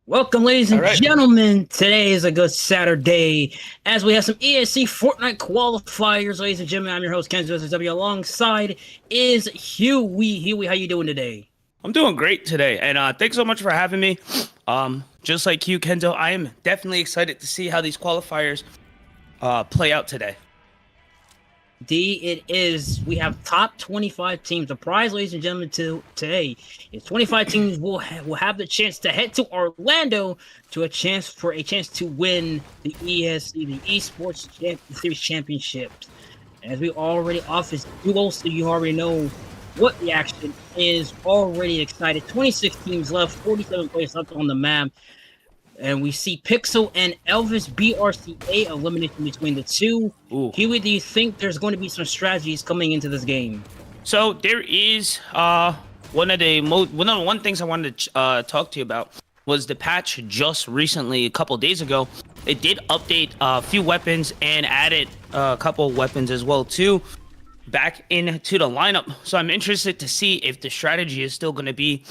Welcome, ladies All and right. gentlemen. Today is a good Saturday as we have some ESC Fortnite Qualifiers. Ladies and gentlemen, I'm your host, Ken W. Alongside is Huey. Huey, how you doing today? I'm doing great today, and thanks so much for having me. Just like you, Kendo, I am definitely excited to see how these qualifiers play out today. It is. We have top 25 teams. The prize, ladies and gentlemen, today is 25 teams will have the chance to head to Orlando to a chance to win the ESC, the Esports Series Championships. As we already office duo, so you already know what the action is. Already excited. 26 teams left, 47 players left on the map. And we see Pixel and Elvis BRCA elimination between the two. Ooh. Huey, do you think there's going to be some strategies coming into this game? So there is one things I wanted to talk to you about was the patch just recently, a couple days ago. It did update a few weapons and added a couple weapons as well too back into the lineup. So I'm interested to see if the strategy is still going to be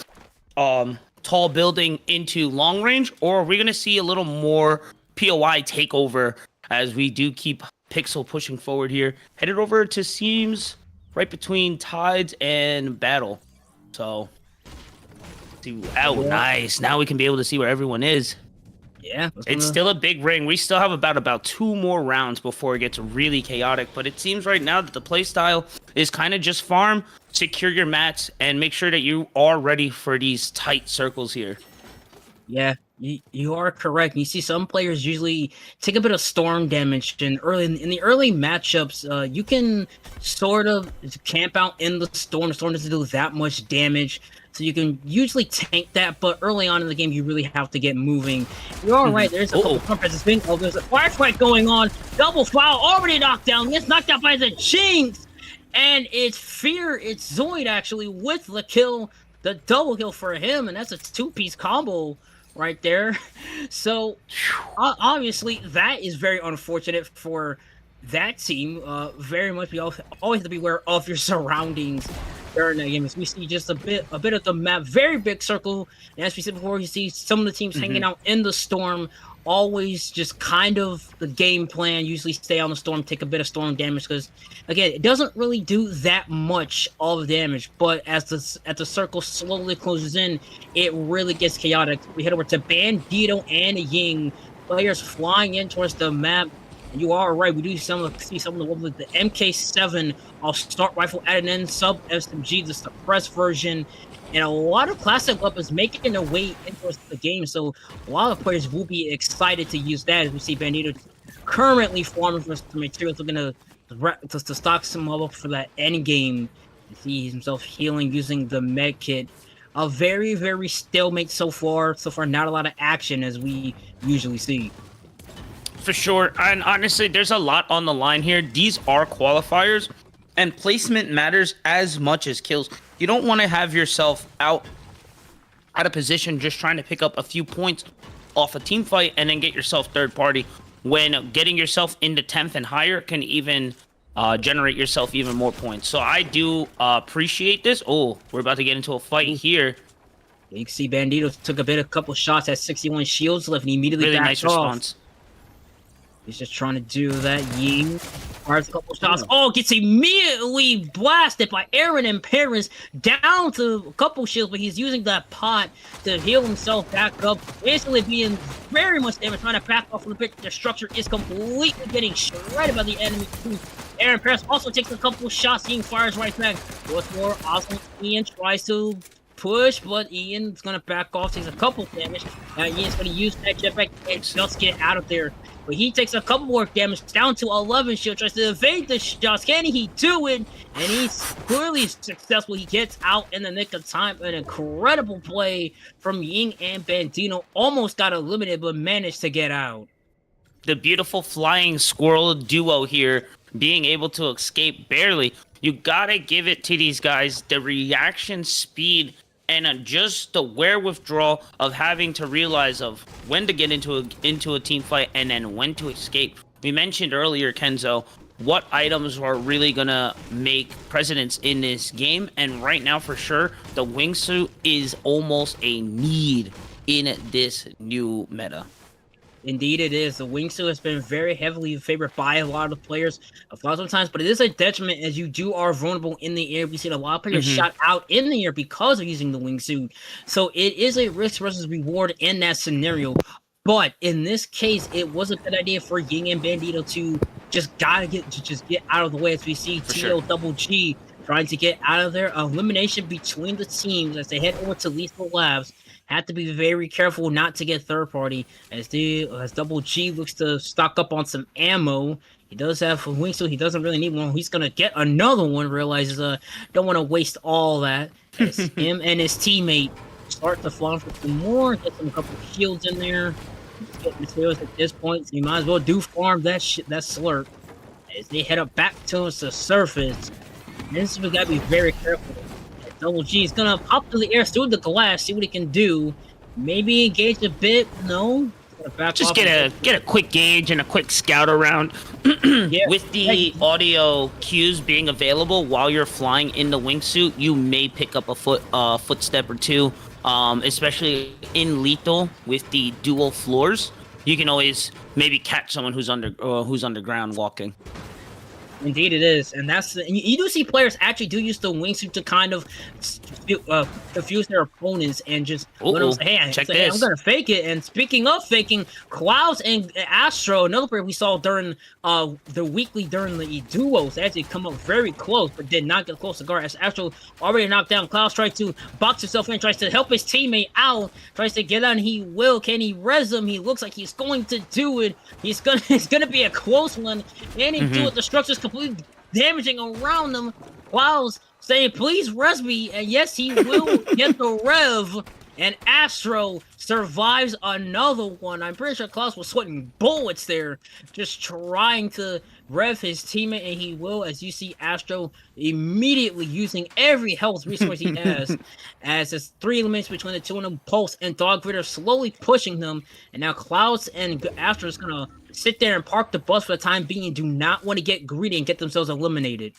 tall building into long range, or are we going to see a little more POI takeover as we do keep Pixel pushing forward here? Headed over to seems right between Tides and Battle. So, oh, nice. Now we can be able to see where everyone is. Yeah, It's still a big ring. We still have about 2 more rounds before it gets really chaotic. But it seems right now that the playstyle is kind of just farm, secure your mats, and make sure that you are ready for these tight circles here. Yeah, you are correct. You see some players usually take a bit of storm damage, and in the early matchups, you can sort of camp out in the storm. The storm doesn't do that much damage, so you can usually tank that. But early on in the game, you really have to get moving. You're all right. There's a couple compresses being. Oh, there's a firefight going on. Double foul already knocked down. Gets knocked out by the Jinx, and it's Fear. It's Zoid actually with the kill, the double kill for him, and that's a two-piece combo right there. So obviously that is very unfortunate for that team. Very much, we always have to be aware of your surroundings during the game. As we see just a bit of the map, very big circle, and as we said before, you see some of the teams hanging out in the storm. Always just kind of the game plan. Usually stay on the storm, take a bit of storm damage, because again, it doesn't really do that much of damage. But as the circle slowly closes in, it really gets chaotic. We head over to Bandito and Ying, players flying in towards the map. You are right. We do see some of the ones with the MK7 start rifle added in, sub SMG, the suppressed version, and a lot of classic weapons making their way into the game. So a lot of players will be excited to use that. As we see Bandito currently farming for some materials, looking to stock some up for that end game. You see himself healing using the med kit. A very, very stalemate so far. So far, not a lot of action as we usually see. For sure. And honestly, there's a lot on the line here. These are qualifiers, and placement matters as much as kills. You don't want to have yourself out of position just trying to pick up a few points off a team fight and then get yourself third party, when getting yourself into 10th and higher can even generate yourself even more points. So I do appreciate this. Oh, we're about to get into a fight here. You can see Bandito took a couple shots at 61 shields left, and he immediately Really backed nice off. response. He's just trying to do that. Ying fires a couple shots. Oh, gets immediately blasted by Aaron and Paris, down to a couple shields, but he's using that pot to heal himself back up. Basically being very much damaged, trying to back off a little bit. The structure is completely getting shredded by the enemy. Aaron Paris also takes a couple shots. Ying fires right back. What's more, awesome, Ian tries to push, but Ian's gonna back off, takes a couple damage. Now Ian's gonna use that jetpack and just get out of there. But he takes a couple more damage, down to 11 shield, tries to evade the shots. Can he do it? And he's clearly successful. He gets out in the nick of time. An incredible play from Ying and Bandito. Almost got eliminated, but managed to get out. The beautiful flying squirrel duo here, being able to escape barely. You gotta give it to these guys. The reaction speed and just the wherewithal of having to realize of when to get into a team fight and then when to escape. We mentioned earlier, Kenzo, what items are really gonna make precedence in this game, and right now for sure the wingsuit is almost a need. in this new meta. Indeed, it is. The wingsuit has been very heavily favored by a lot of players a lot of times, but it is a detriment as you are vulnerable in the air. We've seen a lot of players shot out in the air because of using the wingsuit. So it is a risk versus reward in that scenario. But in this case, it was a good idea for Ying and Bandito to just get out of the way as we see TO Double G trying to get out of there. Elimination between the teams as they head over to Lethal Labs. Have to be very careful not to get third party as Double G looks to stock up on some ammo. He does have a wingsuit. He doesn't really need one. He's gonna get another one. Realizes don't want to waste all that. As him and his teammate start to farm for some more. Get some couple shields in there. Get materials at this point. So you might as well do farm that slurp as they head up back to the surface. This we gotta be very careful. Double G is gonna pop to the air through the glass, see what he can do. Maybe engage a bit. No. Just get a quick gauge and a quick scout around. Yeah. With the audio cues being available while you're flying in the wingsuit, you may pick up a footstep or two. Especially in lethal with the dual floors, you can always maybe catch someone who's underground walking. Indeed, it is, and you do see players actually do use the wingsuit to kind of confuse their opponents and just let them say, "Hey, I'm gonna fake it." And speaking of faking, Clouds and Astro, another player we saw during the duos, actually come up very close, but did not get close to guard. As Astro already knocked down, Clouds tried to box himself in, tries to help his teammate out, tries to get out, and he will. Can he res him? He looks like he's going to do it. It's gonna be a close one, and he do it. The structure's completely damaging around them. Clouds saying, "Please res me," and yes, he will get the rev. And Astro survives another one. I'm pretty sure Clouds was sweating bullets there, just trying to rev his teammate, and he will, as you see Astro immediately using every health resource he has, as there's 3 elements between the two of them. Pulse and Dog Ritter slowly pushing them, and now Clouds and Astro is gonna sit there and park the bus for the time being. Do not want to get greedy and get themselves eliminated.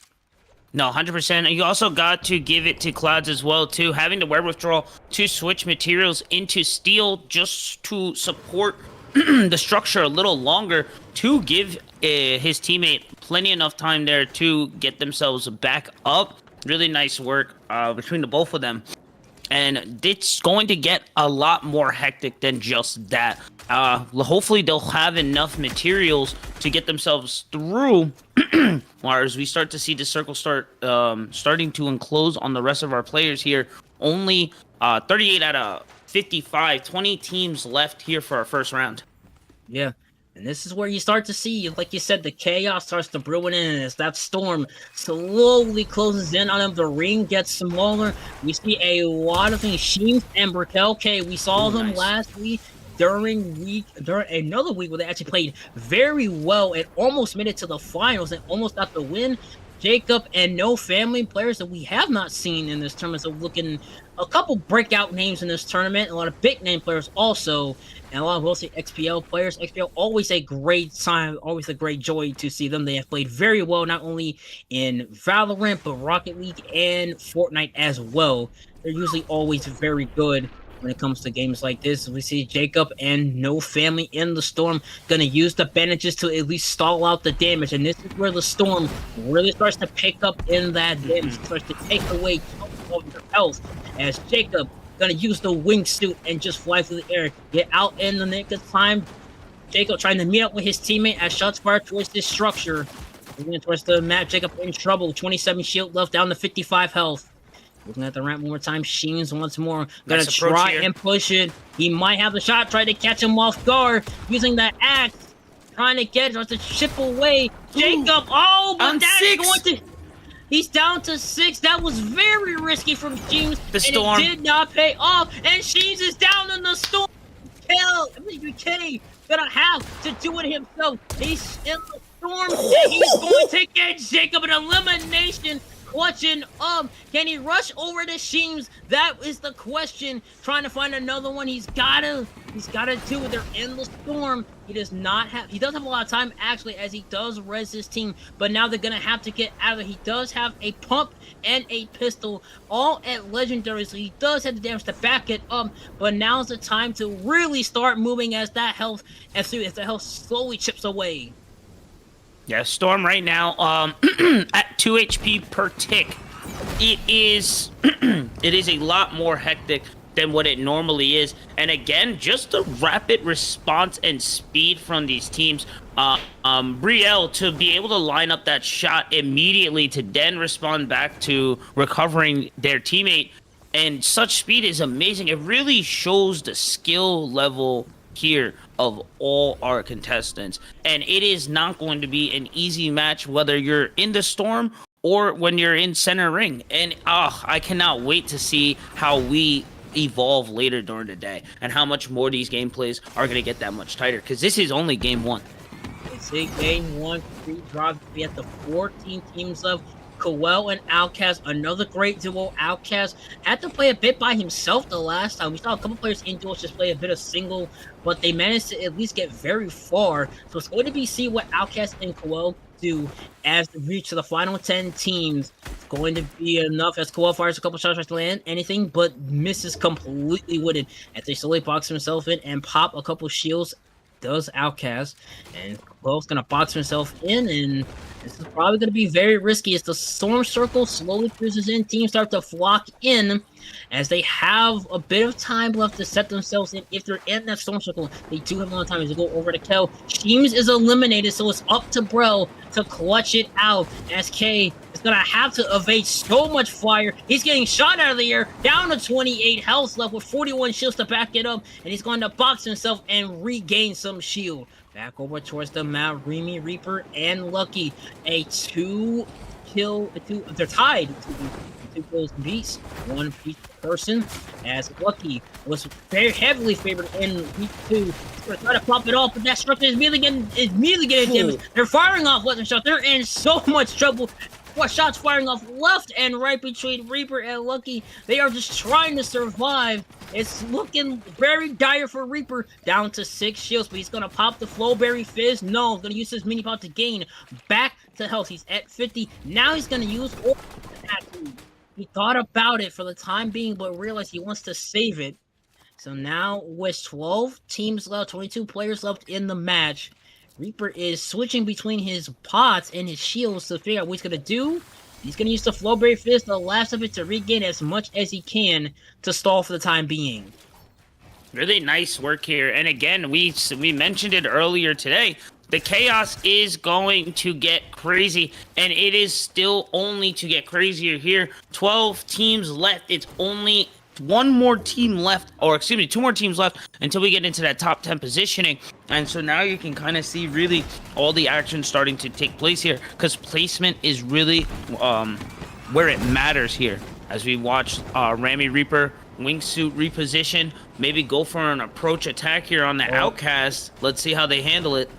No, 100%. You also got to give it to Clouds as well, too. Having the wherewithal to switch materials into steel just to support the structure a little longer to give his teammate plenty enough time there to get themselves back up. Really nice work between the both of them. And it's going to get a lot more hectic than just that. Hopefully they'll have enough materials to get themselves through as we start to see the circle starting to enclose on the rest of our players here. Only 38 out of 55, 20 teams left here for our first round. Yeah. And this is where you start to see, like you said, the chaos starts to brew in as that storm slowly closes in on them. The ring gets smaller. We see a lot of things. Sheems and Brickell, we saw them last week during another week where they actually played very well and almost made it to the finals and almost got the win. Jacob and No Family, players that we have not seen in this tournament. So looking a couple breakout names in this tournament, a lot of big name players also, and a lot of, we'll say, XPL players. XPL, always a great time, always a great joy to see them. They have played very well, not only in Valorant, but Rocket League and Fortnite as well. They're usually always very good when it comes to games like this. We see Jacob and No Family in the storm gonna use the bandages to at least stall out the damage, and this is where the storm really starts to pick up in that damage. It starts to take away of your health as Jacob gonna use the wingsuit and just fly through the air, get out in the nick of time. Jacob trying to meet up with his teammate as shots fired towards this structure. Moving towards the map, Jacob in trouble. 27 shield left, down to 55 health. Looking at the ramp one more time, Sheens once more. Gonna try and push it. He might have the shot, try to catch him off guard, using that axe. Trying to get it, to chip away. Jacob, but that's going to... He's down to 6. That was very risky from Sheens. The storm. And it did not pay off. And Sheens is down in the storm. K gonna have to do it himself. He's in the storm. And he's going to get Jacob an elimination. clutching up. Can he rush over the Sheems? That is the question. Trying to find another one. He's gotta do it. They're in the storm. He does have a lot of time actually, as he does res his team, but now they're gonna have to get out of it. He does have a pump and a pistol, all at legendary, so he does have the damage to back it up, but now's the time to really start moving as the health slowly chips away. Yeah, Storm right now, at 2 HP per tick. It is, it is a lot more hectic than what it normally is. And again, just the rapid response and speed from these teams. Brielle to be able to line up that shot immediately to then respond back to recovering their teammate. And such speed is amazing. It really shows the skill level here of all our contestants. And it is not going to be an easy match, whether you're in the storm or when you're in center ring. And I cannot wait to see how we evolve later during the day and how much more these gameplays are going to get that much tighter, because this is only game 1. It's game 1, 3 draws. We have the 14 teams left. Coel and Outcast, another great duo. Outcast had to play a bit by himself the last time. We saw a couple players in duos just play a bit of single, but they managed to at least get very far. So it's going to be see what Outcast and Coel do as they reach to the final 10 teams. It's going to be enough as Coel fires a couple shots to land anything, but misses completely with it as they slowly box himself in and pop a couple shields. Does Outcast, and Coel's gonna box himself in, and this is probably gonna be very risky as the storm circle slowly cruises in. Teams start to flock in as they have a bit of time left to set themselves in. If they're in that storm circle, they do have a lot of time as they go over to Kel. Sheems is eliminated, so it's up to Bro to clutch it out as K is gonna have to evade so much fire. He's getting shot out of the air, down to 28 health left with 41 shields to back it up, and he's going to box himself and regain some shield. Back over towards the map, Remy, Reaper, and Lucky. They're tied. Two kills beast, one beast person, as Lucky was very heavily favored in week 2. He's gonna try to pop it off, but that structure is immediately getting damaged. They're firing off weapon shots. They're in so much trouble. What shots firing off left and right between Reaper and Lucky. They are just trying to survive. It's looking very dire for Reaper. Down to 6 shields, but he's gonna pop the Flowberry Fizz. No, he's gonna use his mini pop to gain back to health. He's at 50. Now he's gonna use He thought about it for the time being, but realized he wants to save it. So now, with 12 teams left, 22 players left in the match, Reaper is switching between his pots and his shields to figure out what he's going to do. He's going to use the Flowberry Fist, the last of it, to regain as much as he can to stall for the time being. Really nice work here. And again, we mentioned it earlier today. The chaos is going to get crazy, and it is still only to get crazier here. 12 teams left. It's only one more team left, or excuse me, 2 more teams left until we get into that top 10 positioning. And so now you can kind of see really all the action starting to take place here, because placement is really where it matters here. As we watch Remy Reaper wingsuit reposition, maybe go for an approach attack here on the Outcast. Let's see how they handle it.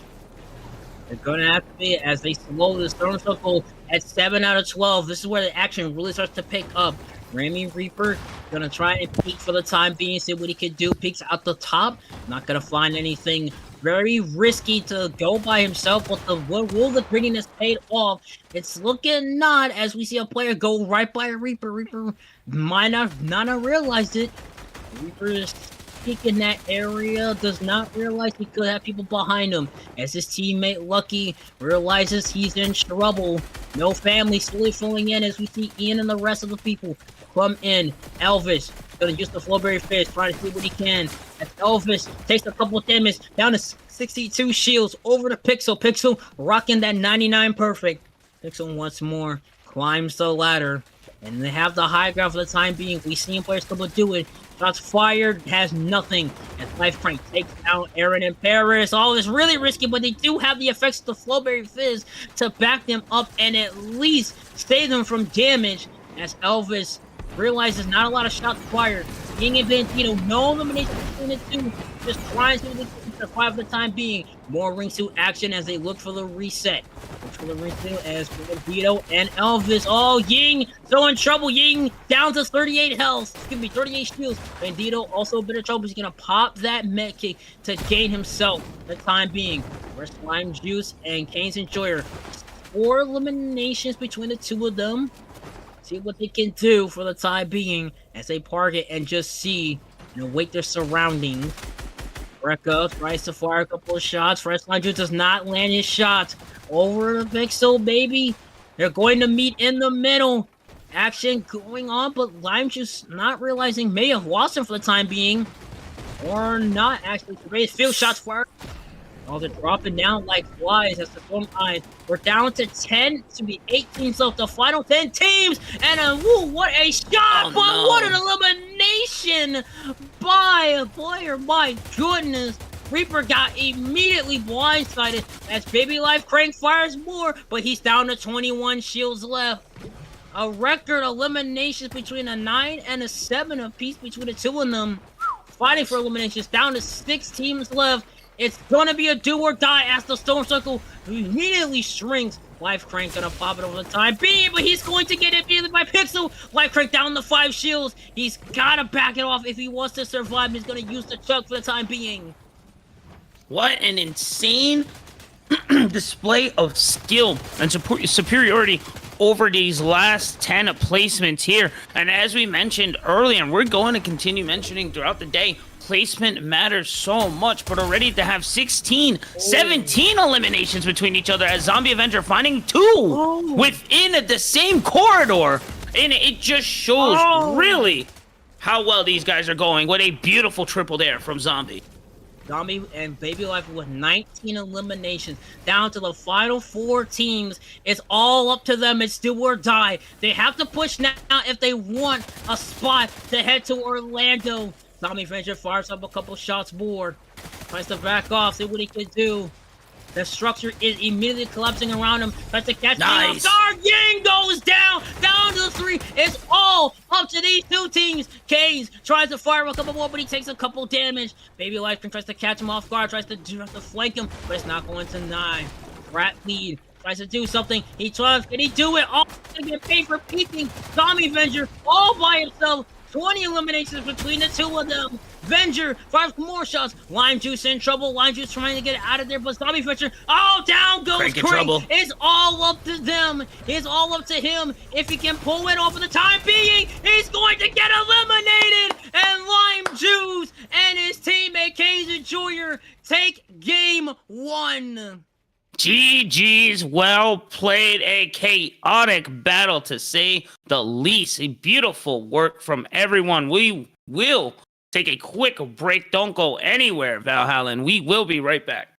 They're going to have to be, as they slow the storm circle at 7 out of 12. This is where the action really starts to pick up. Remy Reaper gonna try and peek for the time being, see what he can do. Peeks out the top, not gonna find anything. Very risky to go by himself, but will the grittiness paid off? It's looking not, as we see a player go right by a Reaper. Reaper might not have realized it. Reaper is in that area, does not realize he could have people behind him, as his teammate Lucky realizes he's in trouble. No family slowly filling in as we see Ian and the rest of the people come in. Elvis gonna use the Flowberry Fish, trying to see what he can. As Elvis takes a couple of damage, down to 62 shields, over to Pixel. Pixel rocking that 99 perfect. Pixel once more climbs the ladder, and they have the high ground for the time being. We seen players come to do it. Shots fired, has nothing. And Life Crank takes down Aaron and Paris. All is really risky, but they do have the effects of the Flowberry Fizz to back them up and at least save them from damage. As Elvis realizes not a lot of shots fired. King and Bandito, no elimination between the two. Just trying to survive for the time being. More ring suit action as they look for the reset. Look for the reset as Vito and Elvis. Oh, Ying so in trouble. Ying down to 38 health. Excuse me, 38 shields. Bandito also a bit of trouble. He's gonna pop that med kick to gain himself the time being. Where's Slime Juice and Kane's Enjoyer? 4 eliminations between the two of them. See what they can do for the time being as they park it and just see and await their surroundings. Rekka tries to fire a couple of shots. Fresh Line Juice does not land his shot. Over the pixel, baby. They're going to meet in the middle. Action going on, but Lime Juice not realizing may have lost him for the time being. Or not, actually. Great field shots fired. Oh, they're dropping down like flies as the Storm Eyes. We're down to 10 to be 8 teams left. The final 10 teams! And what a shot! But what an elimination by a player. My goodness. Reaper got immediately blindsided as Baby Life Crank fires more, but he's down to 21 shields left. A record eliminations between a 9 and a 7 apiece between the two of them. Fighting for eliminations, down to 6 teams left. It's gonna be a do or die as the Storm Circle immediately shrinks. Life Crank gonna pop it over the time being, but he's going to get it immediately by Pixel. Life Crank down to 5 shields. He's gotta back it off if he wants to survive. He's gonna use the chuck for the time being. What an insane display of skill and superiority over these last 10 placements here. And as we mentioned earlier, and we're going to continue mentioning throughout the day, placement matters so much, but already to have 16, 17 eliminations between each other as Zombie Avenger finding 2 within the same corridor. And it just shows really how well these guys are going. What a beautiful triple there from Zombie. Zombie and Baby Life with 19 eliminations, down to the final 4 teams. It's all up to them. It's do or die. They have to push now if they want a spot to head to Orlando. Zombie Avenger fires up a couple shots more. Tries to back off, see what he can do. The structure is immediately collapsing around him. Tries to catch him off guard. Yang goes down to the 3. It's all up to these 2 teams. Kaze tries to fire a couple more, but he takes a couple damage. Baby Life tries to catch him off guard, tries to flank him, but it's not going to 9. Rat lead tries to do something. He tries, can he do it? Oh, he's gonna get paid for peeking. Zombie Avenger all by himself. 20 eliminations between the two of them. Venger, 5 more shots. Lime Juice in trouble. Lime Juice trying to get out of there, but Zombie Avenger, down goes Crank. It's all up to them. It's all up to him. If he can pull it off for the time being, he's going to get eliminated. And Lime Juice and his teammate Kane's Enjoyer take game 1. GG's, well played. A chaotic battle to say the least. A beautiful work from everyone. We will take a quick break. Don't go anywhere, Valhalla, and we will be right back.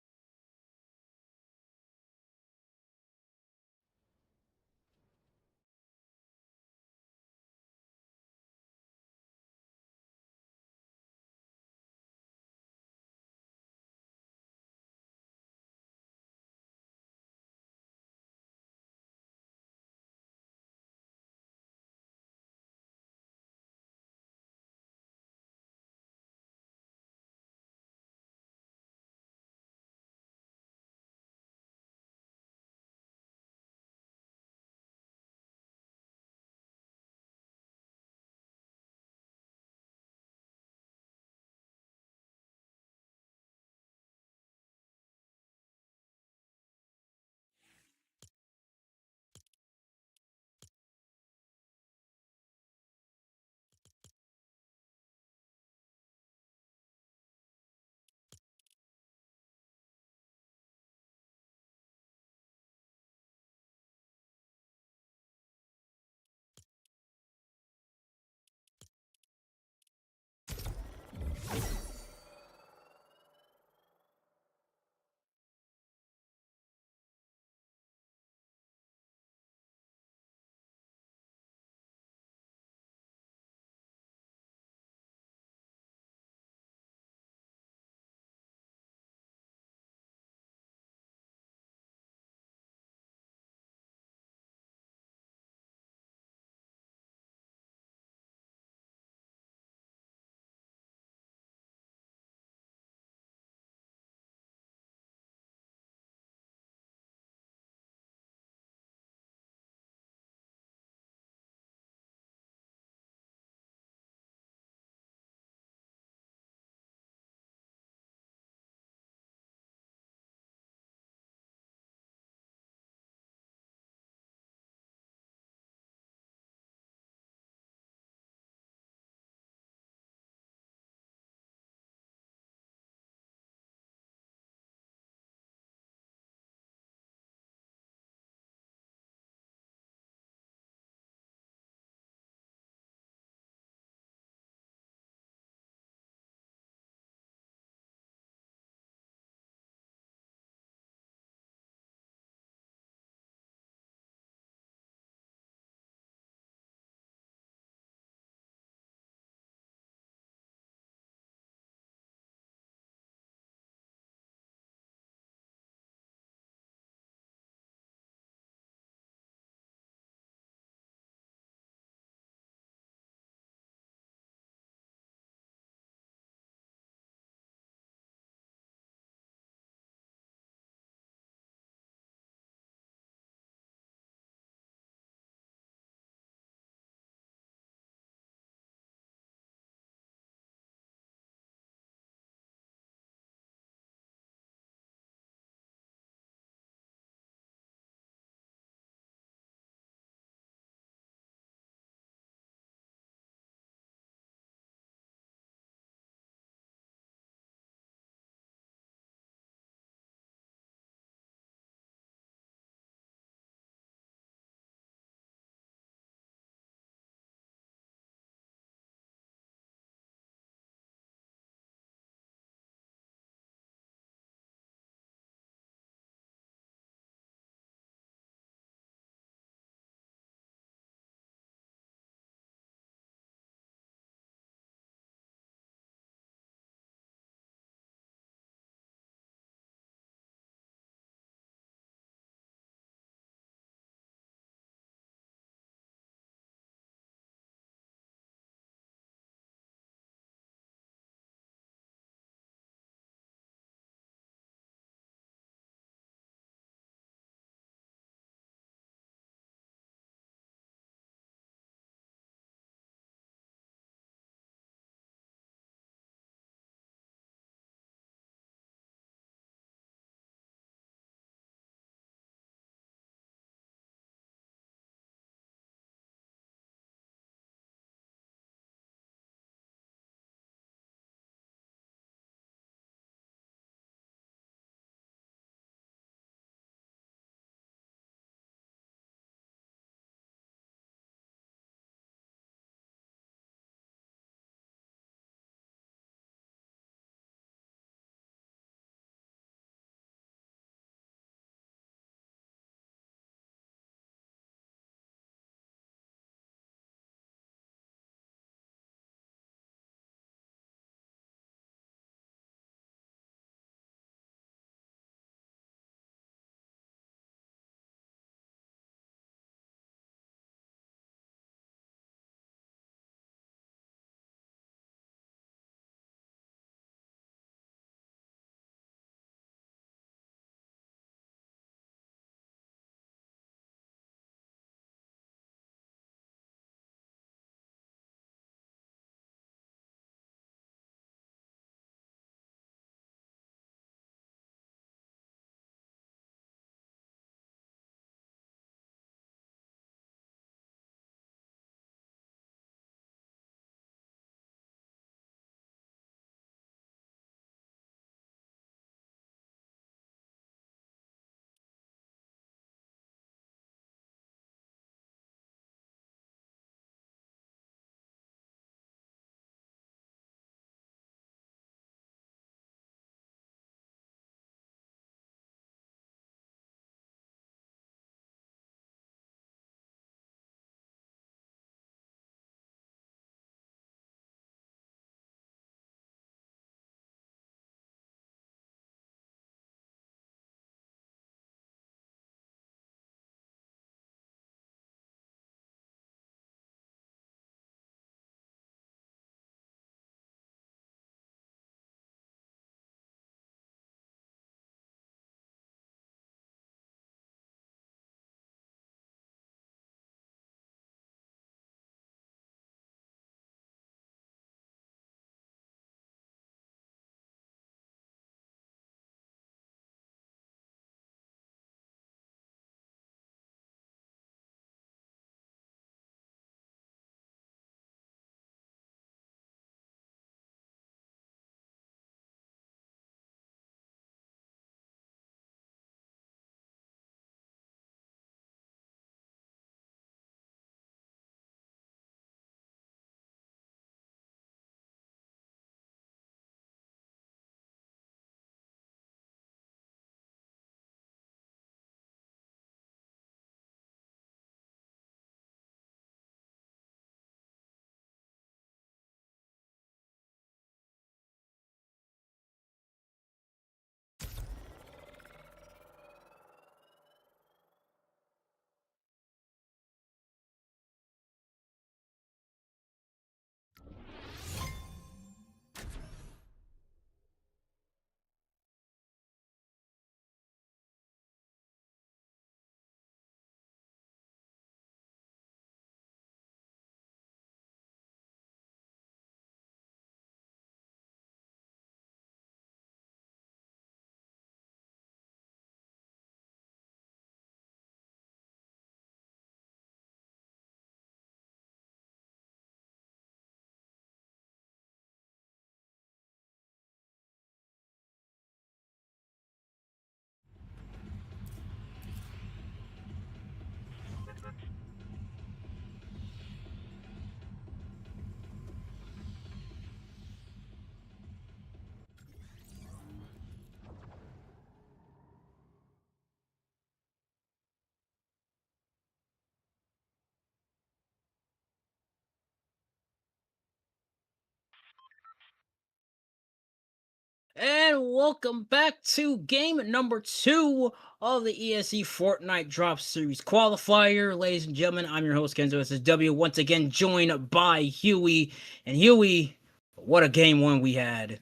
And welcome back to game number 2 of the ESC Fortnite Drop Series Qualifier. Ladies and gentlemen, I'm your host, Kenzo. This is W, once again joined by Huey. And Huey, what a game one we had.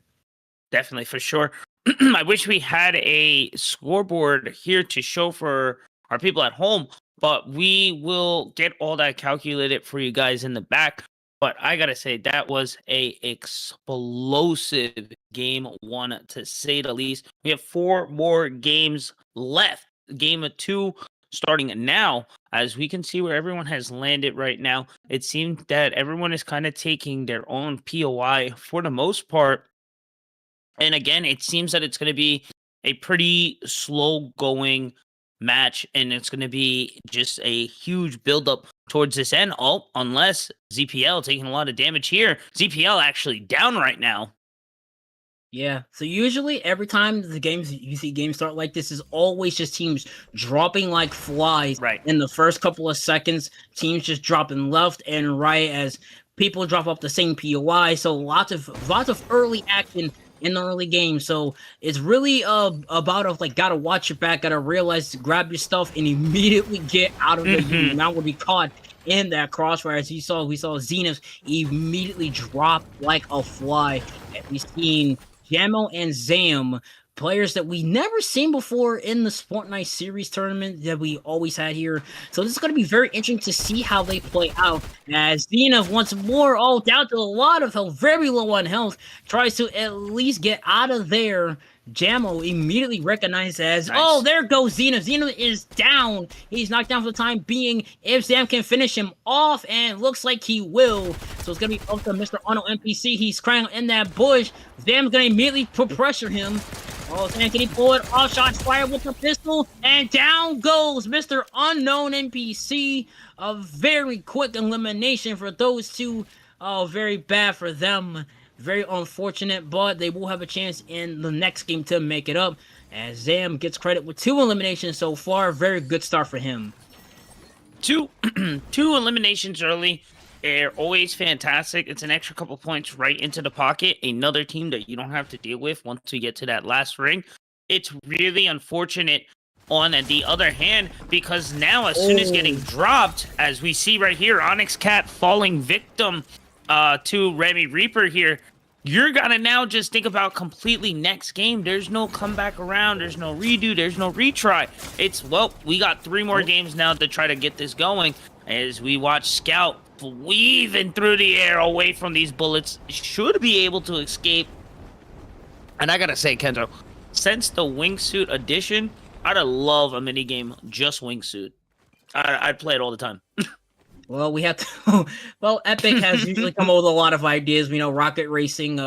Definitely, for sure. I wish we had a scoreboard here to show for our people at home, but we will get all that calculated for you guys in the back. But I gotta say, that was a explosive game one, to say the least. We have 4 more games left. Game of 2 starting now. As we can see where everyone has landed right now, it seems that everyone is kind of taking their own POI for the most part. And again, it seems that it's going to be a pretty slow going match, and it's going to be just a huge buildup towards this end. Oh, unless ZPL taking a lot of damage here. ZPL actually down right now. Yeah, so usually every time you see games start like this, is always just teams dropping like flies. Right. In the first couple of seconds, teams just dropping left and right as people drop up the same POI. So lots of early action in the early game. So it's really about of like, gotta watch your back, gotta realize, grab your stuff and immediately get out of there. You do not want to be caught in that crossfire. As we saw Zenith immediately drop like a fly. And we've seen Jamo and Zam, players that we never seen before in the Fortnite series tournament that we always had here. So this is going to be very interesting to see how they play out, as Zenith once more, all down to a lot of health, very low on health, tries to at least get out of there. Jamo immediately recognized as, Nice. Oh, there goes Zenith. Zenith is down. He's knocked down for the time being. If Zam can finish him off, and looks like he will. So it's going to be up to Mr. Unknown NPC. He's crying in that bush. Zam's going to immediately put pressure him. Oh, Zam, can he pull it off? Shots fired with the pistol, and down goes Mr. Unknown NPC. A very quick elimination for those two. Oh, very bad for them. Very unfortunate, but they will have a chance in the next game to make it up, as Zam gets credit with 2 eliminations so far. Very good start for him. Two eliminations early. They're always fantastic. It's an extra couple points right into the pocket. Another team that you don't have to deal with once we get to that last ring. It's really unfortunate on the other hand, because now as soon as getting dropped, as we see right here, Onyx Cat falling victim to Remy Reaper here, you're gonna now just think about completely next game. There's no comeback around, there's no redo, there's no retry. It's, well, we got 3 more games now to try to get this going, as we watch Scout weaving through the air away from these bullets. Should be able to escape. And I gotta say, Kenzo, since the wingsuit edition, I'd love a minigame just wingsuit. I'd play it all the time. Well, we have to. Well, Epic has usually come up with a lot of ideas. We know Rocket Racing,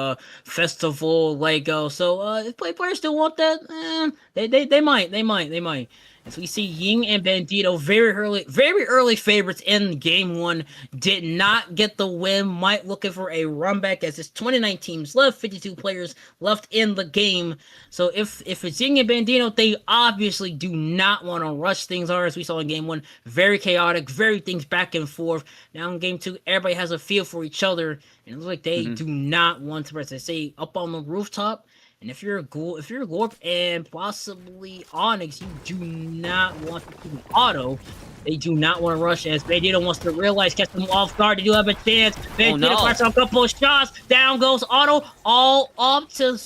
Festival, Lego. So, if players still want that, they might. As we see Ying and Bandito, very early favorites in game 1, did not get the win. Might looking for a run back, as there's 29 teams left, 52 players left in the game. So if it's Ying and Bandito, they obviously do not want to rush things hard, as we saw in game 1. Very chaotic, very things back and forth. Now in game 2, everybody has a feel for each other, and it looks like they do not want to press. They say up on the rooftop. And if you're a Gorp and possibly Onyx, you do not want to keep an auto. They do not want to rush, as Bandito wants to realize, catch them off guard. They do have a chance. Bandito fires a couple of shots. Down goes Auto. All up to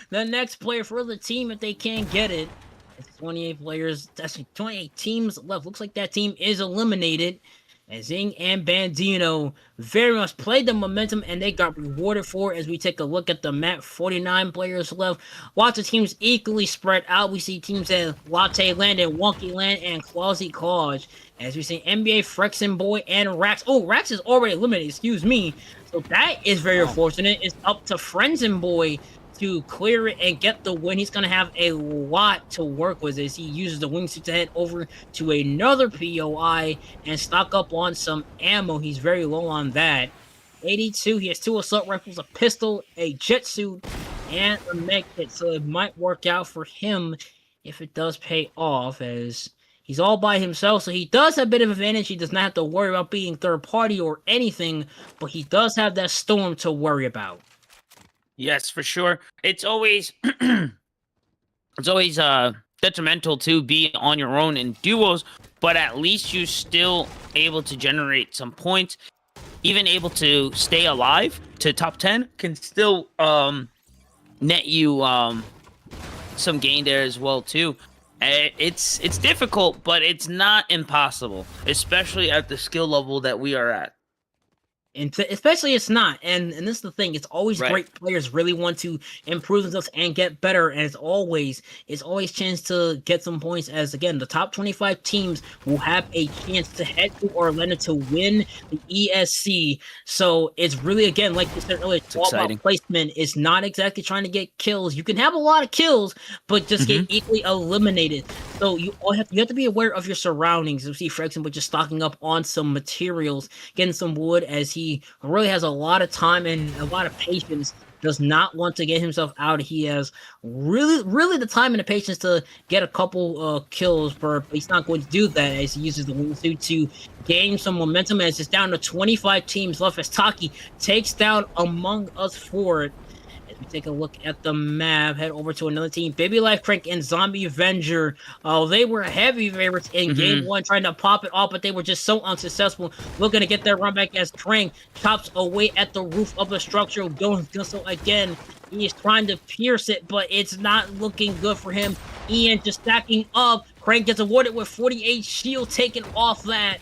the next player for the team if they can't get it. It's 28 players. That's 28 teams left. Looks like that team is eliminated. As Zing and Bandito very much played the momentum, and they got rewarded for it. As we take a look at the map, 49 players left. Lots of teams equally spread out. We see teams at Latte Land and Wonky Land and Quasi College. As we see NBA, Frexen Boy, and Rax. Oh, Rax is already eliminated, excuse me. So that is very unfortunate. It's up to Frenzen Boy to clear it and get the win. He's going to have a lot to work with as he uses the wingsuit to head over to another POI and stock up on some ammo. He's very low on that. 82, he has 2 assault rifles, a pistol, a jet suit, and a med kit. So it might work out for him if it does pay off, as he's all by himself. So he does have a bit of advantage. He does not have to worry about being third party or anything, but he does have that storm to worry about. Yes, for sure. It's always it's always detrimental to be on your own in duos, but at least you still able to generate some points, even able to stay alive to top 10 can still net you some gain there as well too. It's difficult, but it's not impossible, especially at the skill level that we are at. And especially it's not, and this is the thing. It's always Right. great players really want to improve themselves and get better, and it's always chance to get some points. As again, the top 25 teams will have a chance to head to Orlando to win the ESC. So it's really, again, like you said earlier, it's all exciting. about placement. It's not exactly trying to get kills. You can have a lot of kills, but just get equally eliminated. So you have to be aware of your surroundings. You see Fregson, but just stocking up on some materials, getting some wood, as he really has a lot of time and a lot of patience. Does not want to get himself out. He has really the time and the patience to get a couple kills but he's not going to do that as he uses the wingsuit to gain some momentum. As it's down to 25 teams left as Taki takes down Among Us for it. We take a look at the map, head over to another team. Baby Life Crank and Zombie Avenger. They were heavy favorites in game one, trying to pop it off, but they were just so unsuccessful. Looking to get their run back as Crank chops away at the roof of the structure. Going so again, he is trying to pierce it, but it's not looking good for him. Ian just stacking up. Crank gets awarded with 48 shield taken off that.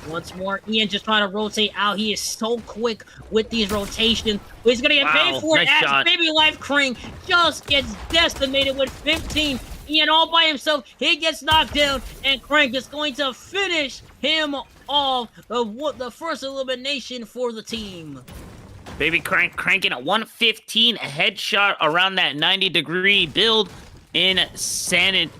Once more, Ian just trying to rotate out. He is so quick with these rotations. But he's going to get paid for it as Baby Life Crane just gets decimated with 15. Ian all by himself. He gets knocked down, and Crank is going to finish him off. The first elimination for the team. Baby Crank cranking a 115 headshot around that 90-degree build. Insane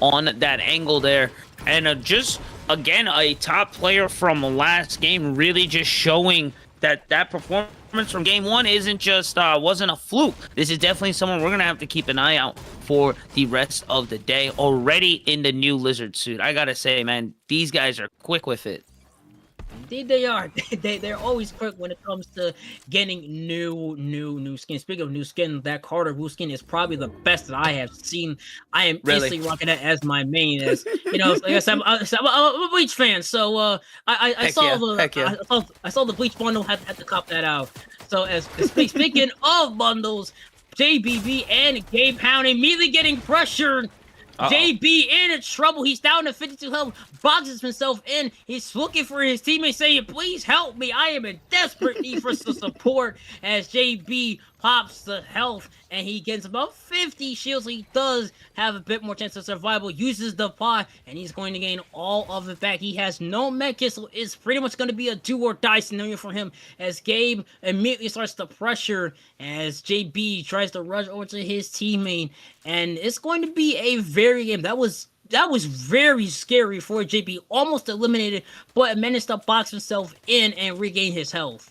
on that angle there. And just... again, a top player from last game, really just showing that performance from game one isn't just wasn't a fluke. This is definitely someone we're gonna have to keep an eye out for the rest of the day. Already in the new lizard suit, I gotta say, man, these guys are quick with it. Indeed, they are. They're always quick when it comes to getting new skin. Speaking of new skin, that Carter Wu skin is probably the best that I have seen. I am instantly rocking that as my main. As you know, like I said, I'm a Bleach fan, so I saw the Bleach bundle. Had to cop that out. So speaking of bundles, JBB and Gabe Hound immediately getting pressured. JB in trouble. He's down to 52 health. Boxes himself in. He's looking for his teammates, saying, "Please help me. I am in desperate need for some support." As JB pops the health and he gets about 50 shields. So he does have a bit more chance of survival. Uses the pot and he's going to gain all of it back. He has no med kit, so it's pretty much going to be a do or die scenario for him. As Gabe immediately starts to pressure as JB tries to rush over to his teammate, and it's going to be a very game. That was very scary for JB. Almost eliminated, but managed to box himself in and regain his health.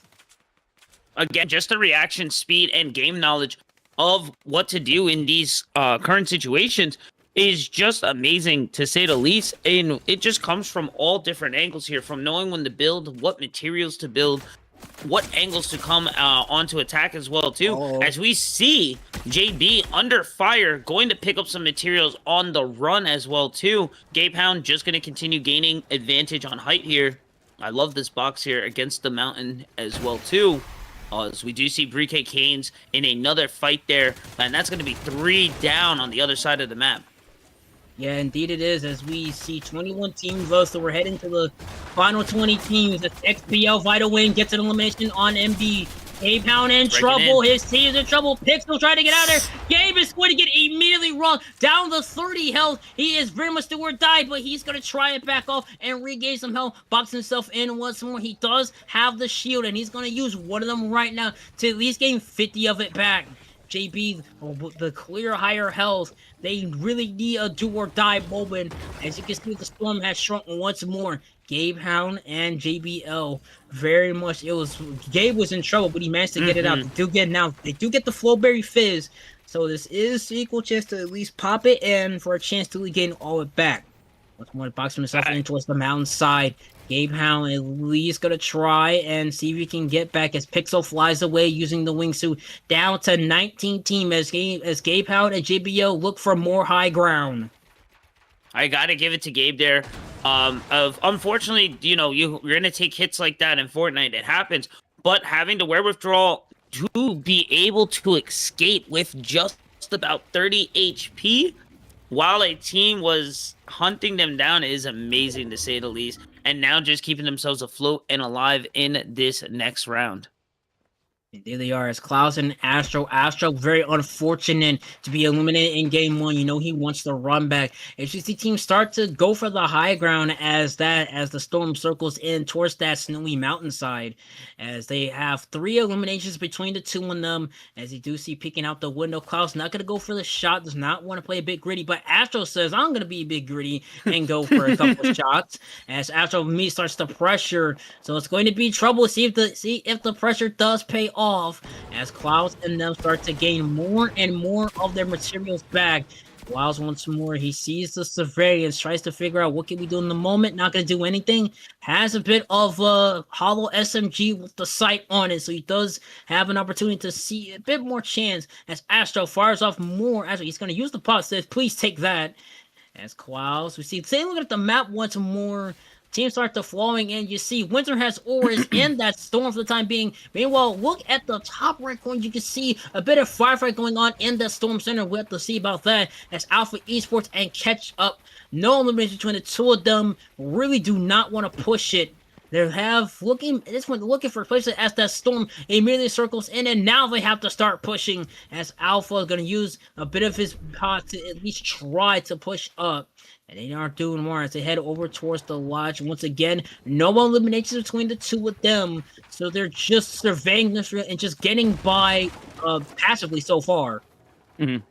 Again, just the reaction speed and game knowledge of what to do in these current situations is just amazing, to say the least. And it just comes from all different angles here, from knowing when to build, what materials to build, what angles to come onto attack as well too. As we see JB under fire, going to pick up some materials on the run as well too. Gabe Hound just going to continue gaining advantage on height here. I love this box here against the mountain as well too. As we do see Briquet Canes in another fight there, and that's going to be 3 down on the other side of the map. Yeah, indeed it is, as we see 21 teams left, so we're heading to the final 20 teams. As XBL Vital Win gets an elimination on MB. Gabe Hound in trouble. His team is in trouble. Pixel trying to get out of there. Gabe is going to get immediately wrong. Down to 30 health. He is very much do or die, but he's going to try it back off and regain some health. Box himself in once more. He does have the shield, and he's going to use one of them right now to at least gain 50 of it back. JB, the clear higher health. They really need a do or die moment. As you can see, the storm has shrunk once more. Gabe Hound and JBL very much. Gabe was in trouble, but he managed to get it out. They do get the Flowberry Fizz, so this is equal chance to at least pop it in for a chance to gain all it back. Once more, boxing himself in towards the mountainside. Gabe Hound at least gonna try and see if he can get back as Pixel flies away using the wingsuit. Down to 19 team as Gabe Hound and JBO look for more high ground. I gotta give it to Gabe there. Unfortunately, you know, you're gonna take hits like that in Fortnite. It happens, but having the wherewithal to be able to escape with just about 30 HP while a team was hunting them down is amazing, to say the least. And now just keeping themselves afloat and alive in this next round. There they are as Klaus and Astro. Astro very unfortunate to be eliminated in game one. You know he wants to run back. HGC team start to go for the high ground as the storm circles in towards that snowy mountainside. As they have 3 eliminations between the two of them. As you do see peeking out the window, Klaus not gonna go for the shot. Does not want to play a bit gritty, but Astro says I'm gonna be a bit gritty and go for a couple of shots. As Astro starts to pressure, so it's going to be trouble. See if the pressure does pay off. As Klaus and them start to gain more and more of their materials back. Klaus once more, he sees the surveillance, tries to figure out what can we do in the moment, not going to do anything. Has a bit of a hollow SMG with the sight on it, so he does have an opportunity to see a bit more chance as Astro fires off more. Astro, he's going to use the pot, says, please take that. As Klaus, we see, say, look at the map once more. Teams start to flowing in. You see Winter has auras in that storm for the time being. Meanwhile, look at the top right corner. You can see a bit of firefight going on in the storm center. We'll have to see about that as Alpha Esports and Catch Up. No elimination between the two of them. Really do not want to push it. They have looking for places as that storm immediately circles in, and now they have to start pushing as Alpha is going to use a bit of his pot to at least try to push up. And they aren't doing more as they head over towards the lodge. Once again, no eliminations between the two of them. So they're just surveying this and just getting by passively so far. Mm-hmm.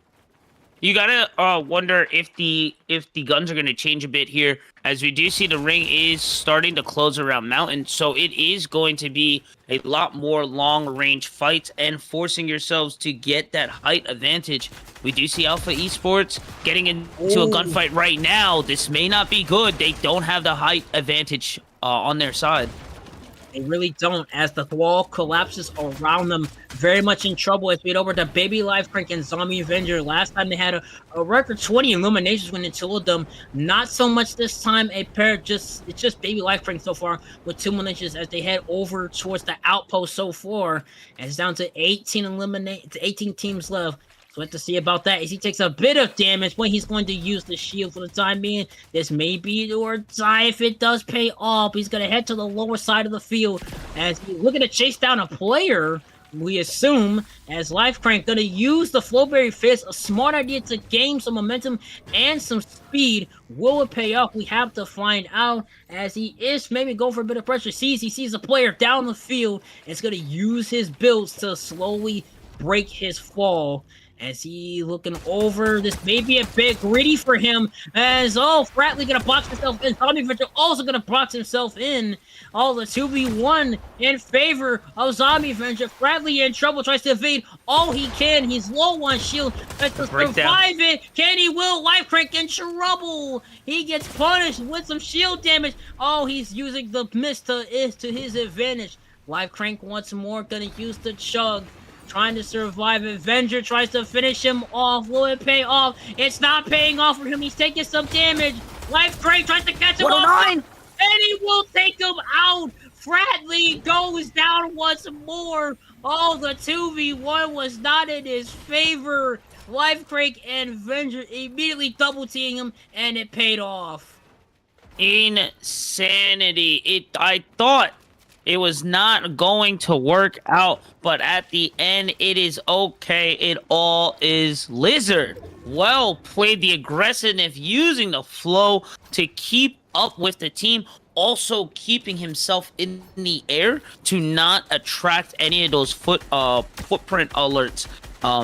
You gotta wonder if the guns are gonna change a bit here, as we do see the ring is starting to close around Mountain, so it is going to be a lot more long-range fights and forcing yourselves to get that height advantage. We do see Alpha Esports getting into a gunfight right now. This may not be good. They don't have the height advantage on their side. They really don't, as the wall collapses around them. Very much in trouble as we head over to Baby Life Crank and Zombie Avenger. Last time they had a record 20 eliminations when the two of them. Not so much this time. It's just Baby Life Crank so far with 2 eliminations as they head over towards the outpost so far. And it's down to 18 teams left. So we'll have to see about that as he takes a bit of damage when he's going to use the shield for the time being. This may be do or die if it does pay off. He's going to head to the lower side of the field as he's looking to chase down a player, we assume, as Life Crank going to use the Flowberry Fist. A smart idea to gain some momentum and some speed. Will it pay off? We have to find out as he is maybe going for a bit of pressure. He sees a player down the field and is going to use his builds to slowly break his fall. As he looking over, this may be a bit gritty for him. As Fratley gonna box himself in. Zombie Avenger also gonna box himself in. All the 2v1 in favor of Zombie Avenger. Fratley in trouble, tries to evade all he can. He's low on shield. Has to survive it. Can he? Will Life Crank in trouble? He gets punished with some shield damage. Oh, he's using the miss to his advantage. Life Crank once more gonna use the chug. Trying to survive. Avenger tries to finish him off. Will it pay off? It's not paying off for him. He's taking some damage. Life Crank tries to catch him off. And he will take him out. Fratley goes down once more. Oh, the 2v1 was not in his favor. Life Crank and Avenger immediately double teaming him, and it paid off. Insanity. I thought it was not going to work out, but at the end, it is okay. It all is Lizard. Well played, the aggressiveness, using the flow to keep up with the team, also keeping himself in the air to not attract any of those footprint alerts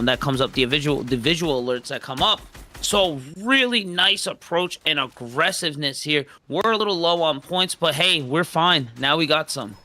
that comes up, the visual alerts that come up. So really nice approach and aggressiveness here. We're a little low on points, but hey, we're fine. Now we got some.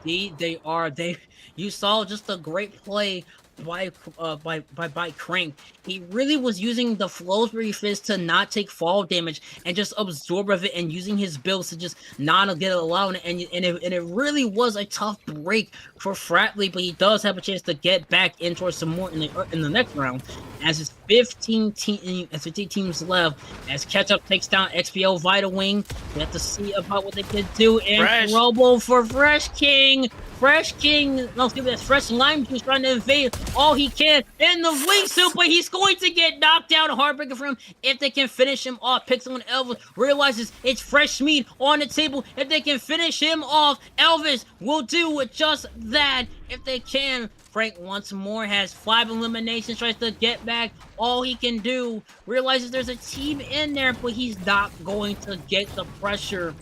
You saw just a great play by Crank. He really was using the Floatsbury Fist to not take fall damage and just absorb of it, and using his builds to just not get allowed. And it really was a tough break for Fratley, but he does have a chance to get back in towards some more in the next round. As it's 15 teams left, as Ketchup takes down XPO Vital Wing. We have to see about what they can do. And Trouble for Fresh King. Fresh King, no, excuse me, that's Fresh Lime Juice trying to invade all he can in the wingsuit, but he's going to get knocked down. Heartbreaker for him if they can finish him off. Pixel and Elvis realizes it's fresh meat on the table. If they can finish him off, Elvis will do just that if they can. Frank once more has 5 eliminations, tries to get back all he can do. Realizes there's a team in there, but he's not going to get the pressure.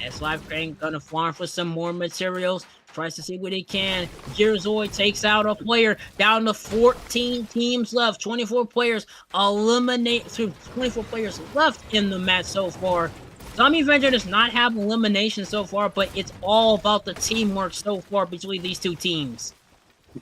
As Live Crank gonna farm for some more materials. Tries to see what he can. Gearzoid takes out a player. Down to 14 teams left. 24 players eliminate. 24 players left in the match so far. Zombie Avenger does not have elimination so far, but it's all about the teamwork so far between these two teams.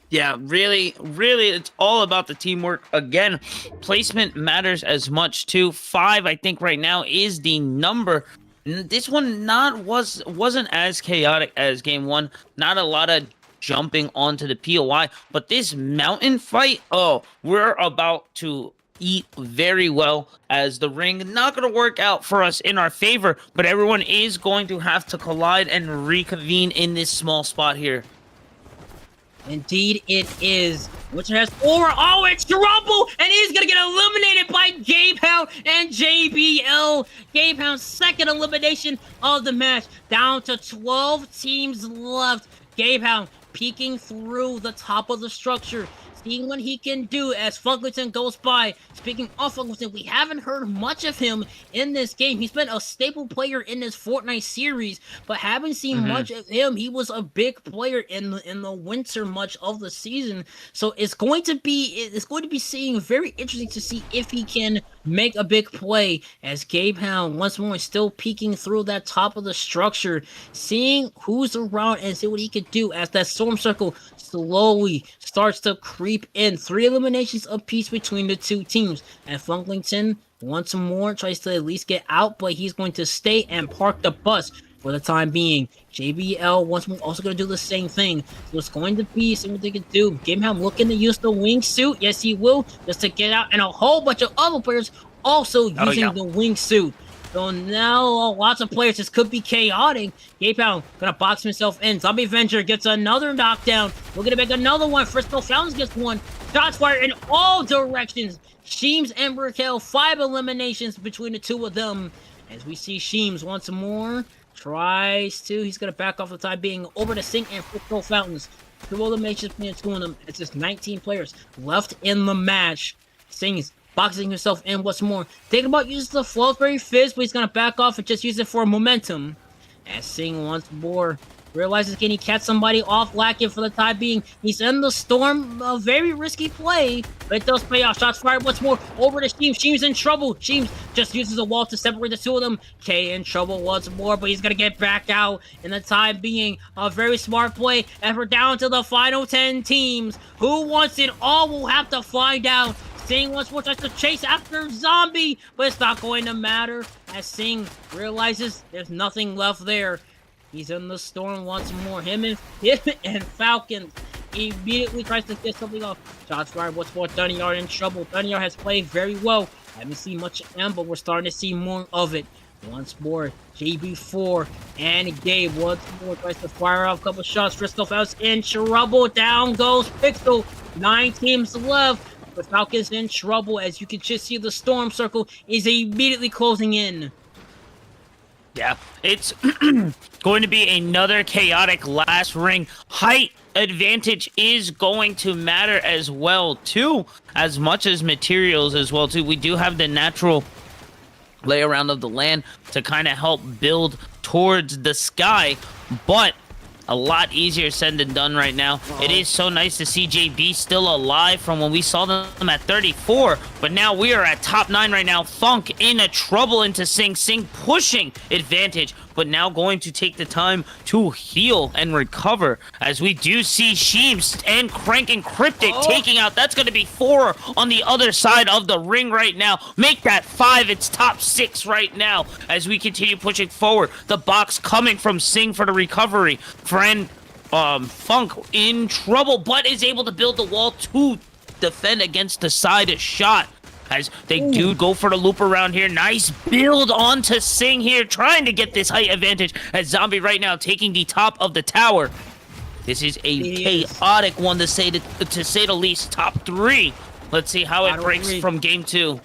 Yeah, really, it's all about the teamwork. Again, placement matters as much too. 5, I think, right now is the number. This one wasn't as chaotic as game 1. Not a lot of jumping onto the POI, but this mountain fight, oh, we're about to eat very well, as the ring not going to work out for us in our favor, but everyone is going to have to collide and reconvene in this small spot here. Indeed it is. Witcher has 4. Oh, it's Trouble! And he's gonna get eliminated by Gabehound and JBL. Gabehound's second elimination of the match. Down to 12 teams left. Gabehound peeking through the top of the structure, seeing what he can do as Funklington goes by. Speaking of Funklington, we haven't heard much of him in this game. He's been a staple player in this Fortnite series, but haven't seen much of him. He was a big player in the winter much of the season, so it's going to be seeing very interesting to see if he can make a big play. As Gabehound once more is still peeking through that top of the structure, seeing who's around and see what he can do as that storm circle slowly starts to creep in. 3 eliminations apiece between the two teams. And Funklington once more tries to at least get out, but he's going to stay and park the bus for the time being. JBL once more also going to do the same thing. So it's going to be something they can do. Gamehound looking to use the wingsuit. Yes, he will, just to get out. And a whole bunch of other players also using the wingsuit. So now lots of players. This could be chaotic. Gabehound gonna box himself in. Zombie Avenger gets another knockdown. We're gonna make another one. Frisco Fountains gets one. Shots fired in all directions. Sheems and Brickell, 5 eliminations between the two of them. As we see Sheems once more. Tries to. He's gonna back off the time being over to Sink and Frisco Fountains. 2 eliminations between the two of them. It's just 19 players left in the match. Sings boxing himself in once more. Thinking about using the Floatsbury Fist, but he's going to back off and just use it for momentum. As Sing once more realizes can he catch somebody off lacking for the time being. He's in the storm. A very risky play, but it does pay off. Shots fired once more over to Sheems. Sheems in trouble. Sheems just uses a wall to separate the two of them. K in trouble once more, but he's going to get back out in the time being. A very smart play, and we're down to the final 10 teams. Who wants it all? We'll have to find out. Sing once more tries to chase after Zombie, but it's not going to matter as Sing realizes there's nothing left there. He's in the storm once more. Him and Falcon immediately tries to get something off. Shots fired once more. Dunyard in trouble. Dunyard has played very well. Haven't seen much of him, but we're starting to see more of it. Once more, JB4 and Gabe once more tries to fire off a couple shots. Frisco Fountains in trouble. Down goes Pixel. 9 teams left. The Falcons in trouble, as you can just see the storm circle is immediately closing in. Yeah, it's going to be another chaotic last ring. Height advantage is going to matter as well, too, as much as materials as well, too. We do have the natural lay around of the land to kind of help build towards the sky, but a lot easier said than done right now. It is so nice to see JB still alive from when we saw them at 34, but now we are at top 9 right now. Funk in a trouble into Sing. Sing pushing advantage but now going to take the time to heal and recover, as we do see Sheems and Crank and Cryptic taking out. That's going to be 4 on the other side of the ring right now. Make that 5. It's top 6 right now as we continue pushing forward. The box coming from Sing for the recovery. Friend Funk in trouble, but is able to build the wall to defend against the side shot. As they do go for the loop around here. Nice build onto Sing here, trying to get this height advantage as Zombie right now taking the top of the tower. This is a chaotic one to say the least. Top 3. Let's see how it breaks from game 2.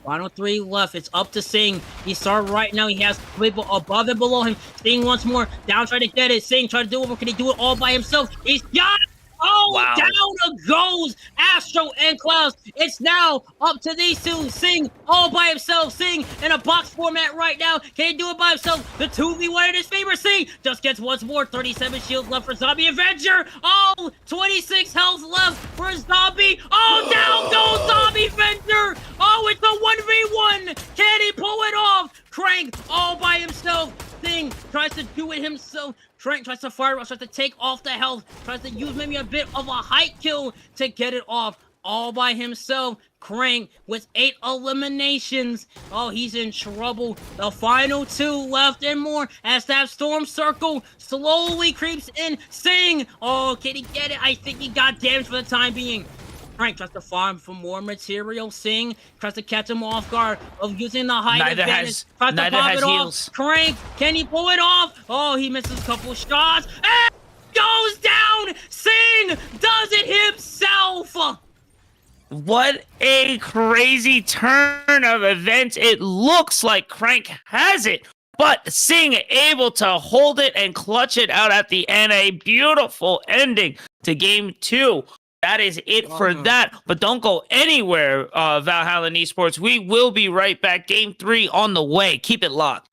Final 3 left. It's up to Sing. He started right now. He has people above and below him. Sing once more. Down, try to get it. Sing, try to do it. Can he do it all by himself? He's got it. Oh, wow. Down goes Astro and Klaus. It's now up to these two. Sing all by himself. Sing in a box format right now. Can he do it by himself? The 2v1 in his favor. Sing just gets once more. 37 shields left for Zombie Avenger. Oh, 26 health left for Zombie. Oh, down goes Zombie Avenger. Oh, it's a 1v1. Can he pull it off? Crank all by himself. Sing tries to do it himself. Crank tries to fire rush, tries to take off the health, tries to use maybe a bit of a height kill to get it off all by himself. Crank with 8 eliminations. Oh, he's in trouble. The final 2 left and more as that storm circle slowly creeps in. Sing! Oh, can he get it? I think he got damaged for the time being. Crank tries to farm for more material. Sing tries to catch him off guard of using the height advantage. Neither has heals. Crank, can he pull it off? Oh, he misses a couple shots. And goes down. Sing does it himself. What a crazy turn of events. It looks like Crank has it, but Sing able to hold it and clutch it out at the end. A beautiful ending to game 2. That is it for that, but don't go anywhere, Valhalla Esports. We will be right back. Game 3 on the way. Keep it locked.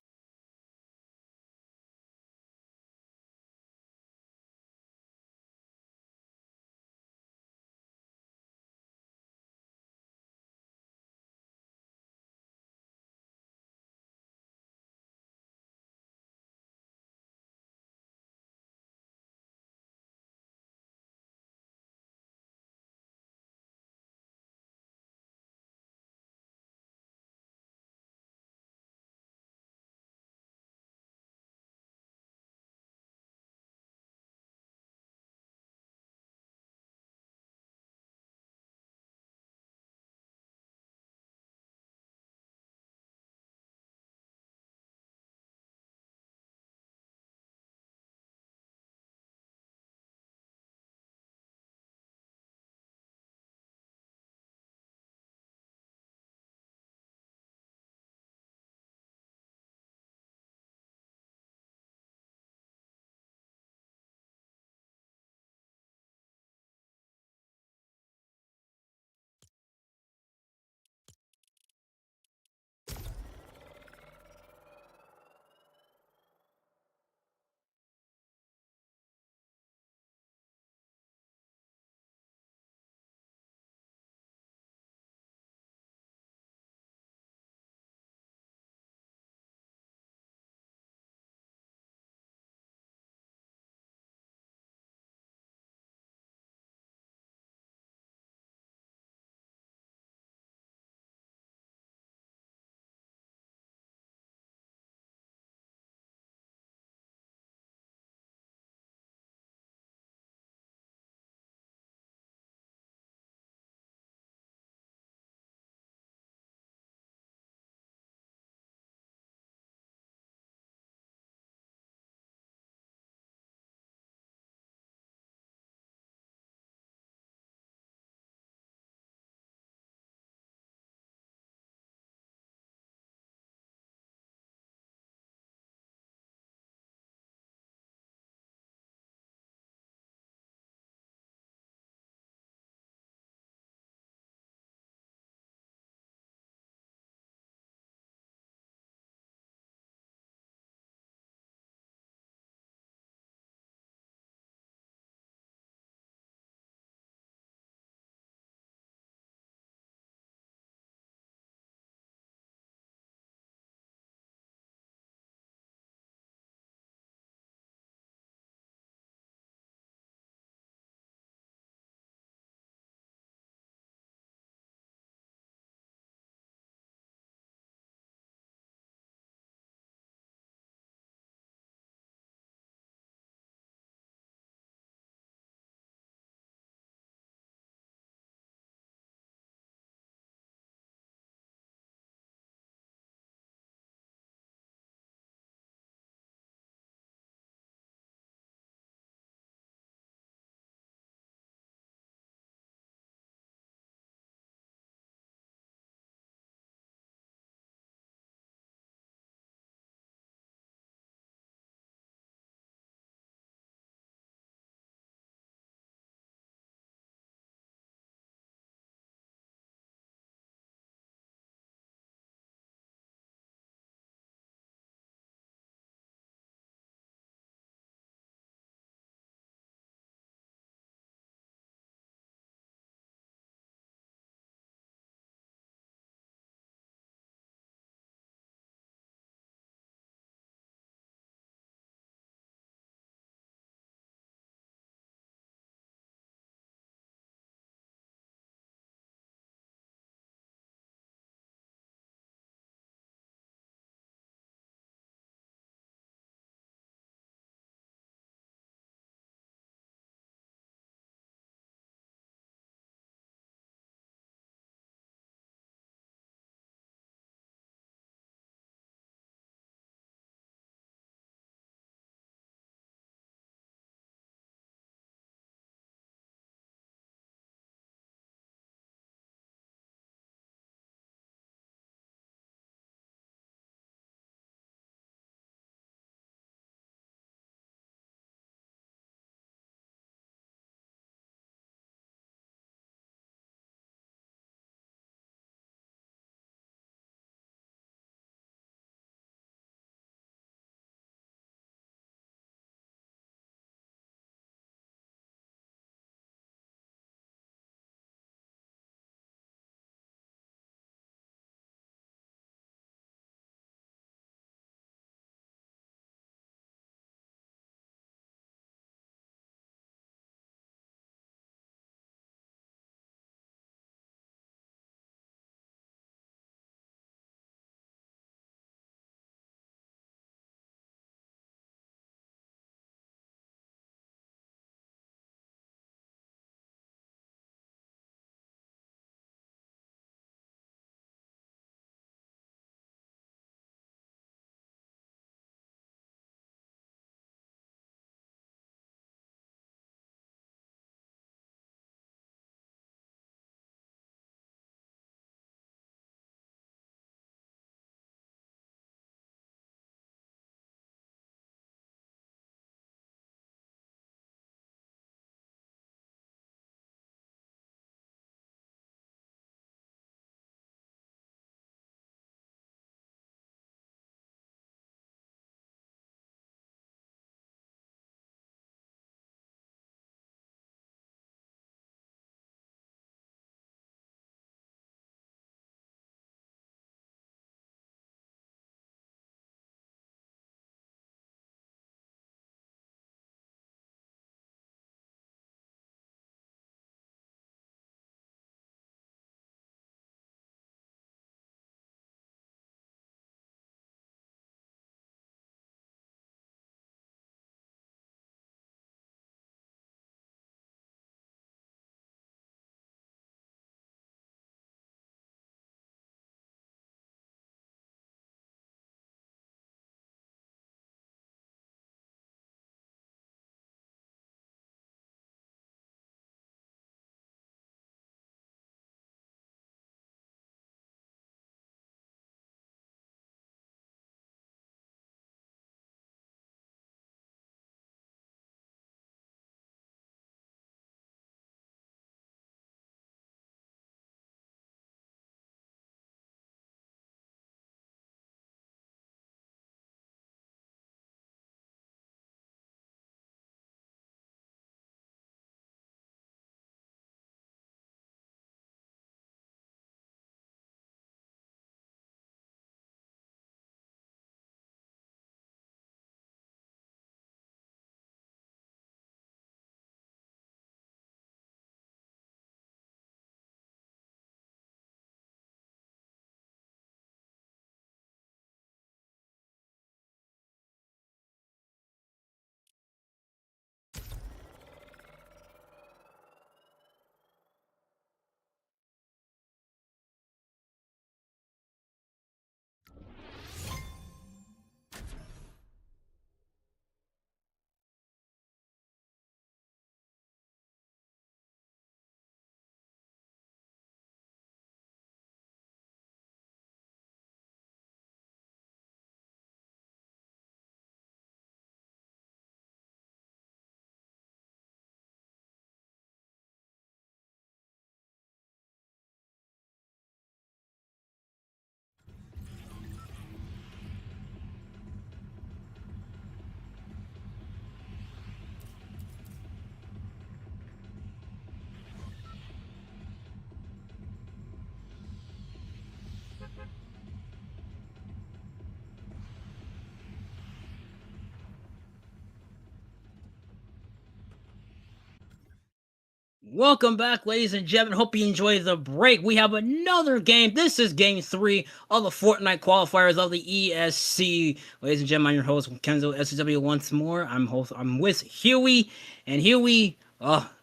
Welcome back, ladies and gentlemen. Hope you enjoyed the break. We have another game. This is game 3 of the Fortnite qualifiers of the ESC. Ladies and gentlemen, I'm your host, Kenzo SW once more. I'm with Huey. And Huey,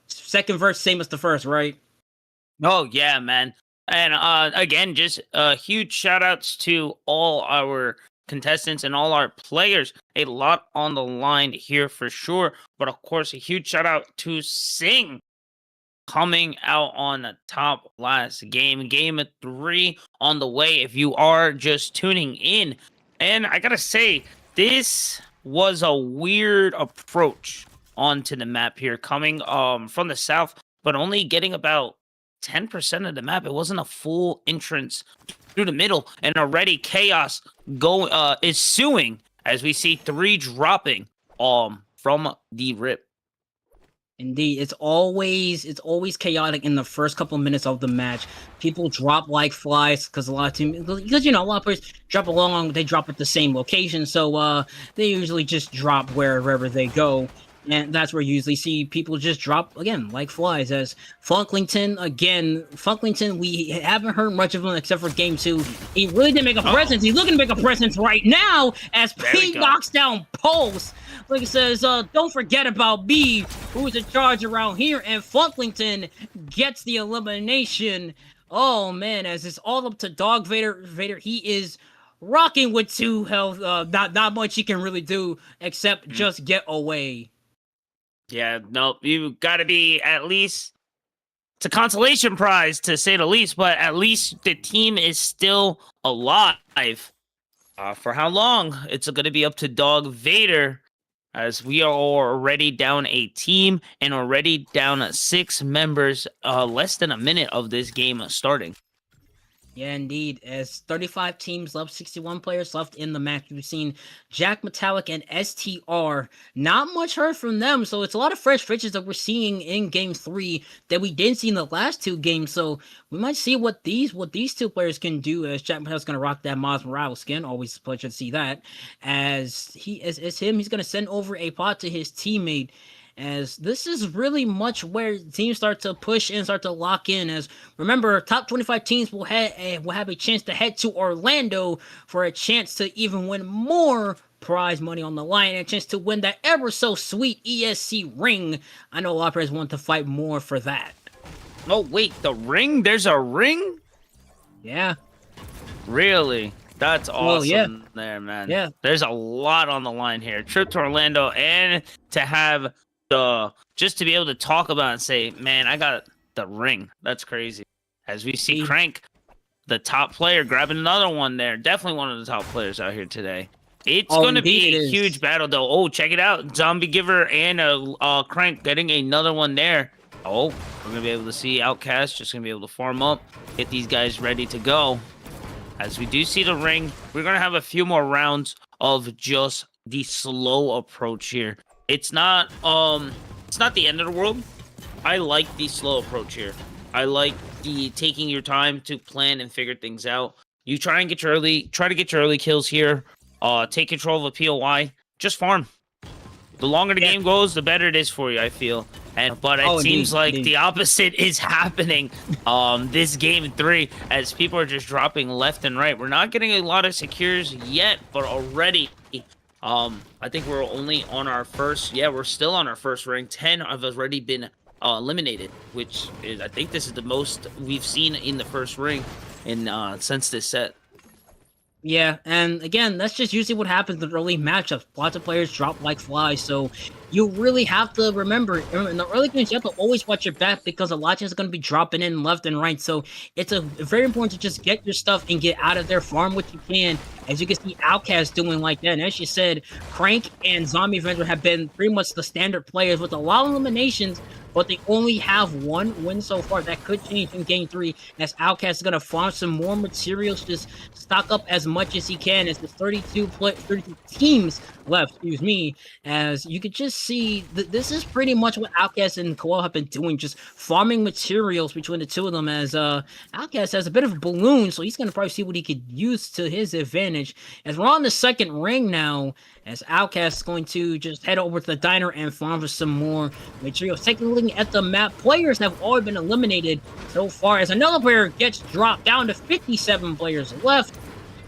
second verse, same as the first, right? Oh yeah, man. And again, just huge shout outs to all our contestants and all our players. A lot on the line here for sure. But of course, a huge shout out to Sing coming out on the top last game. Game 3 on the way if you are just tuning in. And I gotta say, this was a weird approach onto the map here, coming from the south, but only getting about 10% of the map. It wasn't a full entrance through the middle, and already chaos is suing as we see 3 dropping from the rip. Indeed, it's always chaotic in the first couple of minutes of the match. People drop like flies because a lot of teams, because a lot of players drop along, they drop at the same location, so they usually just drop wherever they go. And that's where you usually see people just drop, again, like flies. As Funklington, we haven't heard much of him except for Game 2. He really didn't make a presence. He's looking to make a presence right now as P knocks down Pulse. Like it says, don't forget about me, who's in charge around here. And Funklington gets the elimination. Oh, man, as it's all up to Dog Vader. He is rocking with 2 health. Not much he can really do except just get away. Yeah, nope. You got to be at least, it's a consolation prize to say the least, but at least the team is still alive. For how long? It's going to be up to Dog Vader, as we are already down a team and already down 6 members, less than a minute of this game starting. Yeah, indeed. As 35 teams left, 61 players left in the match. We've seen Jack Metallic and STR. Not much heard from them, so it's a lot of fresh faces that we're seeing in Game 3 that we didn't see in the last 2 games. So we might see what these 2 players can do. As Jack Metallic's going to rock that Miles Morales skin. Always a pleasure to see that. As he's going to send over a pot to his teammate. As this is really much where teams start to push and start to lock in. As remember, top 25 teams will have a chance to head to Orlando for a chance to even win more prize money on the line, and a chance to win that ever so sweet ESC ring. I know a lot of players want to fight more for that. Oh wait, the ring? There's a ring? Yeah. Really? That's awesome there, man. Yeah. There's a lot on the line here. Trip to Orlando, and to have just to be able to talk about and say, man, I got the ring. That's crazy. As we see Crank, the top player, grabbing another one there. Definitely one of the top players out here today. It's going to be a huge battle, though. Oh, check it out. Zombie Giver and Crank getting another one there. Oh, we're going to be able to see Outcast just going to be able to farm up, get these guys ready to go. As we do see the ring, we're going to have a few more rounds of just the slow approach here. It's not the end of the world. I like the slow approach here. I like the taking your time to plan and figure things out. You try to get your early kills here. Take control of a POI. Just farm. The longer the game goes, the better it is for you, I feel. But it seems like the opposite is happening this game 3, as people are just dropping left and right. We're not getting a lot of secures yet, but already I think we're only on our first. Yeah, we're still on our first ring. 10 have already been eliminated, which is, I think this is the most we've seen in the first ring in since this set. Yeah, and again, that's just usually what happens in early matchups. Lots of players drop like flies, so you really have to remember in the early games, you have to always watch your back because a lot of teams are going to be dropping in left and right. So it's very important to just get your stuff and get out of there, farm what you can. As you can see, Outcast doing like that. And as you said, Crank and Zombie Avenger have been pretty much the standard players with a lot of eliminations, but they only have 1 win so far. That could change in Game 3, as Outcast is going to farm some more materials, just stock up as much as he can, as the 32 teams left, excuse me, as you could just see this is pretty much what Outcast and Koala have been doing, just farming materials between the two of them, as Outcast has a bit of a balloon, so he's gonna probably see what he could use to his advantage. As we're on the second ring now, as Outcast is going to just head over to the diner and farm for some more materials. Taking a look at the map, players have already been eliminated so far, as another player gets dropped down to 57 players left.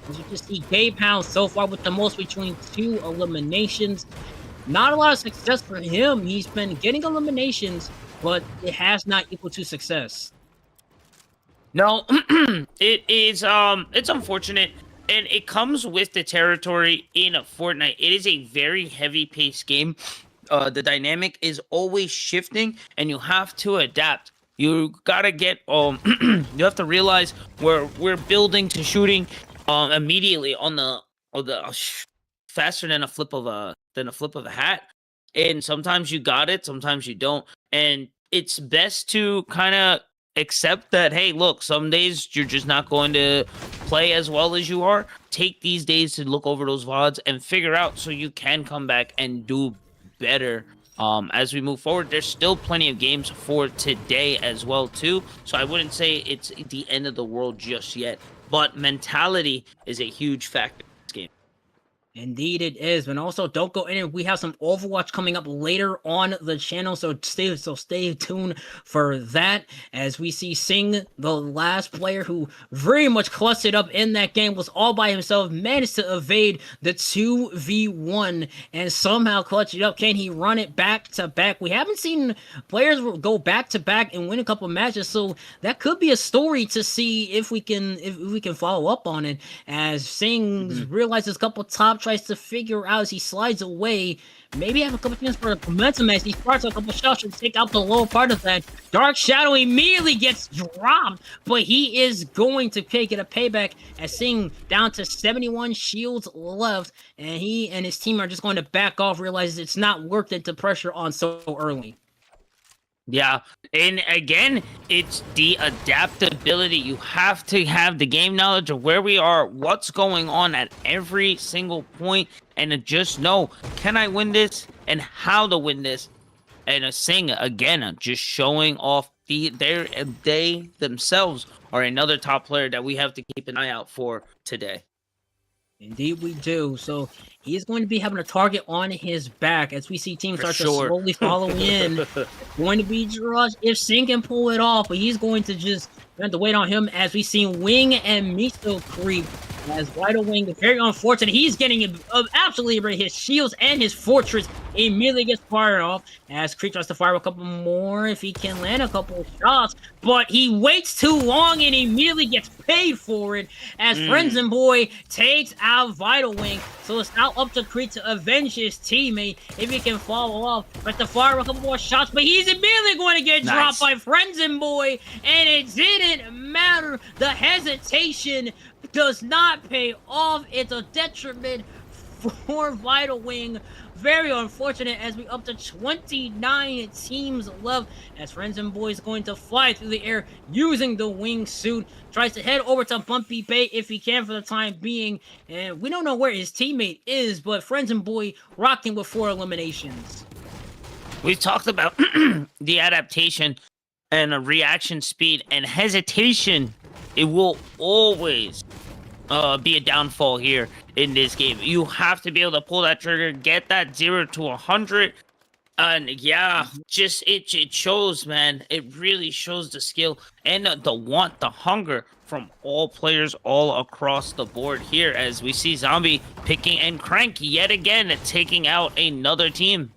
As you can see, Gabe Pound so far with the most between 2 eliminations. Not a lot of success for him. He's been getting eliminations, but it has not equaled to success. No, it's unfortunate, and it comes with the territory in Fortnite. It is a very heavy-paced game. The dynamic is always shifting, and you have to adapt. You gotta get you have to realize we're building to shooting immediately on the faster than a flip of a hat. And sometimes you got it, sometimes you don't. And it's best to kind of accept that, hey, look, some days you're just not going to play as well as you are. Take these days to look over those VODs and figure out so you can come back and do better. As we move forward, there's still plenty of games for today as well too, so I wouldn't say it's the end of the world just yet, but mentality is a huge factor in this game. Indeed it is, but also don't go in. We have some Overwatch coming up later on the channel, so stay tuned for that. As we see Sing, the last player who very much clustered up in that game, was all by himself, managed to evade the 2v1 and somehow clutch it up. Can he run it back to back? We haven't seen players go back to back and win a couple matches, so that could be a story to see if we can follow up on it. As Sing realizes a couple top tries to figure out as he slides away. Maybe have a couple chances for a momentum as he starts a couple shots to take out the lower part of that. Dark Shadow immediately gets dropped, but he is going to get a payback as Sing down to 71 shields left, and he and his team are just going to back off, realizes it's not worth it to pressure on so early. Yeah, and again, it's the adaptability. You have to have the game knowledge of where we are, what's going on at every single point, and to just know, can I win this, and how to win this. And Sing, again, just showing off they themselves are another top player that we have to keep an eye out for today. Indeed we do. So he's going to be having a target on his back as we see teams start to slowly follow in. Going to be Drudge if Sing can pull it off, but he's going to just have to wait on him as we see Wing and Miso creep. As Vital Wing, very unfortunate, he's getting absolutely ready. His shields and his fortress immediately gets fired off as Creek tries to fire a couple more if he can land a couple of shots, but he waits too long and immediately gets paid for it as Frenzen Boy takes out Vital Wing. So it's now up to Creek to avenge his teammate if he can follow up. But to fire a couple more shots, but he's immediately going to get dropped by Frenzen Boy, and it didn't matter. The hesitation does not pay off. It's a detriment for Vital Wing. Very unfortunate as we up to 29 teams left as Frenzen Boy is going to fly through the air using the wingsuit. Tries to head over to Bumpy Bay if he can for the time being. And we don't know where his teammate is, but Frenzen Boy rocking with 4 eliminations. We've talked about the adaptation and a reaction speed and hesitation. It will always be a downfall here in this game. You have to be able to pull that trigger, get that 0 to 100, and yeah, just it shows, man. It really shows the skill and the want, the hunger from all players all across the board here as we see Zombie picking and Crank yet again taking out another team.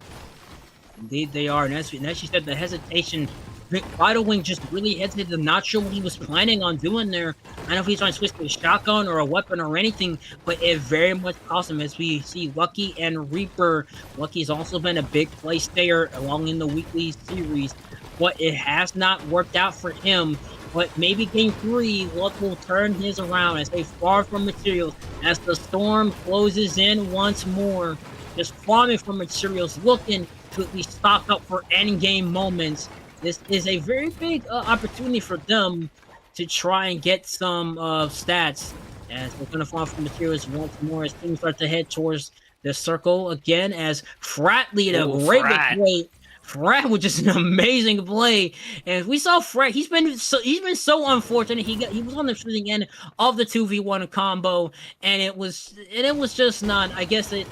Indeed they are, and as you said, the hesitation. Vital Wing just really hesitated. I'm not sure what he was planning on doing there. I don't know if he's trying to switch to a shotgun or a weapon or anything, but it very much cost him as we see Lucky and Reaper. Lucky's also been a big play stayer along in the weekly series, but it has not worked out for him. But maybe game 3, Luck will turn his around as they far from materials as the storm closes in once more. Just farming for materials, looking to at least stock up for endgame moments. This is a very big opportunity for them to try and get some stats as we're going to farm for materials once more as teams start to head towards the circle again as Frat lead a Oh, great big Frat. play. Frat was just an amazing play, and we saw Frat. He's been so unfortunate. He was on the shooting end of the 2v1 combo, and it was just not. I guess they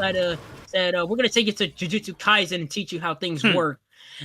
said we're gonna take you to Jujutsu Kaisen and teach you how things Hmm. work.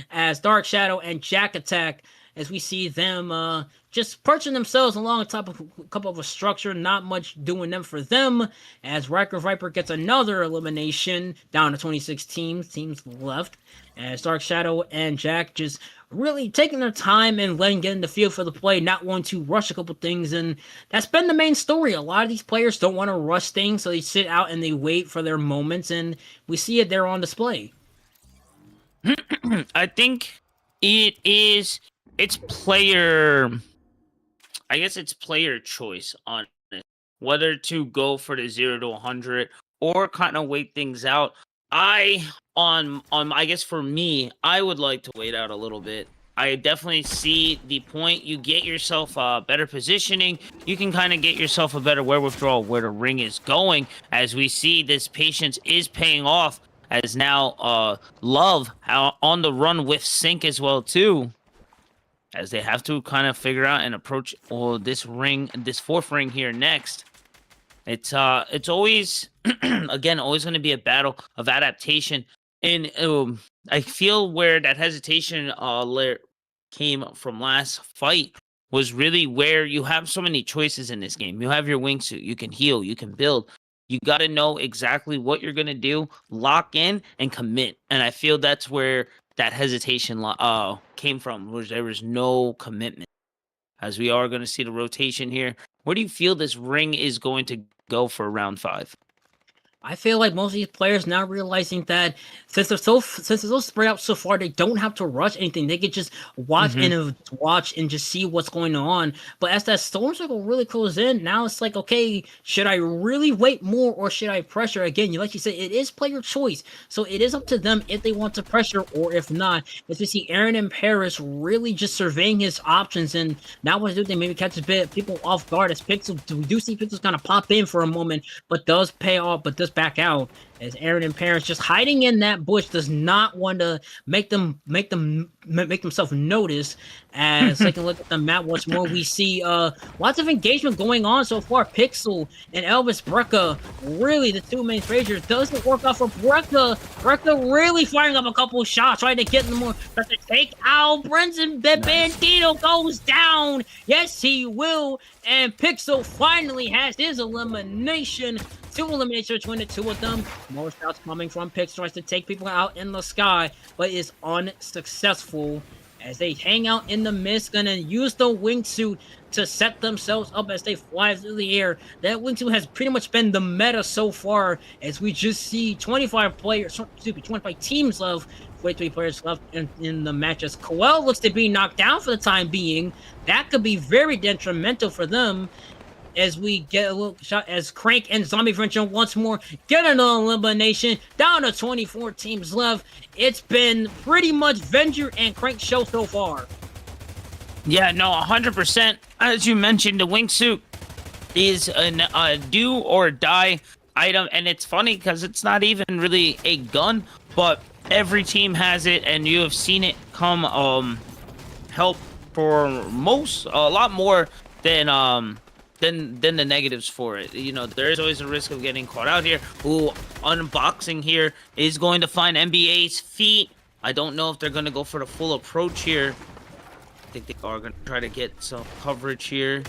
As Dark Shadow and Jack attack, as we see them just perching themselves along top of a couple of a structure, not much doing them for them. As Riker Viper gets another elimination, down to 26 teams left. As Dark Shadow and Jack just really taking their time and letting get in the field for the play, not wanting to rush a couple things, and that's been the main story. A lot of these players don't want to rush things, so they sit out and they wait for their moments, and we see it there on display. I think it's player. I guess it's player choice on it, whether to go for the 0 to 100 or kind of wait things out. I guess for me, I would like to wait out a little bit. I definitely see the point. You get yourself better positioning. You can kind of get yourself a better wherewithal where the ring is going. As we see, this patience is paying off. As now, Love on the run with Sync as well too. As they have to kind of figure out and approach this fourth ring here next. It's always again always going to be a battle of adaptation, and I feel where that hesitation came from last fight was really where you have so many choices in this game. You have your wingsuit, you can heal, you can build. You got to know exactly what you're going to do, lock in, and commit. And I feel that's where that hesitation came from, was there was no commitment. As we are going to see the rotation here, where do you feel this ring is going to go for round 5? I feel like most of these players now realizing that since they're so spread out so far, they don't have to rush anything. They could just watch and just see what's going on. But as that storm circle really closes in, now it's like, okay, should I really wait more or should I pressure again? Like you said, it is player choice, so it is up to them if they want to pressure or if not. As we see Aaron and Paris really just surveying his options, and now what do they maybe catch a bit people off guard as Pixel. We do see Pixel's kind of pop in for a moment, but does pay off, but does back out as Aaron and Paris just hiding in that bush, does not want to make themselves notice. As taking a look at the map once more, we see lots of engagement going on so far. Pixel and Elvis Brecca, really the two main phasers. Doesn't work out for Brecca. Brecca really firing up a couple shots, trying to get in the more, trying to take out Brenton. Bandito goes down. Yes, he will. And Pixel finally has his elimination. 2 eliminations between the two of them. More shots coming from Pixel, tries to take people out in the sky, but is unsuccessful. As they hang out in the mist, gonna use the wingsuit to set themselves up as they fly through the air. That wingsuit has pretty much been the meta so far, as we just see 25 teams left, 43 players left in the match. As Coel looks to be knocked down for the time being, that could be very detrimental for them. As we get a little shot as Crank and Zombie French once more get another elimination, down to 24 teams left. It's been pretty much Venger and Crank show so far. Yeah, no, 100%. As you mentioned, the wingsuit is a do or die item, and it's funny because it's not even really a gun, but every team has it, and you have seen it come help for a lot more than the negatives for it. You know, there is always a risk of getting caught out here. Ooh, unboxing here is going to find NBA's feet. I don't know if they're going to go for the full approach here. I think they are going to try to get some coverage here.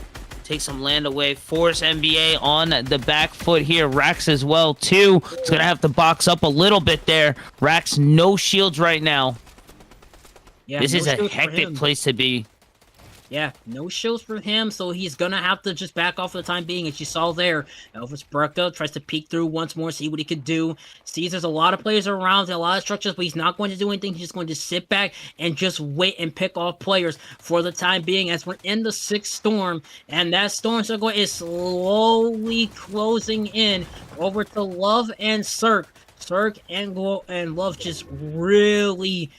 Take some land away. Force NBA on the back foot here. Rax as well, too. It's going to have to box up a little bit there. Rax, no shields right now. Yeah, this is a hectic place to be. Yeah, no shields for him, so he's gonna have to just back off for the time being. As you saw there, Elvis Brecca tries to peek through once more, see what he could do. Sees there's a lot of players around, a lot of structures, but he's not going to do anything. He's just going to sit back and just wait and pick off players for the time being, as we're in the 6th storm, and that storm circle is slowly closing in over to Love and Cirque. Cirque and Love just really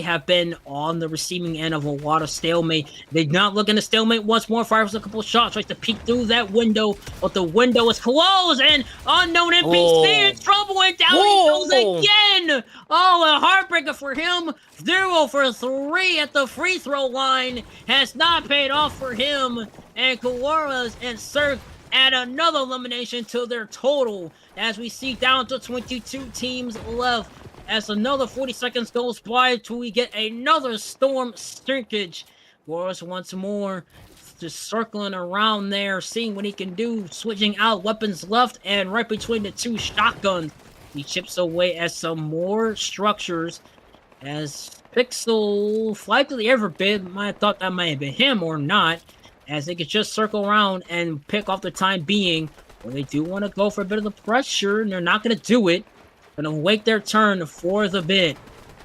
have been on the receiving end of a lot of stalemate. They're not looking to stalemate once more. Fires a couple of shots, tries to peek through that window, but the window is closed, and unknown NPC in trouble, and down he goes again! Oh, a heartbreaker for him. 0 for 3 at the free throw line. Has not paid off for him, and Kawaras and Cirque add another elimination to their total, as we see down to 22 teams left, as another 40 seconds goes by till we get another storm shrinkage. Boris once more just circling around there, seeing what he can do, switching out weapons left and right between the two shotguns. He chips away at some more structures, as Pixel fly to the air for a bit. Might have thought that might have been him or not, as they could just circle around and pick off the time being. Well, they do want to go for a bit of the pressure, and they're not going to do it. Going to wait their turn for the bit.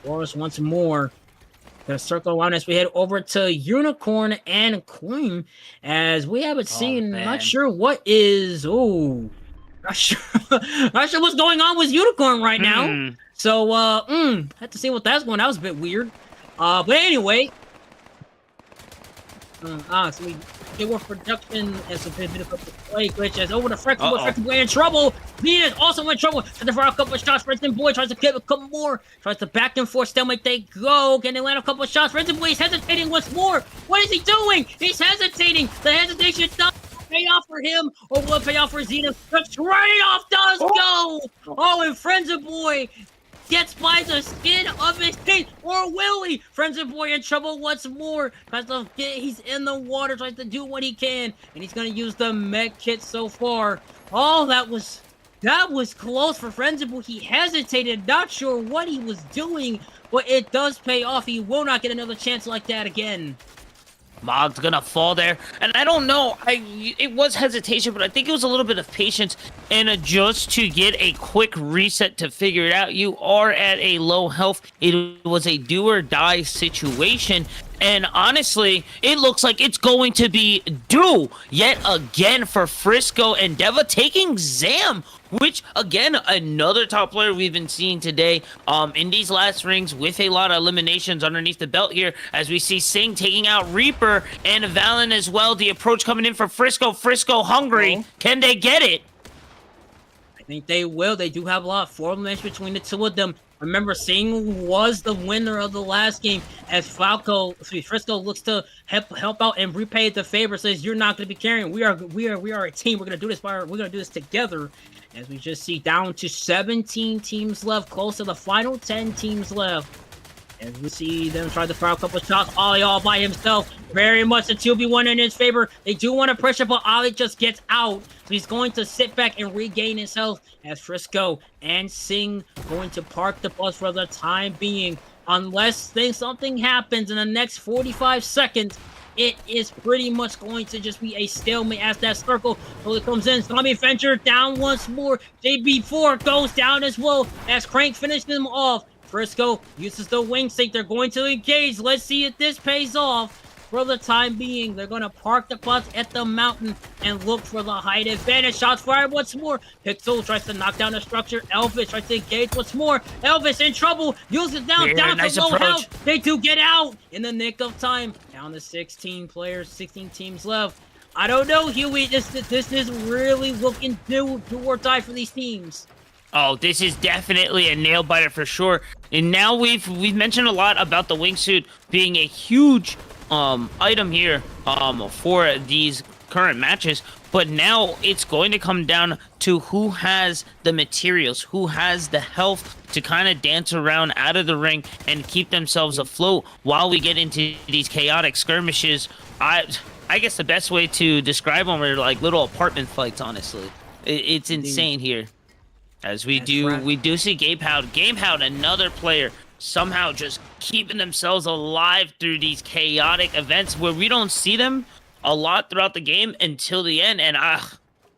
Boris once more going to circle around as we head over to Unicorn and Queen, as we haven't seen. Not sure what is. Oh, not sure what's going on with Unicorn right now. So, had to see what that's going. That was a bit weird. But anyway. So we get more production as a bit of a play glitch, as over to Freckleboy. Freckleboy in trouble. Venus also in trouble. Tries to fire a couple of shots. Frenton Boy tries to get a couple more. Tries to back and forth stalemate. They go. Can they land a couple of shots? Frenton Boy is hesitating once more. What is he doing? He's hesitating. The hesitation does pay off for him, or will it pay off for Xena? The trade-off does go. Oh, and Frenton Boy gets by the skin of his teeth, or will he? Frenzy Boy in trouble once more. He's in the water, tries to do what he can, and he's gonna use the med kit so far. Oh, that was close for Frenzy Boy. He hesitated, not sure what he was doing, but it does pay off. He will not get another chance like that again. Mog's gonna fall there, and I don't know. It was hesitation, but I think it was a little bit of patience and just to get a quick reset to figure it out. You are at a low health. It was a do or die situation, and honestly, it looks like it's going to be do yet again for Frisco and Deva taking Zam, which again, another top player we've been seeing today in these last rings with a lot of eliminations underneath the belt here, as we see Singh taking out Reaper and Valen as well. The approach coming in for Frisco. Frisco hungry. Can they get it? I think they will. They do have a lot of formation between the two of them. Remember, Singh was the winner of the last game, as Frisco looks to help out and repay the favor. Says, "You're not going to be carrying. We are a team. We're going to do this. We're going to do this together." As we just see down to 17 teams left, close to the final 10 teams left. As we see them try to fire a couple of shots, Ollie all by himself. Very much a 2v1 in his favor. They do want to pressure, but Ollie just gets out. So he's going to sit back and regain his health, as Frisco and Singh going to park the bus for the time being. Unless something happens in the next 45 seconds, it is pretty much going to just be a stalemate as that circle slowly comes in. Zombie Adventure down once more. JB4 goes down as well as Crank finishes him off. Frisco uses the wing sync. They're going to engage. Let's see if this pays off. For the time being, they're going to park the bus at the mountain and look for the height advantage. Shots fired once more. Pixel tries to knock down the structure. Elvis tries to engage once more. Elvis in trouble. Uses down Nice to low approach. health. They do get out in the nick of time. Down to 16 players, 16 teams left. I don't know, Huey. This is really looking do or die for these teams. Oh, this is definitely a nail biter for sure. And now we've mentioned a lot about the wingsuit being a huge item here for these current matches, but now it's going to come down to who has the materials, who has the health to kind of dance around out of the ring and keep themselves afloat while we get into these chaotic skirmishes. I guess the best way to describe them are like little apartment fights, honestly. It's insane here. As we do see Gamehound, another player, somehow just keeping themselves alive through these chaotic events where we don't see them a lot throughout the game until the end. And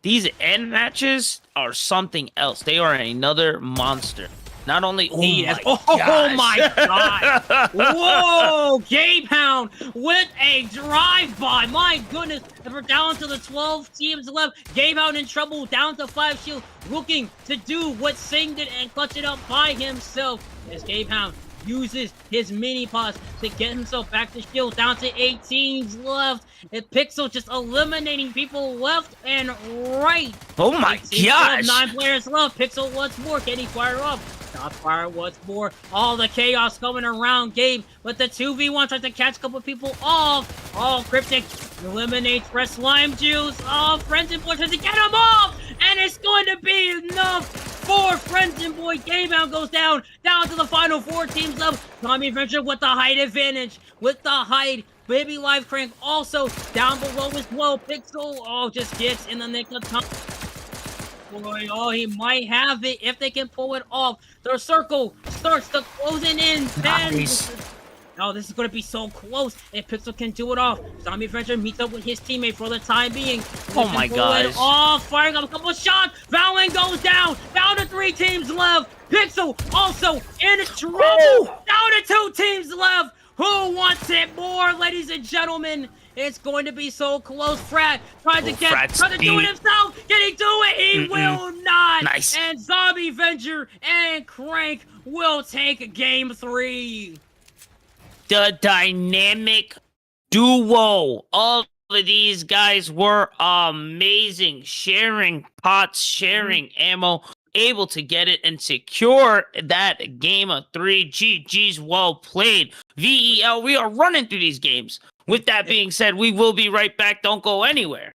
these end matches are something else. They are another monster. Not only, oh He is. my Oh my God! gosh. Whoa! Game Hound with a drive-by. My goodness! And we're down to the 12 teams left. Game Hound in trouble, down to 5 shield, looking to do what Sing did and clutch it up by himself. As Game Hound uses his mini pots to get himself back to shield, down to 8 teams left. And Pixel just eliminating people left and right. Oh my 8 teams left, gosh. 9 players left. Pixel once more. Can he fire up? Not fire once more. All the chaos coming around Gabe, but the 2v1 tries to catch a couple people off. Oh, Cryptic eliminates Red Slime Juice. Oh, Friends and Boy tries to get him off, and it's going to be enough for Friends and Boy. Game Out goes down to the final 4 teams left. Tommy Adventure with the height advantage, with the height. Baby Live Crank also down below as well. Pixel, oh, just gets in the nick of time. Boy, oh, he might have it if they can pull it off. Their circle starts to closing in. Nice. Oh, this is going to be so close if Pixel can do it off. Zombie Adventure meets up with his teammate for the time being. Oh my gosh. Oh, firing up a couple shots. Valen goes down to 3 teams left. Pixel also in trouble. Oh! Down to 2 teams left. Who wants it more, ladies and gentlemen? It's going to be so close. Frat trying to do it himself. Can he do it? He will not. Nice. And Zombie Venture and Crank will take game 3. The dynamic duo of these guys were amazing. Sharing pots, sharing ammo, able to get it and secure that game of 3. GG's, well played. VEL, we are running through these games. With that being said, we will be right back. Don't go anywhere.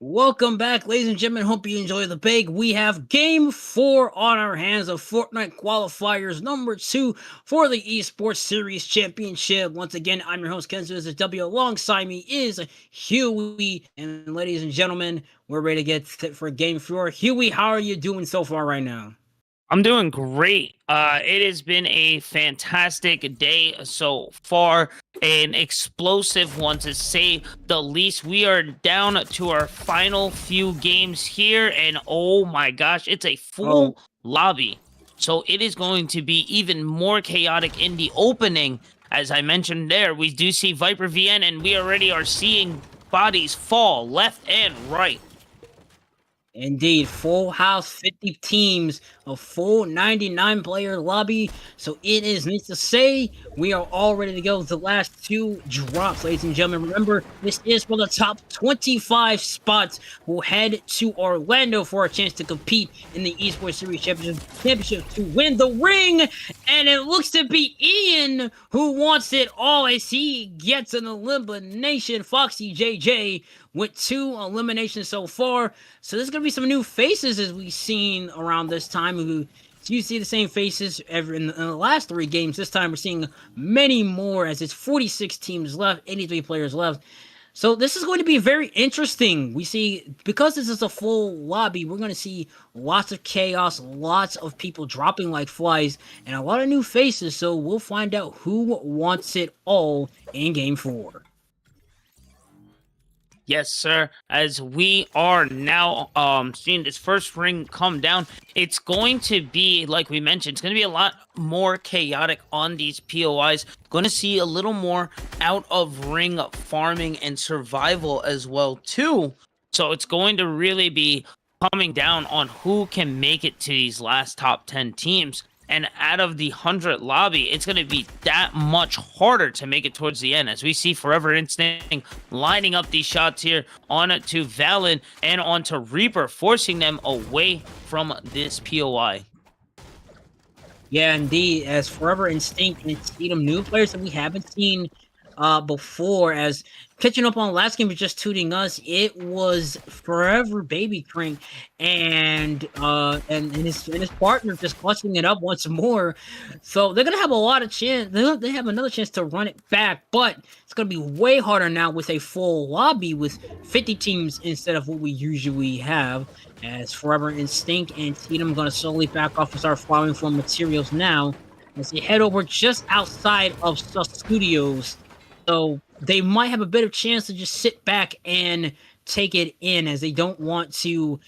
Welcome back, ladies and gentlemen. Hope you enjoy the bake. We have game 4 on our hands of Fortnite Qualifiers number 2 for the Esports Series Championship. Once again, I'm your host, Kenzo. This is W. Alongside me is Huey. And ladies and gentlemen, we're ready to get set for game 4. Huey, how are you doing so far right now? I'm doing great. It has been a fantastic day so far, an explosive one to say the least. We are down to our final few games here, and oh my gosh, it's a full Oh, lobby. So it is going to be even more chaotic in the opening. As I mentioned there, we do see Viper VN, and we already are seeing bodies fall left and right. indeed, full house, 50 teams, a full 99 player lobby. So it is neat to say we are all ready to go with the last 2 drops, ladies and gentlemen. Remember, this is for the top 25 spots. We'll head to Orlando for a chance to compete in the Esports Series Championship to win the ring. And it looks to be Ian who wants it all as he gets an elimination. Foxy JJ with 2 eliminations so far. So there's going to be some new faces as we've seen around this time. You see the same faces in the last 3 games. This time we're seeing many more as it's 46 teams left, 83 players left. So this is going to be very interesting. We see, because this is a full lobby, we're going to see lots of chaos, lots of people dropping like flies, and a lot of new faces. So we'll find out who wants it all in Game 4. Yes, sir. As we are now seeing this first ring come down, it's going to be, like we mentioned, it's going to be a lot more chaotic on these POIs. Going to see a little more out of ring farming and survival as well too. So it's going to really be coming down on who can make it to these last top 10 teams. And out of the 100 lobby, it's going to be that much harder to make it towards the end. As we see Forever Instinct lining up these shots here on to Valen and onto Reaper, forcing them away from this POI. Yeah, indeed. As Forever Instinct and Tatum, new players that we haven't seen before. As catching up on last game was just tooting us, it was Forever Baby Crank and his partner just clutching it up once more. So they're gonna have a lot of chance. They have another chance to run it back, but it's gonna be way harder now with a full lobby with 50 teams instead of what we usually have. As Forever Instinct and Tatum gonna slowly back off and start farming for materials now as they head over just outside of Studios. So they might have a bit of chance to just sit back and take it in as they don't want to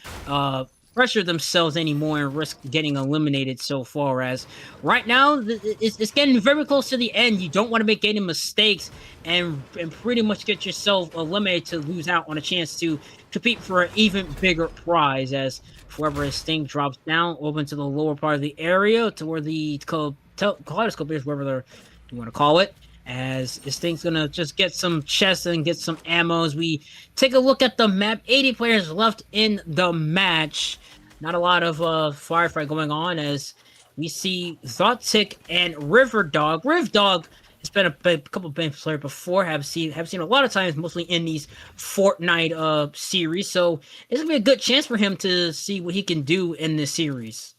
pressure themselves anymore and risk getting eliminated so far. As right now, it's getting very close to the end. You don't want to make any mistakes and pretty much get yourself eliminated to lose out on a chance to compete for an even bigger prize. As Forever Instinct drops down, over to the lower part of the area to where the kaleidoscope is, wherever you want to call it. As this thing's gonna just get some chests and get some ammo as we take a look at the map. 80 players left in the match. Not a lot of firefight going on as we see Zotic and River Dog. Riv Dog has been a couple of players before. Have seen a lot of times, mostly in these Fortnite series. So it's gonna be a good chance for him to see what he can do in this series.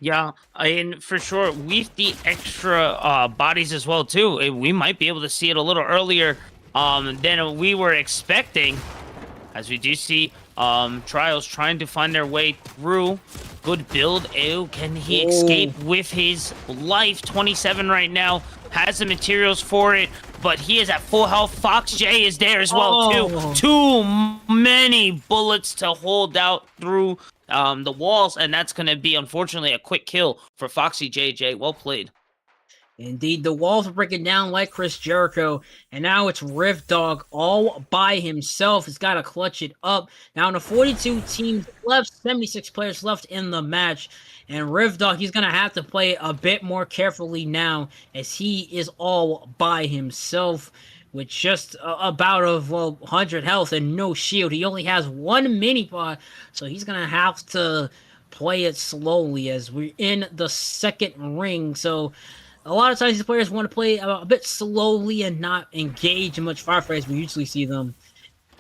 Yeah, and for sure, with the extra bodies as well too, we might be able to see it a little earlier than we were expecting. As we do see Trials trying to find their way through. Good build. Ew, can he escape with his life? 27 right now. Has the materials for it, but he is at full health. Fox J is there as well too. Too many bullets to hold out through the walls, and that's going to be, unfortunately, a quick kill for Foxy JJ. Well played. Indeed, the walls are breaking down like Chris Jericho, and now it's Riv Dog all by himself. He's got to clutch it up. Now, to 42 teams left, 76 players left in the match, and Riv Dog, he's going to have to play a bit more carefully now as he is all by himself with just about 100 health and no shield. He only has 1 mini pot, so he's going to have to play it slowly as we're in the second ring. So a lot of times these players want to play a bit slowly and not engage in much firefight as we usually see them.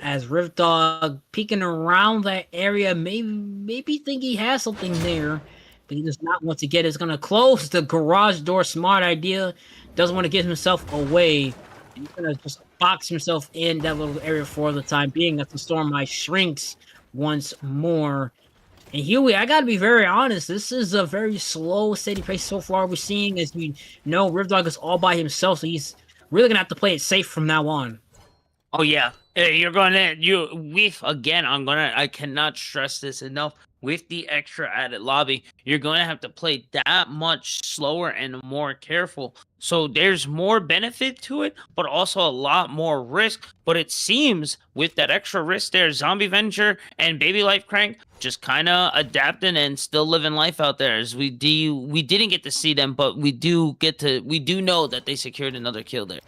as Rift Dog peeking around that area, maybe think he has something there, but he does not want to get it. It's gonna close the garage door. Smart idea. Doesn't want to get himself away. And he's gonna just box himself in that little area for the time being as the storm eye shrinks once more. And Huey, I gotta be very honest, this is a very slow, steady pace so far. We're seeing, as we know, Rift Dog is all by himself, so he's really gonna have to play it safe from now on. Oh yeah, you're gonna with again. I cannot stress this enough. With the extra added lobby, you're gonna have to play that much slower and more careful. So there's more benefit to it, but also a lot more risk. But it seems with that extra risk there, Zombie Venture and Baby Life Crank just kind of adapting and still living life out there. As we didn't get to see them, but we do know that they secured another kill there.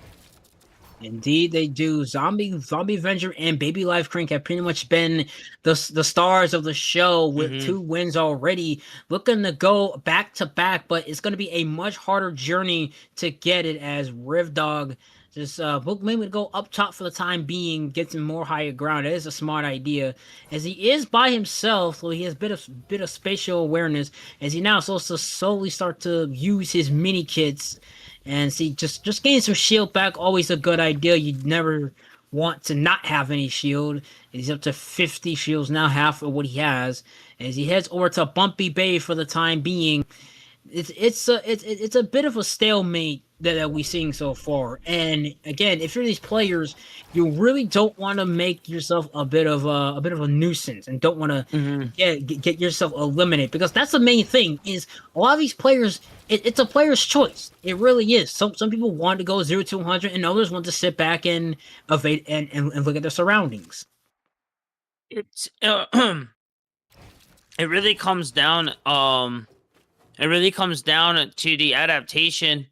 Indeed, they do. Zombie Avenger and Baby Life Crank have pretty much been the stars of the show with 2 wins already. Looking to go back to back, but it's going to be a much harder journey to get it as Riv Dog just maybe go up top for the time being, get some more higher ground. It is a smart idea as he is by himself, so he has a bit of spatial awareness as he now is supposed to slowly start to use his mini kits. And see, just getting some shield back, always a good idea. You'd never want to not have any shield. He's up to 50 shields now, half of what he has. As he heads over to Bumpy Bay for the time being, it's a bit of a stalemate that we're seeing so far. And again, if you're these players, you really don't want to make yourself a bit of a nuisance and don't want to get yourself eliminated, because that's the main thing. Is a lot of these players, it's a player's choice. It really is. Some people want to go 0 to 100, and others want to sit back and evade and look at their surroundings. It's it really comes down to the adaptation.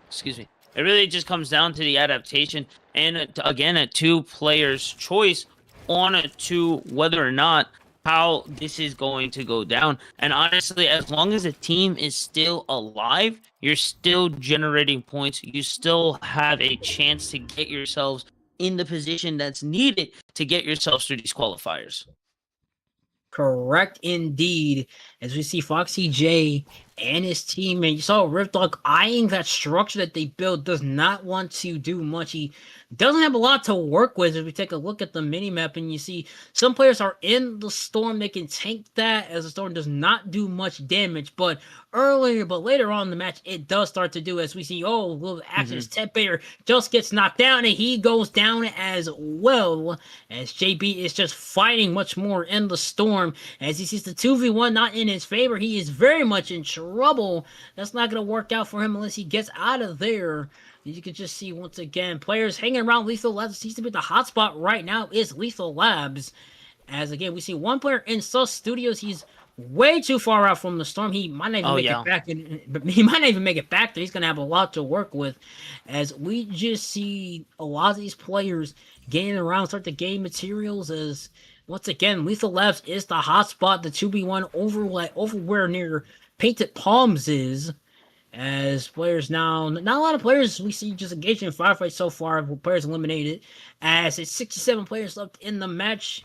Excuse me. It really just comes down to the adaptation, and again, a 2 players' choice on to whether or not how this is going to go down. And honestly, as long as the team is still alive, you're still generating points. You still have a chance to get yourselves in the position that's needed to get yourselves through these qualifiers. Correct indeed. As we see Foxy J and his teammate, you saw Rift Dog eyeing that structure that they built, does not want to do much. He doesn't have a lot to work with. As we take a look at the minimap, and you see some players are in the storm, they can tank that, as the storm does not do much damage. But later on in the match, it does start to do, as we see, little action. Ted Bayer just gets knocked down, and he goes down as well, as JB is just fighting much more in the storm. As he sees the 2v1 not in his favor, he is very much in trouble. That's not going to work out for him unless he gets out of there. You can just see, once again, players hanging around Lethal Labs. Seems to be the hotspot right now is Lethal Labs. As, again, we see one player in Sus Studios. He's way too far out from the storm. He might not even make it back. He might not even make it back there. He's going to have a lot to work with. As we just see a lot of these players getting around, start to gain materials. As, once again, Lethal Labs is the hotspot. The 2v1 over where near Painted Palms is. As players now, not a lot of players we see just engaging in firefights so far, players eliminated. As it's 67 players left in the match,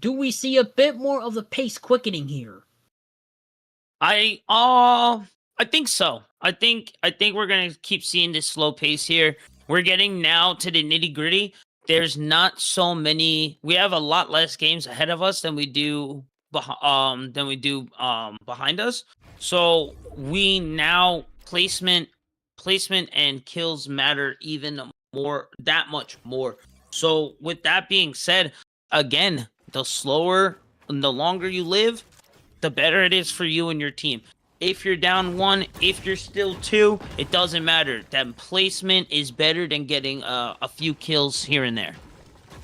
do we see a bit more of the pace quickening here? I think so. I think we're gonna keep seeing this slow pace here. We're getting now to the nitty gritty. There's not so many. We have a lot less games ahead of us than we do behind us. So we now placement and kills matter even more, that much more. So with that being said, again, the slower and the longer you live, the better it is for you and your team. If you're down 1, if you're still 2, it doesn't matter. That placement is better than getting a few kills here and there.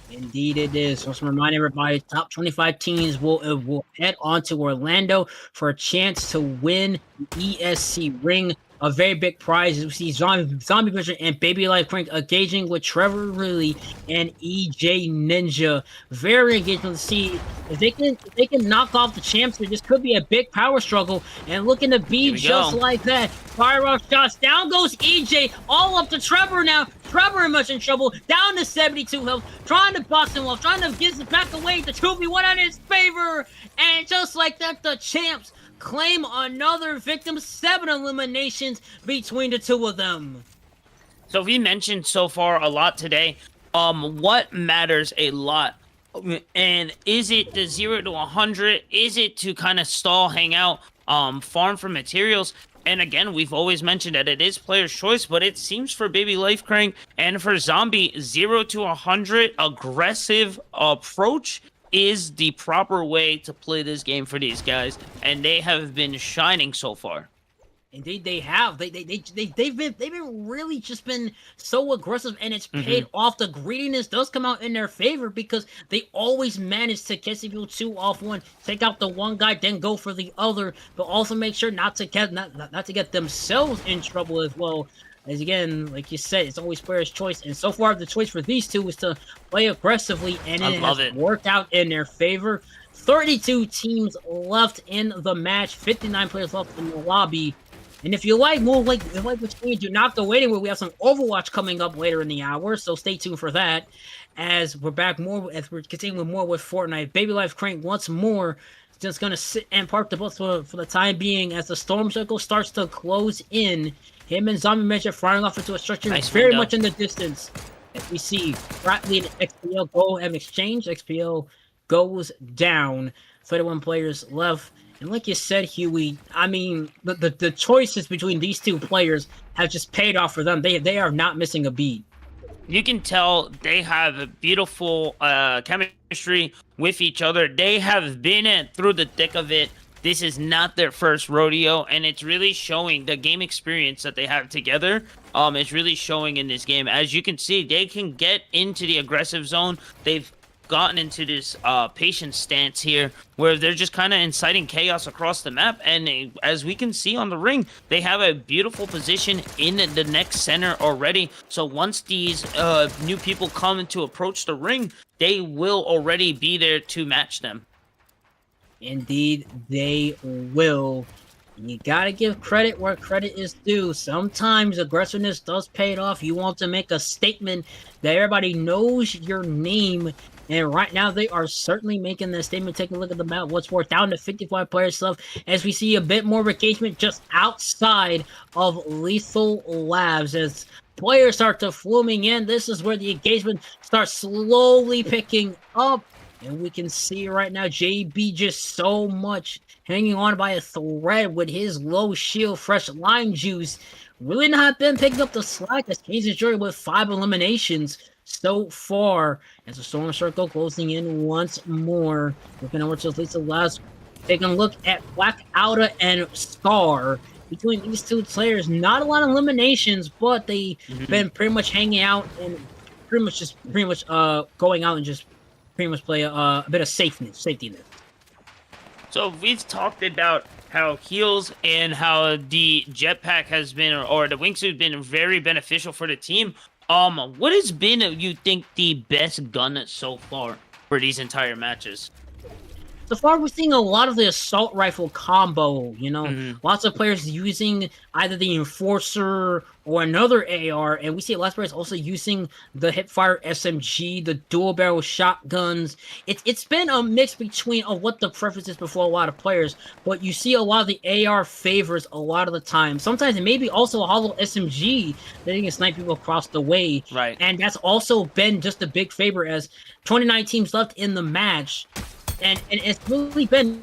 Indeed it is. So, to remind everybody, top 25 teams will head on to Orlando for a chance to win the ESC ring. A very big prize. As we see Zombie Butcher and Baby Life Crank engaging with Trevor Ridley and EJ Ninja. Very engaging to see if they can knock off the champs. This could be a big power struggle, and looking to be just like that. Fire off shots. Down goes EJ. All up to Trevor now. Trevor very much in trouble, down to 72 health, trying to box him off, trying to get him back away, the 2v1 on his favor, and just like that, the champs claim another victim, 7 eliminations between the two of them. So we mentioned so far a lot today. What matters a lot? And is it the 0 to 100? Is it to kind of stall, hang out, farm for materials? And again, we've always mentioned that it is player's choice, but it seems for Baby Life Crank and for Zombie, 0 to 100 aggressive approach is the proper way to play this game for these guys, and they have been shining so far. Indeed, they have. They've been really just been so aggressive, and it's paid off. The greediness does come out in their favor because they always manage to catch people 2 off 1, take out the one guy, then go for the other, but also make sure not to get themselves in trouble as well. As again, like you said, it's always player's choice, and so far the choice for these two is to play aggressively, and it has worked out in their favor. 32 teams left in the match, 59 players left in the lobby. And if you like more like what you do not go anywhere, we have some Overwatch coming up later in the hour, so stay tuned for that. As we're back more, as we're continuing more with Fortnite, Baby Life Crank once more just gonna sit and park the bus for the time being as the storm circle starts to close in. Him and Zombie Measure firing off into a structure very much in the distance. As we see Bradley and XPL go and exchange, XPL goes down. 31 players left. And like you said, Huey, I mean, the choices between these two players have just paid off for them. They are not missing a beat. You can tell they have a beautiful chemistry with each other. They have been through the thick of it. This is not their first rodeo, and it's really showing the game experience that they have together. It's really showing in this game. As you can see, they can get into the aggressive zone. They've gotten into this patient stance here where they're just kind of inciting chaos across the map, and as we can see on the ring, they have a beautiful position in the next center already. So once these new people come to approach the ring, they will already be there to match them. Indeed, they will. You gotta give credit where credit is due. Sometimes aggressiveness does pay it off. You want to make a statement that everybody knows your name. And right now, they are certainly making that statement. Take a look at the map. What's worth down to 55 players left as we see a bit more engagement just outside of Lethal Labs. As players start to flooming in, this is where the engagement starts slowly picking up. And we can see right now, JB just so much hanging on by a thread with his low shield, fresh lime juice. Really not been picking up the slack as Kansas Jury with 5 eliminations so far. As the Storm Circle closing in once more. Looking over to Lisa Labs, taking a look at Black Outa and Scar. Between these two players, not a lot of eliminations, but they've been pretty much hanging out and pretty much going out and just pretty much play a bit of safety net. So we've talked about how heals and how the jetpack has been, or the wingsuit, been very beneficial for the team. What has been, you think, the best gun so far for these entire matches? So far, we're seeing a lot of the assault rifle combo, you know, lots of players using either the Enforcer or another AR, and we see a lot of players also using the Hipfire SMG, the dual barrel shotguns. It's been a mix between what the preference is before a lot of players, but you see a lot of the AR favors a lot of the time. Sometimes it may be also a hollow SMG that you can snipe people across the way. Right. And that's also been just a big favor as 29 teams left in the match. And it's really been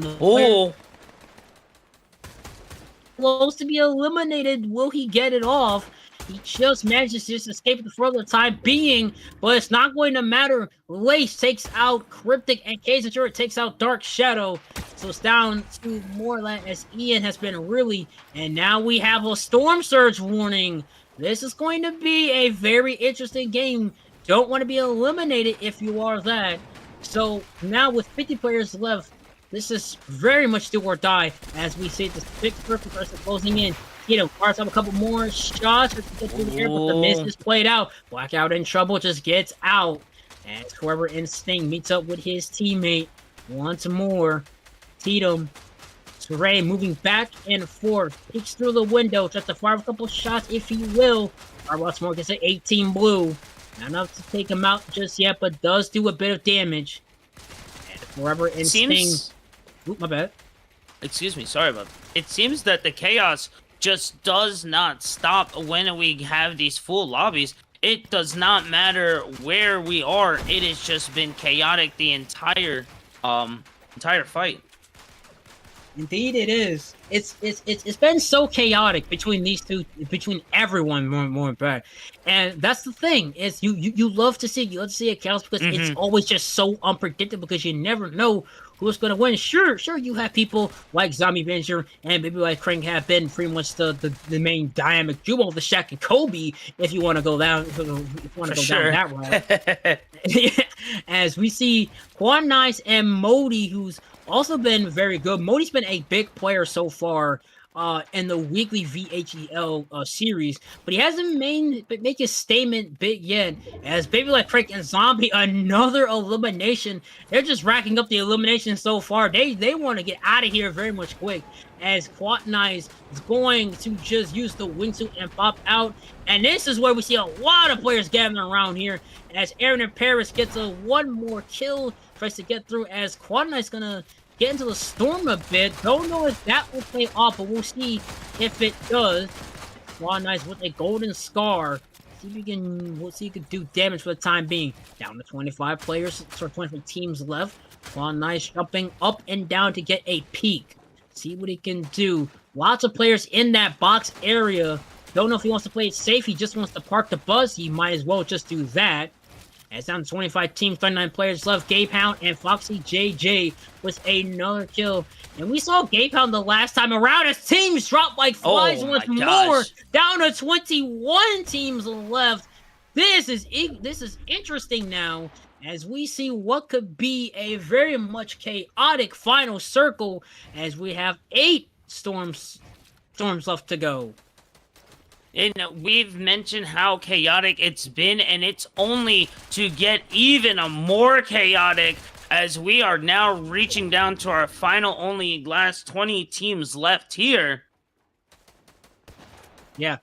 close to be eliminated. Will he get it off? He just manages to just escape it for the time being, but it's not going to matter. Lace takes out Cryptic, and Kazentura takes out Dark Shadow. So it's down to more as Ian has been really, and now we have a Storm Surge warning. This is going to be a very interesting game. Don't want to be eliminated if you are that. So now with 50 players left, this is very much do or die as we see the sixth person closing in. You know, fires up a couple more shots to get through the air, but the miss is played out. Blackout in trouble, just gets out. As Forever Instinct meets up with his teammate once more. Tatum Ray moving back and forth, peeks through the window, tries to fire a couple shots if he will. More gets an 18 blue. Not enough to take him out just yet, but does do a bit of damage. And Forever Instinct. Oop, my bad. Excuse me, sorry about that. It seems that the chaos just does not stop when we have these full lobbies. It does not matter where we are. It has just been chaotic the entire fight. Indeed, it is. It's been so chaotic between these two, between everyone more bad, and that's the thing is you love to see a chaos because it's always just so unpredictable because you never know who's gonna win. Sure, you have people like Zombie Avenger and maybe like Crank have been pretty much the main dynamic duo of the Shaq and Kobe if you want to go down down that route. As we see Quan Nice and Modi, who's also been very good. Modi's been a big player so far in the weekly VHEL series, but he hasn't make his statement big yet. As Baby Like Crank and Zombie, another elimination. They're just racking up the eliminations so far. They want to get out of here very much quick. As Quatnice is going to just use the wingsuit and pop out. And this is where we see a lot of players gathering around here. As Aaron and Paris gets a one more kill, tries to get through as Quatnice gonna get into the storm a bit. Don't know if that will play off, but we'll see if it does. Quatnice with a golden scar. We'll see if he can do damage for the time being. Down to 25 players, so 25 teams left. Quatnice jumping up and down to get a peek. See what he can do. Lots of players in that box area. Don't know if he wants to play it safe. He just wants to park the bus. He might as well just do that. As down to 25 teams, 39 players left. Gabe Hound and Foxy JJ with another kill. And we saw Gabe Hound the last time around as teams dropped like flies once more. Down to 21 teams left. This is interesting now as we see what could be a very much chaotic final circle as we have 8 storms left to go. And we've mentioned how chaotic it's been, and it's only to get even more chaotic as we are now reaching down to our final last 20 teams left here. Yeah.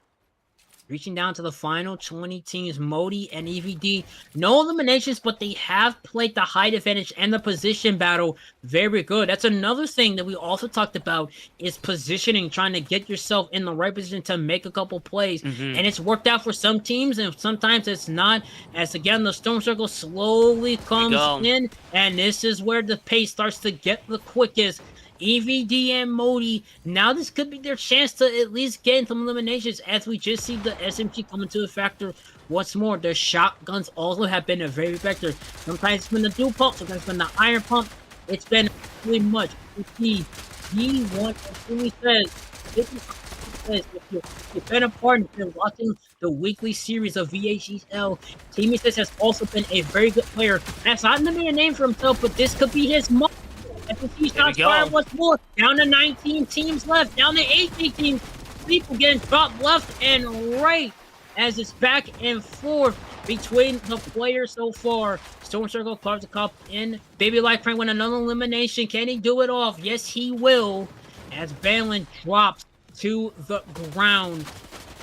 Reaching down to the final 20 teams, Modi and EVD. No eliminations, but they have played the height advantage and the position battle very good. That's another thing that we also talked about is positioning, trying to get yourself in the right position to make a couple plays. And it's worked out for some teams, and sometimes it's not. As again, the Storm Circle slowly comes in, and this is where the pace starts to get the quickest. EVD and Modi, now this could be their chance to at least gain some eliminations as we just see the SMG come into a factor once more. Their shotguns also have been a very factor. Sometimes it's been the dual pump, sometimes it's been the iron pump. It's been really much. You see, G1 truly says, if you've been a part and been watching the weekly series of VHEL, Timmy says has also been a very good player. That's not to be a name for himself, but this could be his moment. SMG shots fired once more. Down to 19 teams left. Down to 18 teams. People getting dropped left and right as it's back and forth between the players so far. Storm Circle carves the cup in. Baby Like Crank with another elimination. Can he do it off? Yes, he will. As Banlin drops to the ground.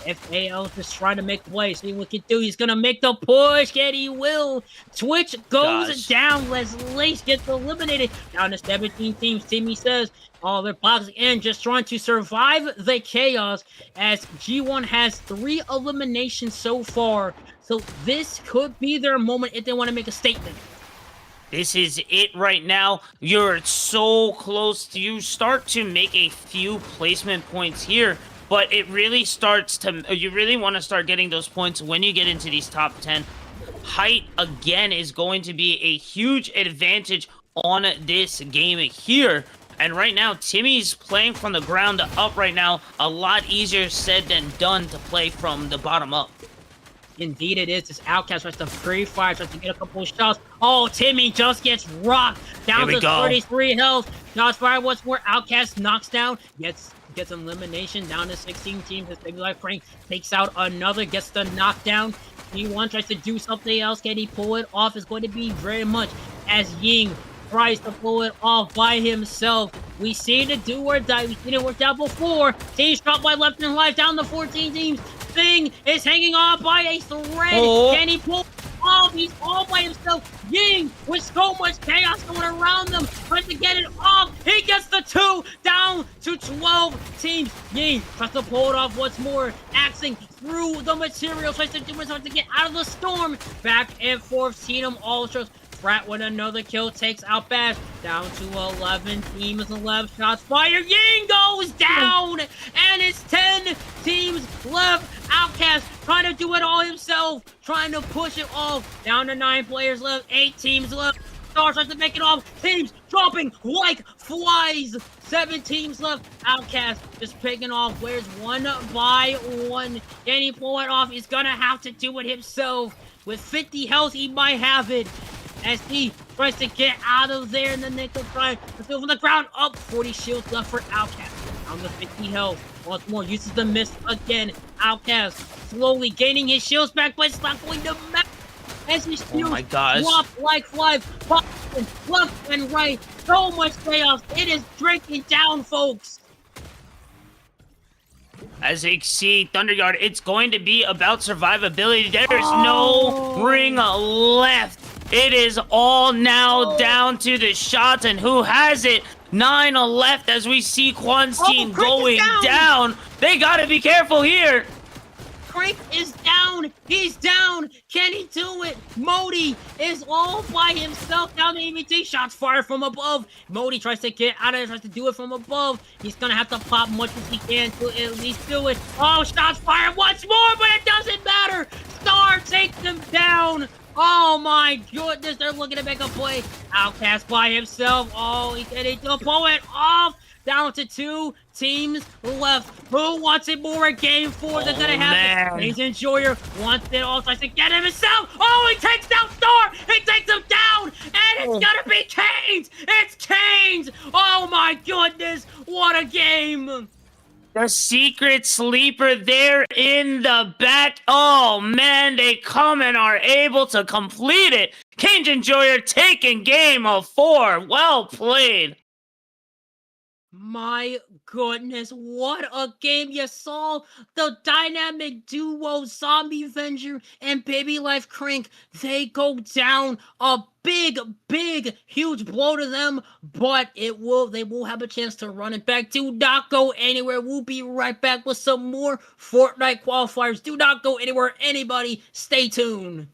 FAL just trying to make play. See what he can do. He's going to make the push. And he will. Twitch goes down. Les Lace gets eliminated. Down to 17 teams. Timmy says, oh, they're boxing in. Just trying to survive the chaos as G1 has 3 eliminations so far. So this could be their moment if they want to make a statement. This is it right now. You're so close. You start to make a few placement points here. But it really starts to, you really want to start getting those points when you get into these top 10. Height, again, is going to be a huge advantage on this game here. And right now, Timmy's playing from the ground up right now. A lot easier said than done to play from the bottom up. Indeed it is. This Outcast tries to pre-fire, tries to get a couple of shots. Oh, Timmy just gets rocked. Down to 33 health. Shots fired once more. Outcast knocks down. Gets an elimination down to 16 teams as Baby Like Crank takes out another, gets the knockdown. G1 tries to do something else. Can he pull it off? It's going to be very much as Ying tries to pull it off by himself. We seen it do or die. We seen it work out before. Teams dropped by left and right down to 14 teams. Thing is hanging on by a thread. Oh. Can he pull off? He's all by himself. Ying with so much chaos going around them, trying to get it off. He gets the 2 down to 12 teams. Ying tries to pull it off once more, axing through the material, tries to do his hard to get out of the storm. Back and forth, seeing them all shows. Frat with another kill takes out Bash. Down to 11 teams, 11 shots fired. Ying goes down, and it's 10 teams left. Outcast trying to do it all himself, trying to push it off. Down to 9 players left, 8 teams left. Star tries to make it off. Teams dropping like flies. 7 teams left. Outcast just picking off players one by one. Can he pull it off? He's gonna have to do it himself. With 50 health, he might have it. As he tries to get out of there in the nick of time. The field from the ground up. 40 shields left for Outcast. Down to 50 health. Once more, uses the mist again. Outcast slowly gaining his shields back, but it's not going to matter. As his shields drop like flies, popping left and right. So much chaos. It is drinking down, folks. As you can see, Thunderyard, it's going to be about survivability. There's no ring left. It is all now down to the shots, and who has it? 9 left as we see Quan's team going down. They gotta be careful here. Crank is down. He's down. Can he do it? Modi is all by himself down the EVT. Shots fired from above. Modi tries to get out of it, tries to do it from above. He's gonna have to pop much as he can to at least do it. Oh, shots fired once more, but it doesn't matter. Star takes him down. Oh my goodness, they're looking to make a play. Outcast by himself. Oh, he can pull it off. Down to 2 teams left. Who wants it more in game 4? They're gonna have it. He's Enjoyer wants it all. Tries to get him himself. Oh, he takes down Star. He takes him down. And it's gonna be Canes. It's Canes. Oh my goodness. What a game. The secret sleeper there in the back. Oh, man, they come and are able to complete it. Cage Enjoyer taking game of 4. Well played. My goodness, what a game. You saw the dynamic duo Zombie Avenger and Baby Life Crank. They go down. A big, huge blow to them, but they will have a chance to run it back. Do not go anywhere. We'll be right back with some more Fortnite qualifiers. Do not go anywhere, anybody. Stay tuned.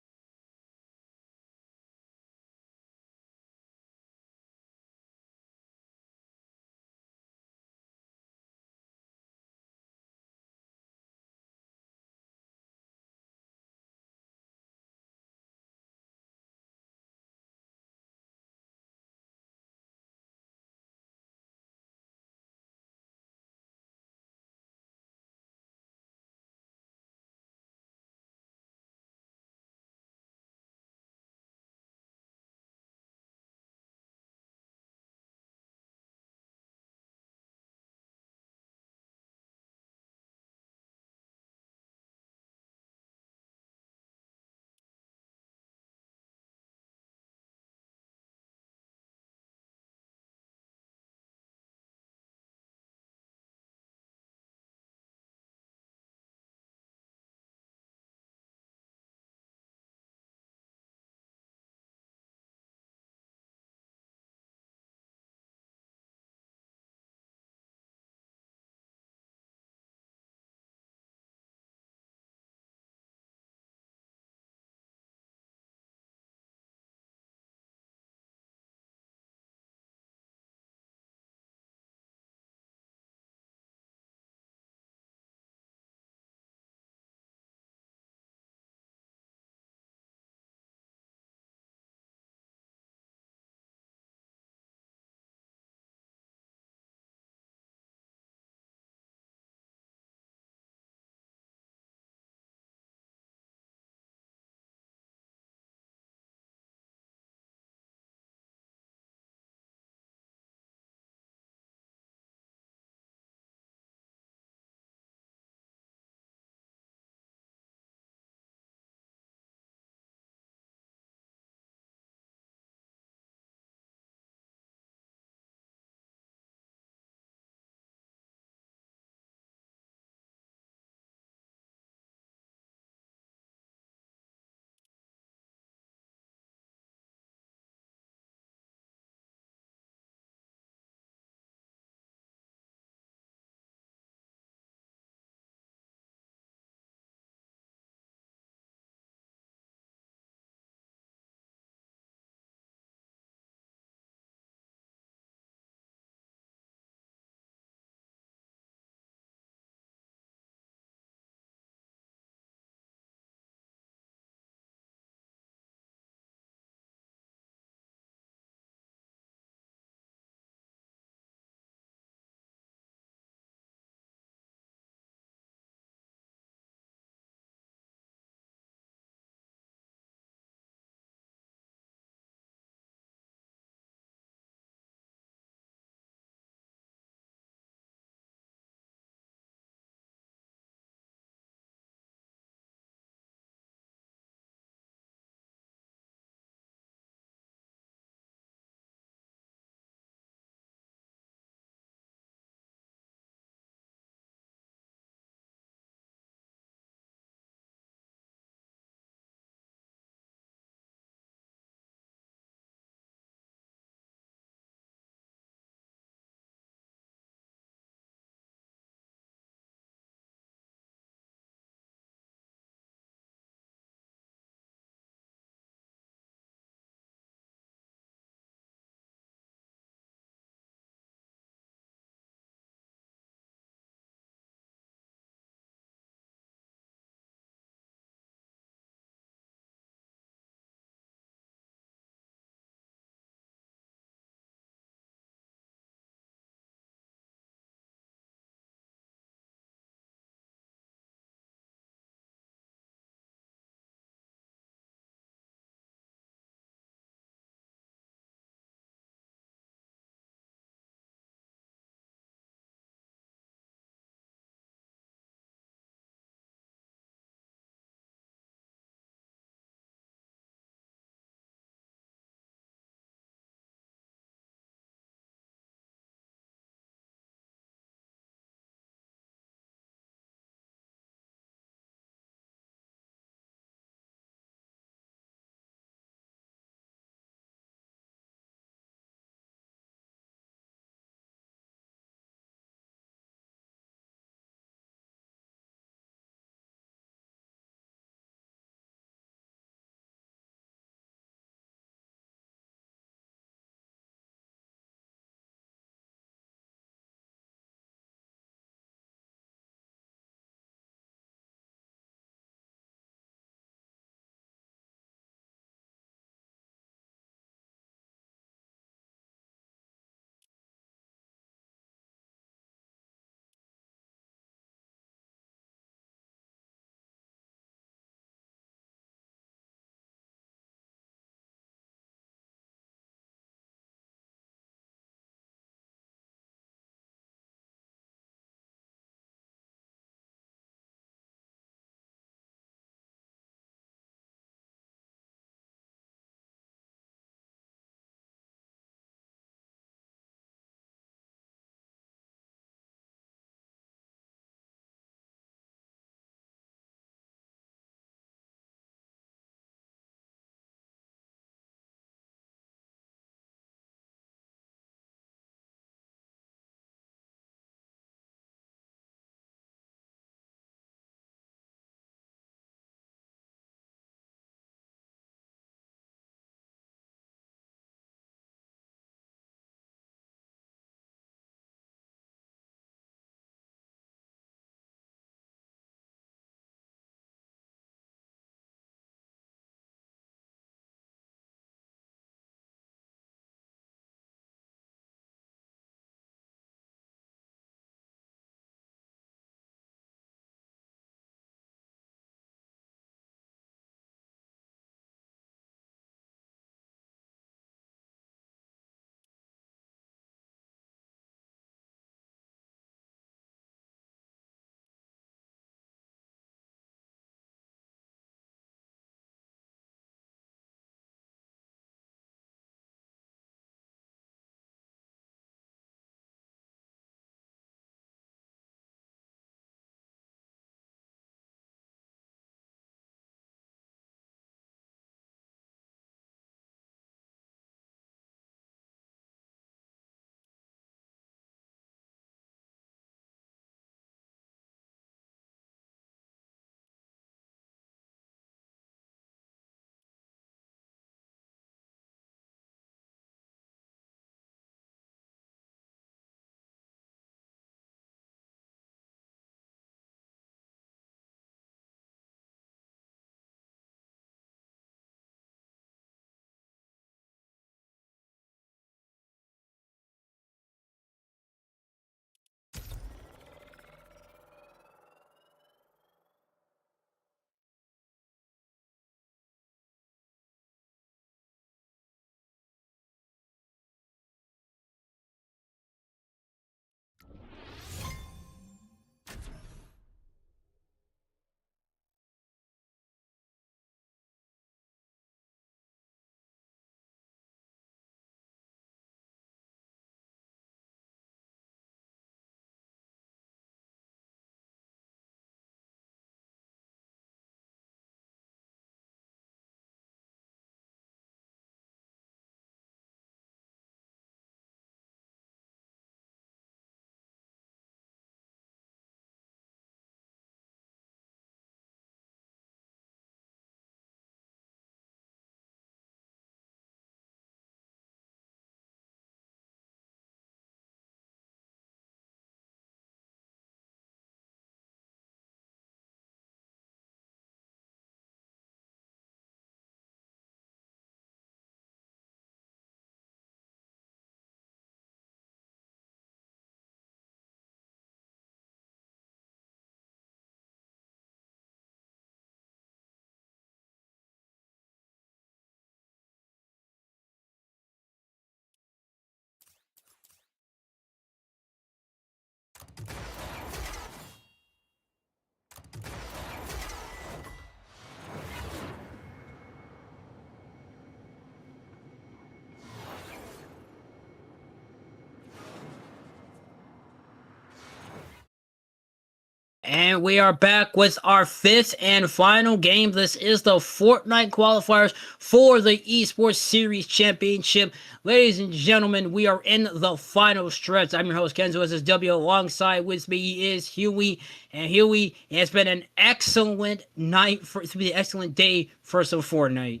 And we are back with our fifth and final game. This is the Fortnite qualifiers for the Esports Series Championship. Ladies and gentlemen, we are in the final stretch. I'm your host, Kenzo, as is W. Alongside with me is Huey. And Huey, it's been an excellent night, it's been an excellent day for some Fortnite.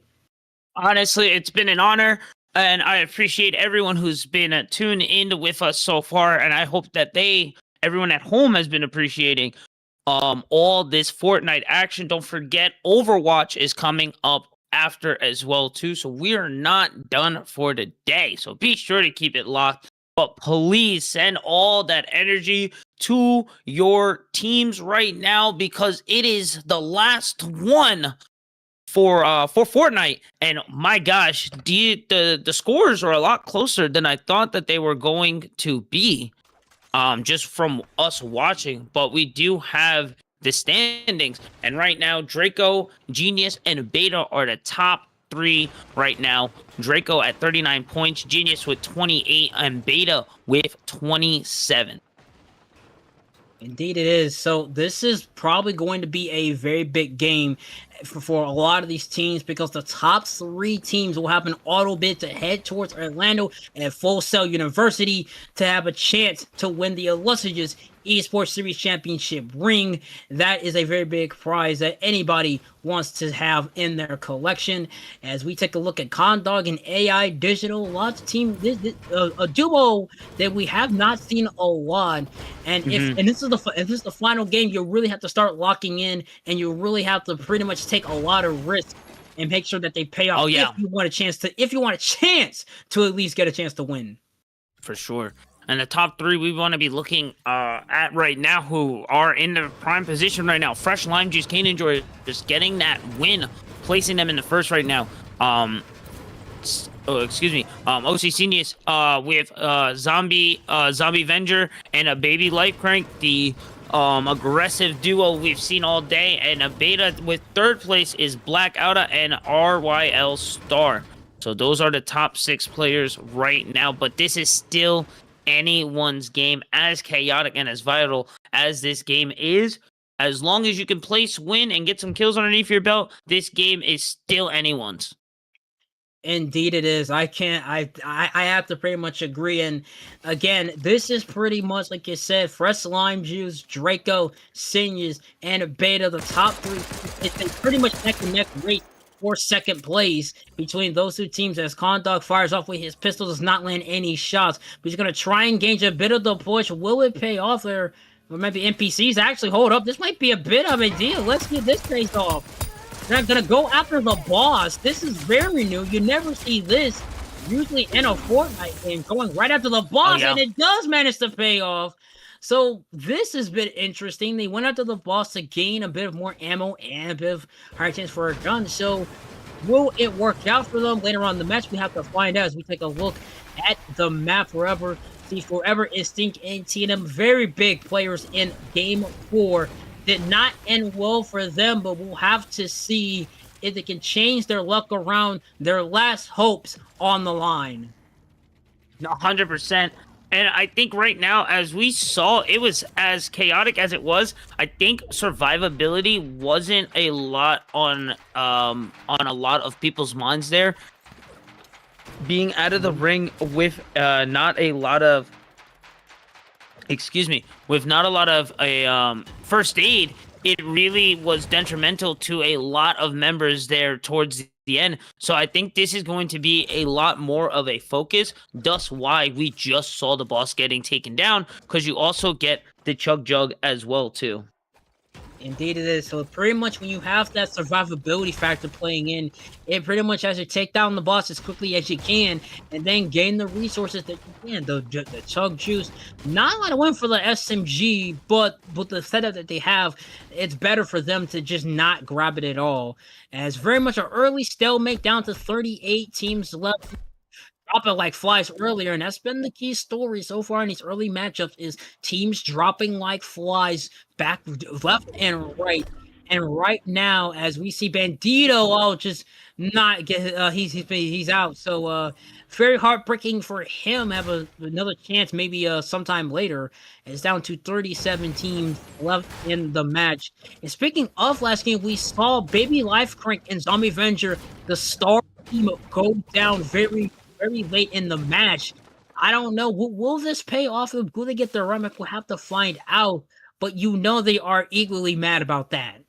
Honestly, it's been an honor, and I appreciate everyone who's been tuned in with us so far, and I hope that everyone at home has been appreciating all this Fortnite action. Don't forget, Overwatch is coming up after as well too, so we are not done for the day. So be sure to keep it locked. But please send all that energy to your teams right now, because it is the last one for Fortnite. And my gosh, the scores are a lot closer than I thought that they were going to be, just from us watching. But we do have the standings, and right now Draco, Genius, and Beta are the top three right now. Draco at 39 points, Genius with 28, and Beta with 27. Indeed it is. So this is probably going to be a very big game for a lot of these teams, because the top three teams will have an auto bid to head towards Orlando and Full Sail University to have a chance to win the illustrious Esports Series Championship ring. That is a very big prize that anybody wants to have in their collection. As we take a look at Condog and AI Digital, lots of teams, a duo that we have not seen a lot. And if this is the final game, you really have to start locking in, and you really have to pretty much take a lot of risk and make sure that they pay off. If you want a chance to at least get a chance to win. For sure. And the top three we want to be looking at right now, who are in the prime position right now. Fresh Lime Juice, Kane Enjoy, just getting that win, placing them in the first right now. OC Genius with Zombie Avenger and a Baby Life Crank, the aggressive duo we've seen all day. And a Beta with third place is Black Outa and RYL Star. So those are the top 6 players right now, but this is still anyone's game, as chaotic and as vital as this game is. As long as you can place, win, and get some kills underneath your belt, this game is still anyone's. Indeed it is. I have to pretty much agree. And again, this is pretty much like you said, Fresh Lime Juice, Draco, Seniors, and Beta, the top 3. It's been pretty much neck and neck race for second place between those two teams, as Condog fires off with his pistol, does not land any shots, but he's going to try and gauge a bit of the push. Will it pay off there? Or maybe NPCs actually hold up. This might be a bit of a deal. Let's get this face off. They're going to go after the boss. This is very new. You never see this usually in a Fortnite game, going right after the boss, and it does manage to pay off. So this has been interesting. They went after the boss to gain a bit of more ammo and a bit of higher chance for a gun. So will it work out for them later on in the match? We have to find out as we take a look at the map. Forever Instinct and TNM, very big players in Game 4. Did not end well for them, but we'll have to see if they can change their luck around. Their last hopes on the line. 100%. And I think right now, as we saw, it was as chaotic as it was. I think survivability wasn't a lot on a lot of people's minds there. Being out of the ring with not a lot of first aid, it really was detrimental to a lot of members there towards the end. So I think this is going to be a lot more of a focus, thus why we just saw the boss getting taken down, because you also get the Chug Jug as well too. Indeed it is. So pretty much when you have that survivability factor playing in, it pretty much has to take down the boss as quickly as you can, and then gain the resources that you can. The Chug Juice, not a lot of win for the SMG, but with the setup that they have, it's better for them to just not grab it at all. As very much an early stalemate, down to 38 teams left. Dropping like flies earlier, and that's been the key story so far in these early matchups, is teams dropping like flies back, left, and right. And right now, as we see Bandito, just not get he's out. So very heartbreaking for him. Have another chance maybe sometime later. It's down to 37 teams left in the match. And speaking of last game, we saw Baby Life Crank and Zombie Avenger, the star team, go down very late in the match. I don't know. Will this pay off? Will they get their run back? We'll have to find out. But you know they are equally mad about that.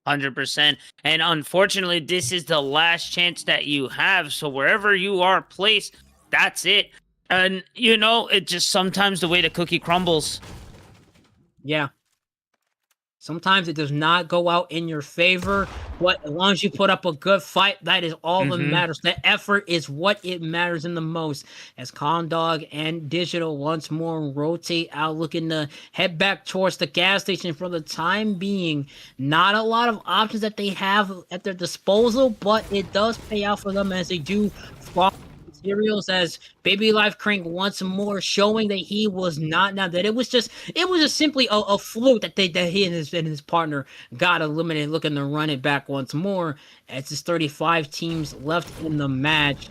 100%. And unfortunately, this is the last chance that you have. So wherever you are placed, that's it. And you know, it just sometimes the way the cookie crumbles. Yeah. Sometimes it does not go out in your favor, but as long as you put up a good fight, that is all that matters. The effort is what it matters in the most. As Condog and Digital once more rotate out, looking to head back towards the gas station for the time being. Not a lot of options that they have at their disposal, but it does pay out for them as they do fall materials, as Baby Life Crank once more showing that he was not, now that it was just simply a fluke that he and his partner got eliminated, looking to run it back once more as there's 35 teams left in the match.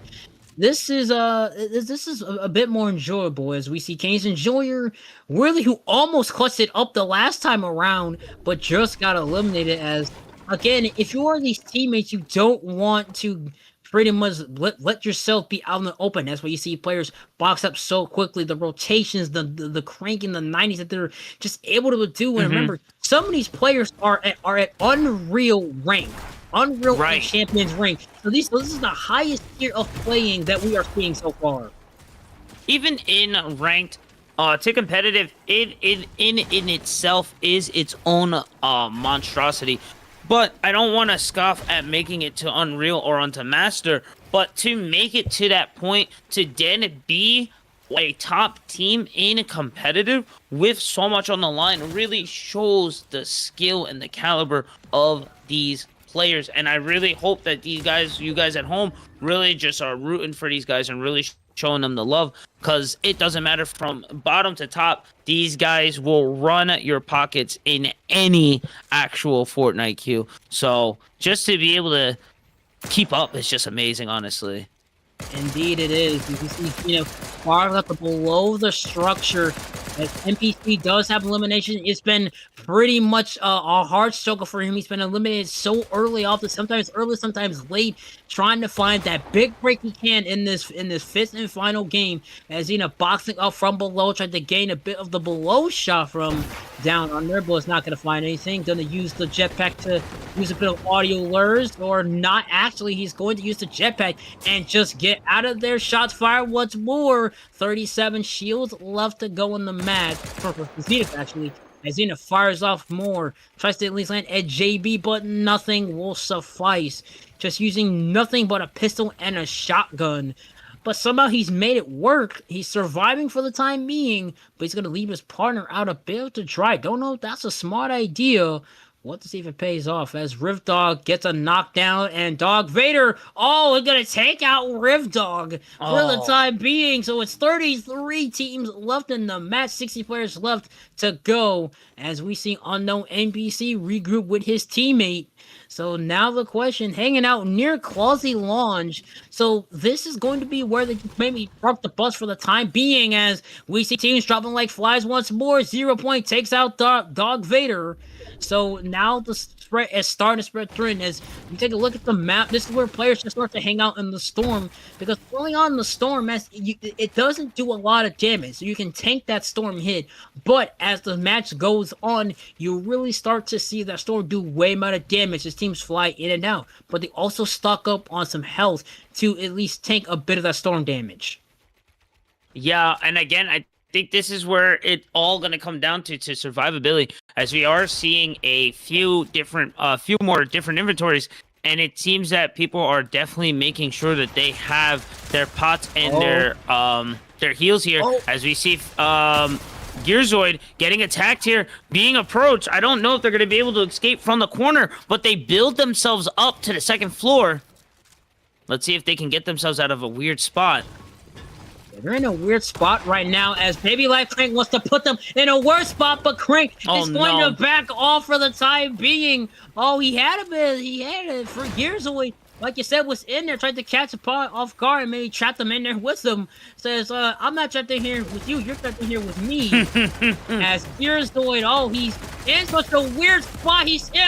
This is a bit more enjoyable as we see Kane's Enjoyer, really, who almost clutched it up the last time around, but just got eliminated. As again, if you are these teammates, you don't want to pretty much let yourself be out in the open. That's why you see players box up so quickly. The rotations, the crank in the 90s that they're just able to do. And remember, some of these players are at Unreal rank. Unreal Champions rank. So this is the highest tier of playing that we are seeing so far. Even in ranked to competitive, it in itself is its own monstrosity. But I don't want to scoff at making it to Unreal or onto Master, but to make it to that point, to then be a top team in competitive with so much on the line, really shows the skill and the caliber of these players. And I really hope that you guys at home, really just are rooting for these guys and really showing them the love, because it doesn't matter from bottom to top. These guys will run at your pockets in any actual Fortnite queue. So just to be able to keep up is just amazing, honestly. Indeed it is. You can see, far left below the structure, as NPC does have elimination. It's been pretty much a hard struggle for him. He's been eliminated so early off, sometimes early, sometimes late, trying to find that big break he can in this fifth and final game, as boxing up from below, trying to gain a bit of the below shot from down under, but it's not going to find anything. Going to use the jetpack to use a bit of audio lures, or not actually. He's going to use the jetpack and just get out of there. Shots fired once more. 37 shields left to go in the match for Zenith, actually. As Zenith fires off more, tries to at least land at JB, but nothing will suffice. Just using nothing but a pistol and a shotgun. But somehow he's made it work. He's surviving for the time being, but he's going to leave his partner out a bit to dry. Don't know if that's a smart idea. What to see if it pays off, as Rift Dog gets a knockdown, and Dog Vader, we're going to take out Rift Dog for the time being. So it's 33 teams left in the match, 60 players left to go, as we see Unknown NPC regroup with his teammate. So now the question, hanging out near Clausy Lounge. So this is going to be where they maybe park the bus for the time being, as we see teams dropping like flies once more. 0 Point takes out Dog Vader. So now the spread is starting to spread through, and as you take a look at the map, this is where players just start to hang out in the storm, because early on in the storm, it doesn't do a lot of damage, so you can tank that storm hit. But as the match goes on, you really start to see that storm do way more damage as teams fly in and out. But they also stock up on some health to at least tank a bit of that storm damage. Yeah, and again, I think this is where it all going to come down to survivability, as we are seeing a few more different inventories, and it seems that people are definitely making sure that they have their pots and their heals here, as we see Gearzoid getting attacked here, being approached. I don't know if they're going to be able to escape from the corner, but they build themselves up to the second floor. Let's see if they can get themselves out of a weird spot. They're in a weird spot right now, as Baby Life Crank wants to put them in a worse spot, but Crank is going to back off for the time being. He had it for Gearzoid, like you said, was in there, tried to catch a pot off guard and maybe trap them in there with them. Says, I'm not trapped in here with you, you're trapped in here with me. As Gearzoid, oh, he's in such a weird spot. He's in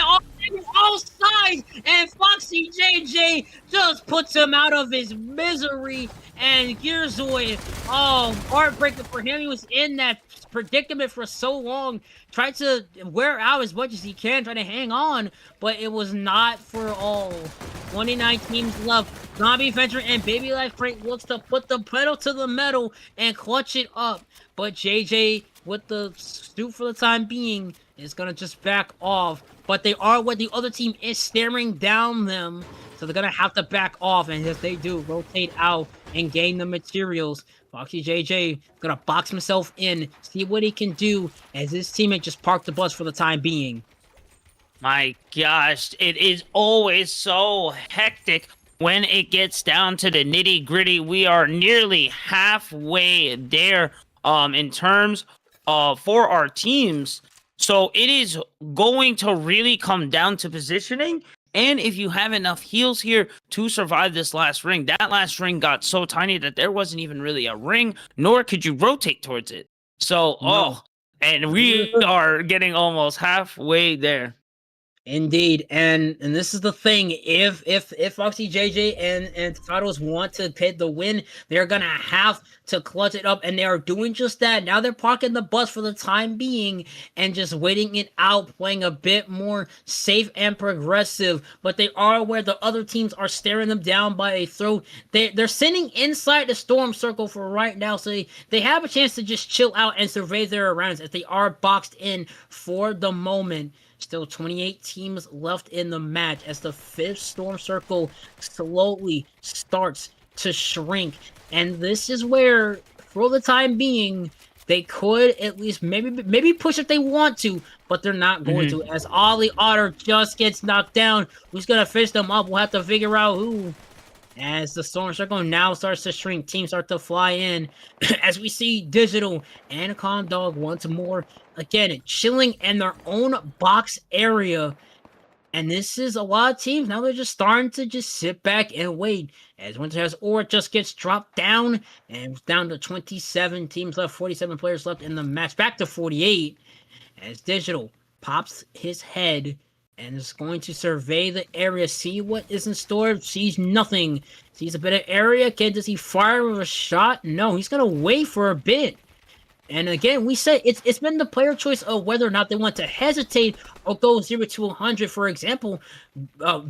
all sides, and Foxy JJ just puts him out of his misery. And Gearzoid, oh, heartbreaker for him. He was in that predicament for so long, tried to wear out as much as he can, trying to hang on, but it was not for all. 29 teams left. Zombie Venture and Baby Life Frank looks to put the pedal to the metal and clutch it up, but JJ, with the stoop for the time being, is gonna just back off. But they are what the other team is staring down them, so they're gonna have to back off, and as they do, rotate out and gain the materials. Foxy JJ gonna box himself in, see what he can do, as his teammate just parked the bus for the time being. My gosh, it is always so hectic when it gets down to the nitty gritty. We are nearly halfway there in terms of for our teams. So it is going to really come down to positioning. And if you have enough heals here to survive this last ring, that last ring got so tiny that there wasn't even really a ring, nor could you rotate towards it. So, and we are getting almost halfway there. Indeed, and this is the thing. If Foxy JJ and Titados want to pit the win, they're gonna have to clutch it up, and they are doing just that. Now they're parking the bus for the time being and just waiting it out, playing a bit more safe and progressive. But they are where the other teams are staring them down by a throat. They're sitting inside the storm circle for right now, so they have a chance to just chill out and survey their rounds as they are boxed in for the moment. Still 28 teams left in the match as the 5th storm circle slowly starts to shrink. And this is where, for the time being, they could at least maybe push if they want to, but they're not going to. As Ollie Otter just gets knocked down, who's going to fish them up? We'll have to figure out who. As the storm circle now starts to shrink, teams start to fly in. As we see Digital and Condog once more, again, chilling in their own box area. And this is a lot of teams. Now they're just starting to just sit back and wait. As Winter has Aura just gets dropped down. And it's down to 27 teams left, 47 players left in the match. Back to 48. As Digital pops his head and is going to survey the area, see what is in store, sees nothing. Sees a bit of area. Does he fire with a shot? No, he's going to wait for a bit. And again, we said it's been the player choice of whether or not they want to hesitate or go 0 to 100. For example,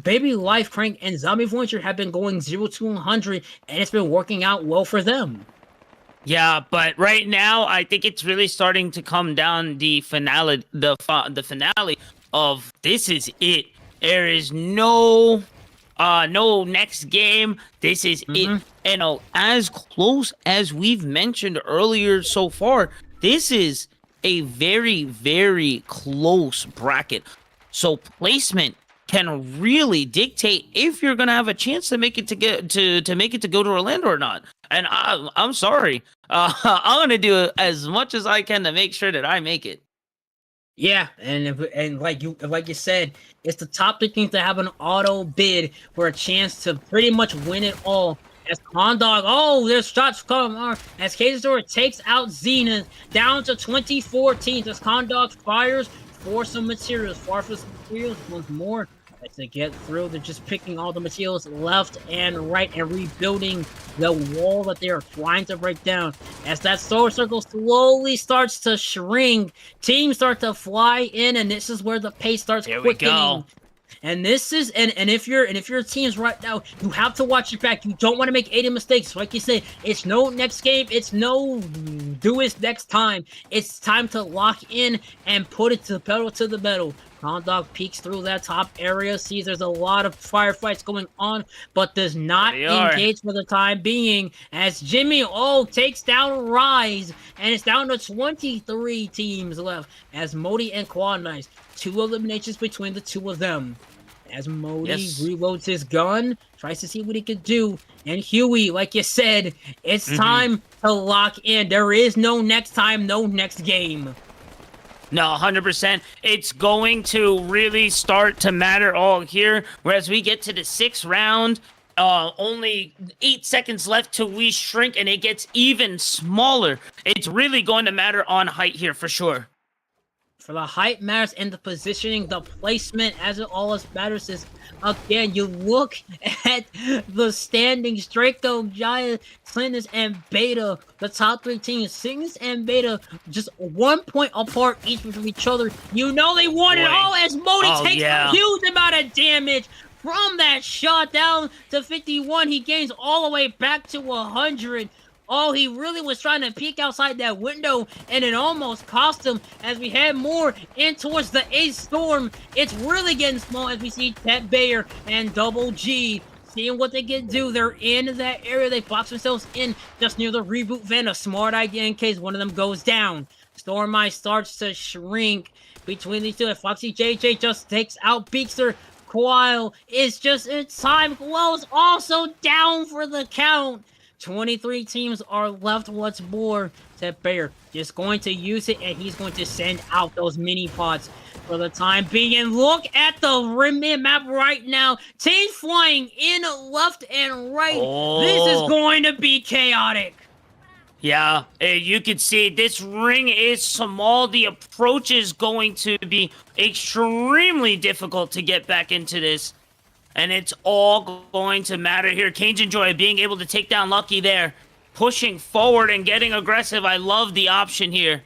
Baby Life Crank and Zombie Voyager have been going 0 to 100, and it's been working out well for them. Yeah, but right now, I think it's really starting to come down the finale, the finale of this is it. There is no next game. This is it. And as close as we've mentioned earlier so far, this is a very, very close bracket. So placement can really dictate if you're gonna have a chance to make it to make it to go to Orlando or not. And I'm sorry, I'm gonna do as much as I can to make sure that I make it. Yeah, and like you said, it's the top 3 teams that have an auto bid for a chance to pretty much win it all. As Condog, there's shots coming on. As Kazor takes out Zenith down to 24 teams. As Condog fires for some materials, once more. As they get through, they're just picking all the materials left and right and rebuilding the wall that they are trying to break down. As that solar circle slowly starts to shrink, teams start to fly in, and this is where the pace starts quickening. We go. And this is and if your teams right now, you have to watch your back. You don't want to make any mistakes. Like you say, it's no next game. It's no do it next time. It's time to lock in and put it to the pedal to the metal. Condog peeks through that top area, sees there's a lot of firefights going on, but does not engage for the time being. As Jimmy takes down Rise, and it's down to 23 teams left. As Modi and Quad Knights, 2 eliminations between the 2 of them. As Modi reloads his gun, tries to see what he can do. And Huey, like you said, it's time to lock in. There is no next time, no next game. No, 100%. It's going to really start to matter all here. Whereas we get to the 6th round, only 8 seconds left till we shrink, and it gets even smaller. It's really going to matter on height here for sure. For the height matters and the positioning, the placement, as it always matters is, again, you look at the standings, Draco, Giant, Cygnus, and Beta, the top 3 teams, Cygnus and Beta, just 1 point apart each from each other. You know they won it all as Modi takes a huge amount of damage from that shot down to 51. He gains all the way back to 100. Oh, he really was trying to peek outside that window, and it almost cost him. As we head more in towards the 8th storm, it's really getting small as we see Ted Bayer and Double G seeing what they can do. They're in that area. They box themselves in just near the reboot van. A smart idea in case one of them goes down. Storm Eye starts to shrink between these two, and Foxy JJ just takes out Beakster. Quile is just in time. Glow's also down for the count. 23 teams are left. What's more, Ted Bayer just going to use it, and he's going to send out those mini pods for the time being. And look at the rim map right now. Teams flying in left and right. Oh. This is going to be chaotic. Yeah, you can see this ring is small. The approach is going to be extremely difficult to get back into this. And it's all going to matter here. Cajun Joy being able to take down Lucky there. Pushing forward and getting aggressive. I love the option here.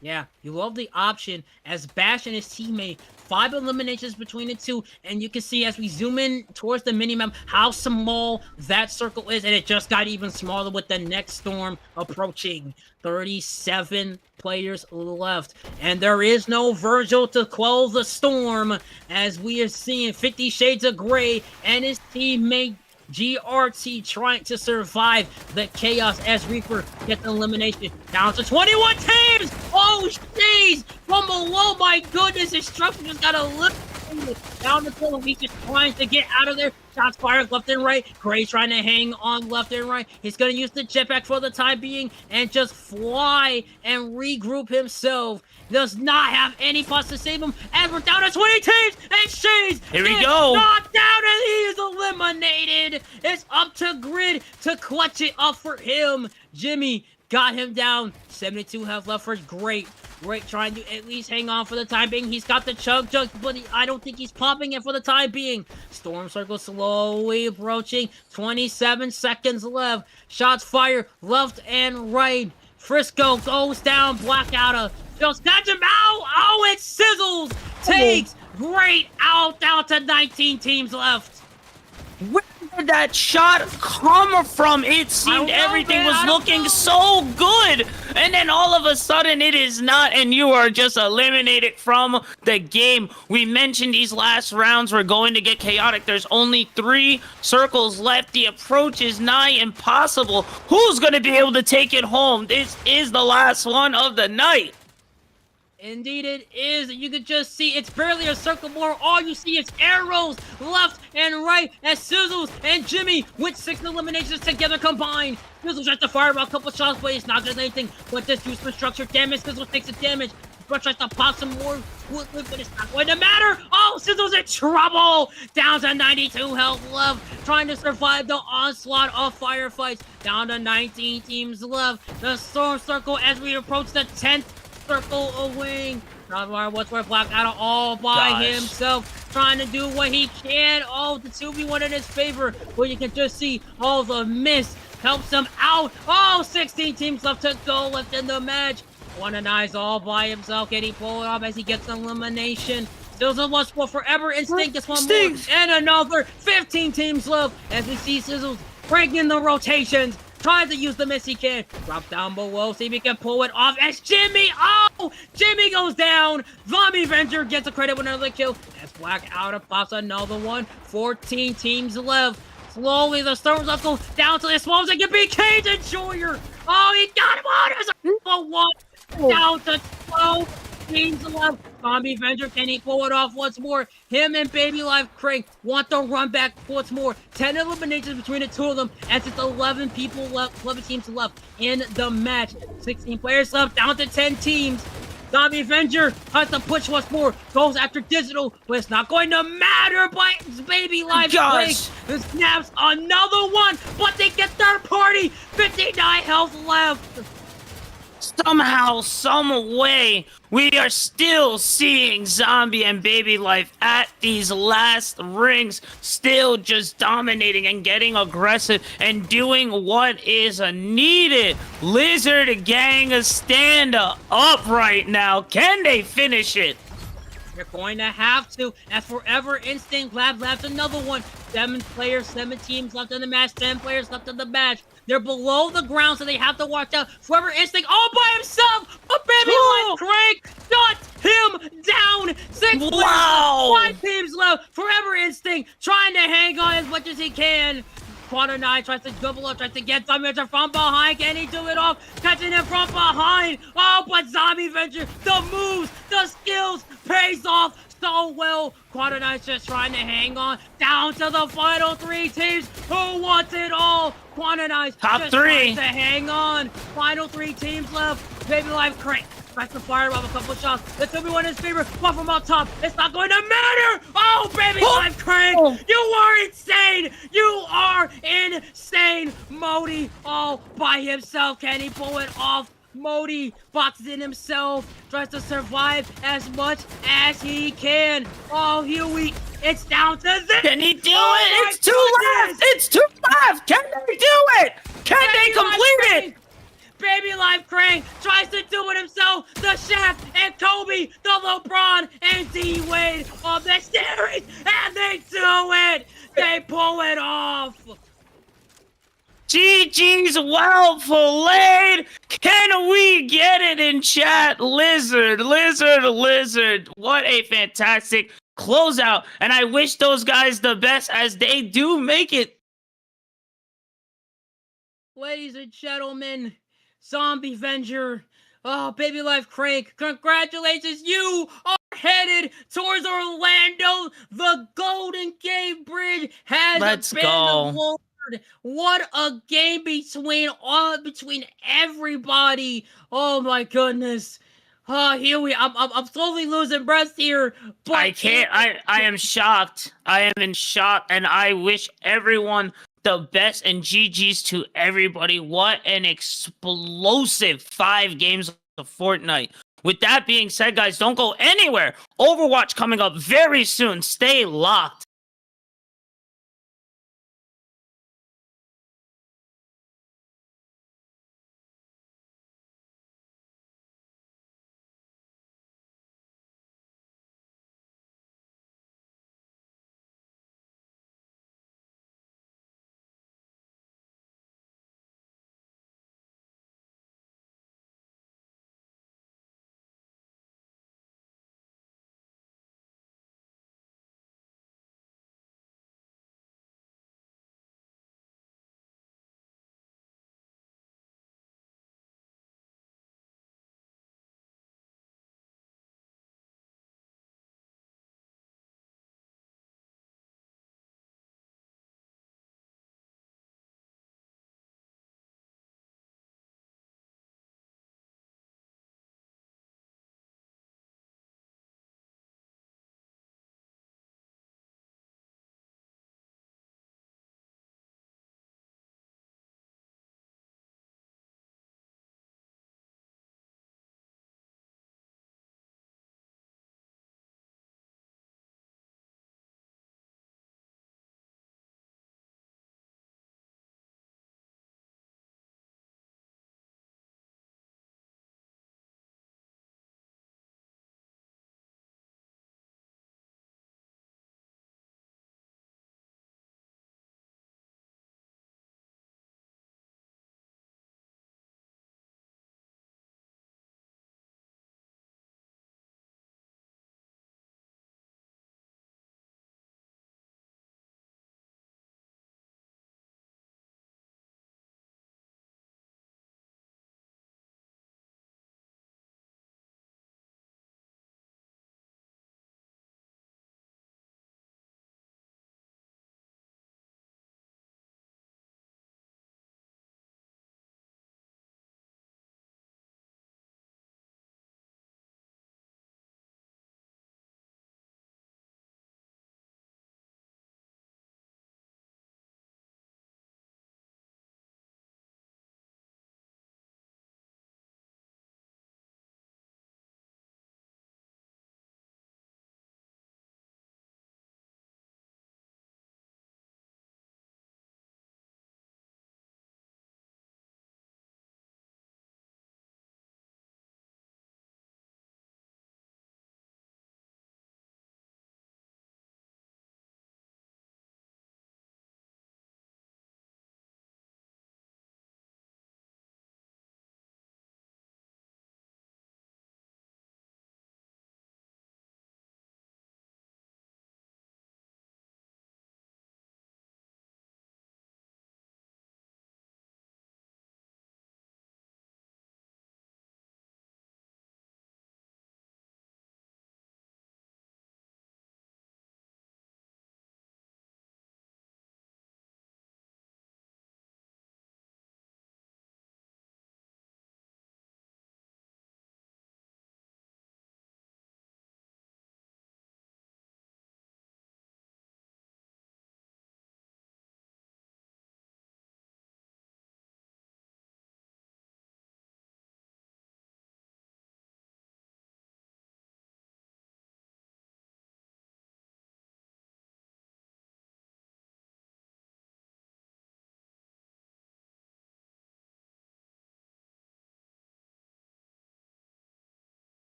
Yeah, you love the option as Bash and his teammate, 5 eliminations between the two, and you can see as we zoom in towards the minimap how small that circle is, and it just got even smaller with the next storm approaching. 37 players left, and there is no Virgil to quell the storm, as we are seeing 50 Shades of Grey and his teammate GRT trying to survive the chaos as Reaper gets the elimination down to 21 teams! Oh, jeez! From below, my goodness, Destruction just got a little down the middle. He's just trying to get out of there. Shots fired left and right. Gray trying to hang on left and right. He's going to use the jetpack for the time being and just fly and regroup himself. Does not have any pots to save him. And we're down to 20 teams. And Shades here we go. Knocked down and he is eliminated. It's up to Grid to clutch it up for him. Jimmy got him down. 72 health left for Great. Great trying to at least hang on for the time being. He's got the chug, but I don't think he's popping it for the time being. Storm Circle slowly approaching. 27 seconds left. Shots fired left and right. Frisco goes down. Blackout. Just catch him out. Oh, it sizzles. Takes Great out down to 19 teams left. Where did that shot come from? It seemed everything was looking so good, and then all of a sudden it is not, and you are just eliminated from the game. We mentioned these last rounds were going to get chaotic. There's only 3 circles left. The approach is nigh impossible. Who's going to be able to take it home? This is the last one of the night. Indeed it is. You can just see it's barely a circle more. All you see is arrows left and right as Sizzles and Jimmy with 6 eliminations together combined. Sizzles tries to fire about a couple shots, but it's not doing anything but just use some structure damage. Sizzles takes the damage. But tries to pop some more wood, but it's not going to matter. Oh, Sizzles in trouble. Down to 92 health left. Trying to survive the onslaught of firefights. Down to 19 teams left. The Storm Circle as we approach the 10th circle away. What's where Blackout all by himself, trying to do what he can. Oh, the 2v1 in his favor, but you can just see all the mist helps him out. Oh, 16 teams left to go left in the match. One and I's all by himself. Can he pull it off as he gets an elimination? Sizzles wants for forever instinct. Gets one more and another. 15 teams left as we see Sizzles breaking the rotations. Tries to use the miss he can. Drop down below, see if he can pull it off as Jimmy. Oh! Jimmy goes down. Zombie Avenger gets a credit with another kill. As Blackout pops another one. 14 teams left. Slowly the Storm Circle down to the swamps and can be Cage Enjoyer. Oh, he got him on as a one. Down to 12 teams left. Zombie Avenger, can he pull it off once more? Him and Baby Life Crank want to run back once more. 10 eliminations between the two of them, as it's 11 people left, 11 teams left in the match. 16 players left, down to 10 teams. Zombie Avenger has to push once more. Goes after Digital, but it's not going to matter. But Baby Life Gosh. Quake snaps another one, but they get third party. 59 health left. Somehow, some way, we are still seeing Zombie and Baby Life at these last rings, still just dominating and getting aggressive and doing what is needed. Lizard Gang, stand up right now. Can they finish it? They're going to have to. As Forever Instinct Labs left another one. 7 players, 7 teams left in the match, 10 players left in the match. They're below the ground, so they have to watch out. Forever Instinct all by himself. A Baby Life Crank shut him down. 6 players left, 5 teams left. Forever Instinct trying to hang on as much as he can. Quantum 9 tries to double up, tries to get Zombie Venture from behind. Can he do it off? Catching him from behind. Oh, but Zombie Venture, the moves, the skills, pays off so well. Quantum 9's just trying to hang on. Down to the final 3 teams. Who wants it all? Quantum 9's top just 3 trying to hang on. Final 3 teams left. Baby Life Crank tries to fire off a couple shots. It's gonna be one in his favor. One from up top. It's not going to matter. Oh, Baby Life Crank, you are insane. You are insane. Modi all by himself. Can he pull it off? Modi boxes in himself, tries to survive as much as he can. Oh, Huey, it's down to this. Can he do it? It's 2 left. It's 2 left. Can they do it? Can they complete it? Baby Life Crank tries to do it himself. The Shaq and Kobe, the LeBron and D-Wade of the series, and they do it. They pull it off. GG's well filleted. Can we get it in chat? Lizard. What a fantastic closeout. And I wish those guys the best as they do make it. Ladies and gentlemen, Zombie Avenger, oh, Baby Life Crank, congratulations. You are headed towards Orlando. The Golden Gate Bridge has been lowered. What a game between everybody. Oh my goodness. I'm slowly losing breath here. But I can't. I am shocked. I am in shock, and I wish everyone the best and GG's to everybody. What an explosive 5 games of Fortnite. With that being said, guys, don't go anywhere. Overwatch coming up very soon. Stay locked.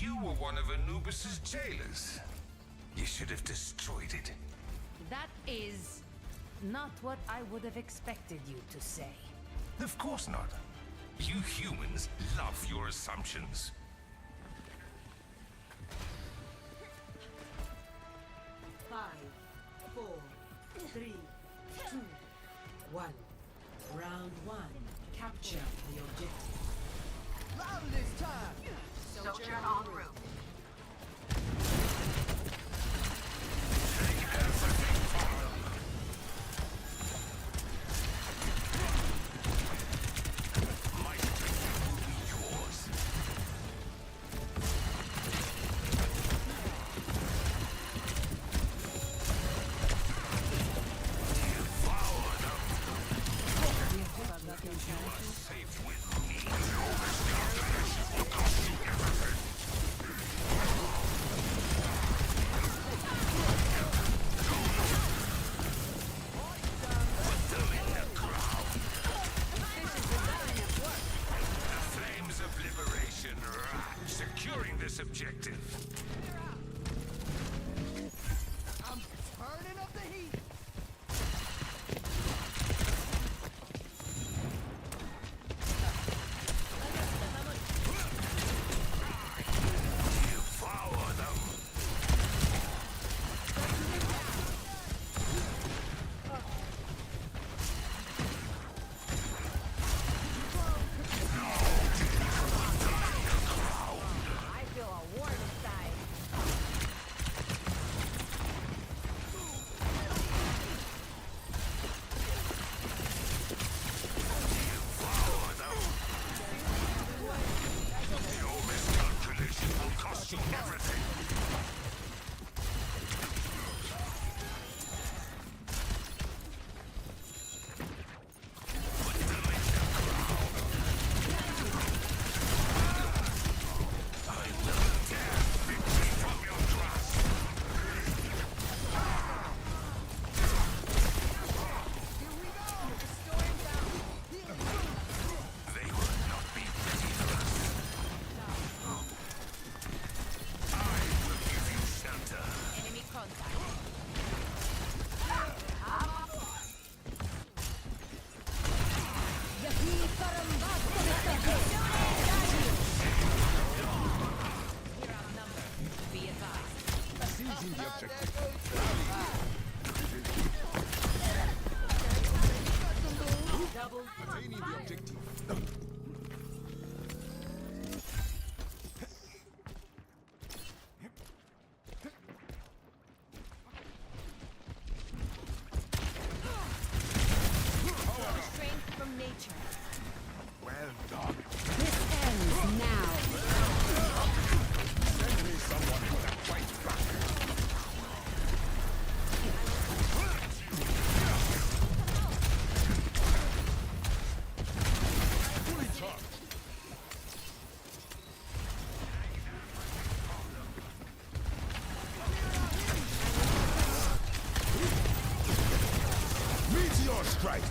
You were one of Anubis's jailers. You should have destroyed it. That is not what I would have expected you to say. Of course not. You humans love your assumptions. Five, four, three, two, one. Round one. Capture the objective. Louder this time! Soldier en route. Take everything from them. My strength will be yours. Devour them. You are safe with me. This calculation will cost you everything. Put them in the ground. The flames of liberation are securing this objective. I'm turning up the heat! Devour them. I feel a war inside. Devour them. Your miscalculation will cost you everything. Put them in the ground. I will tear victory from your grasp. They will not be ready for us. I will give you shelter. Enemy contact. You're outnumbered. Be advised. Seizing the objective. Double Attaining the objective. Strength from nature. Well done. This ends now. Send me someone who can fight back. Fully charged. Meteor strike!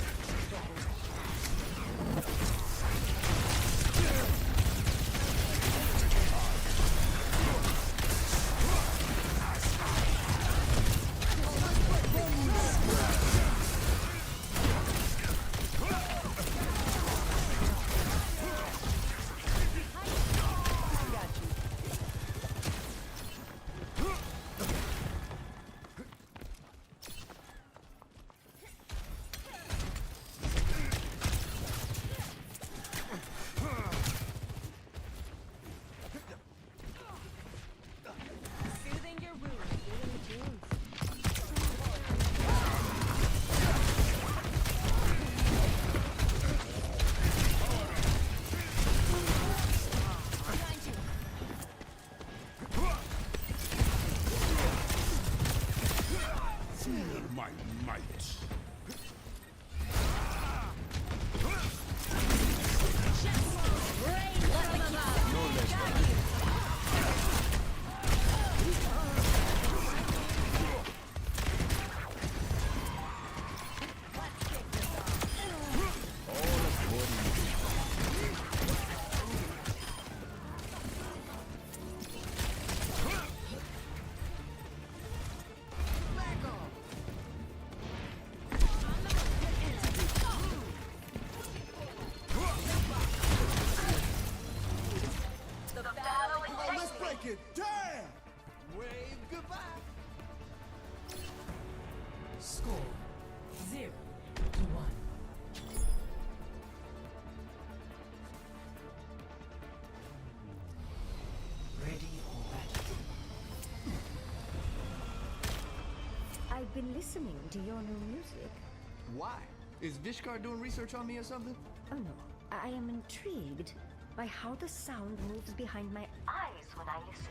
fucking damn! Wave goodbye. Score 0-1. Ready for battle. I've been listening to your new music. Why? Is Vishkar doing research on me or something? Oh no, I am intrigued by how the sound moves behind my eyes when I listen.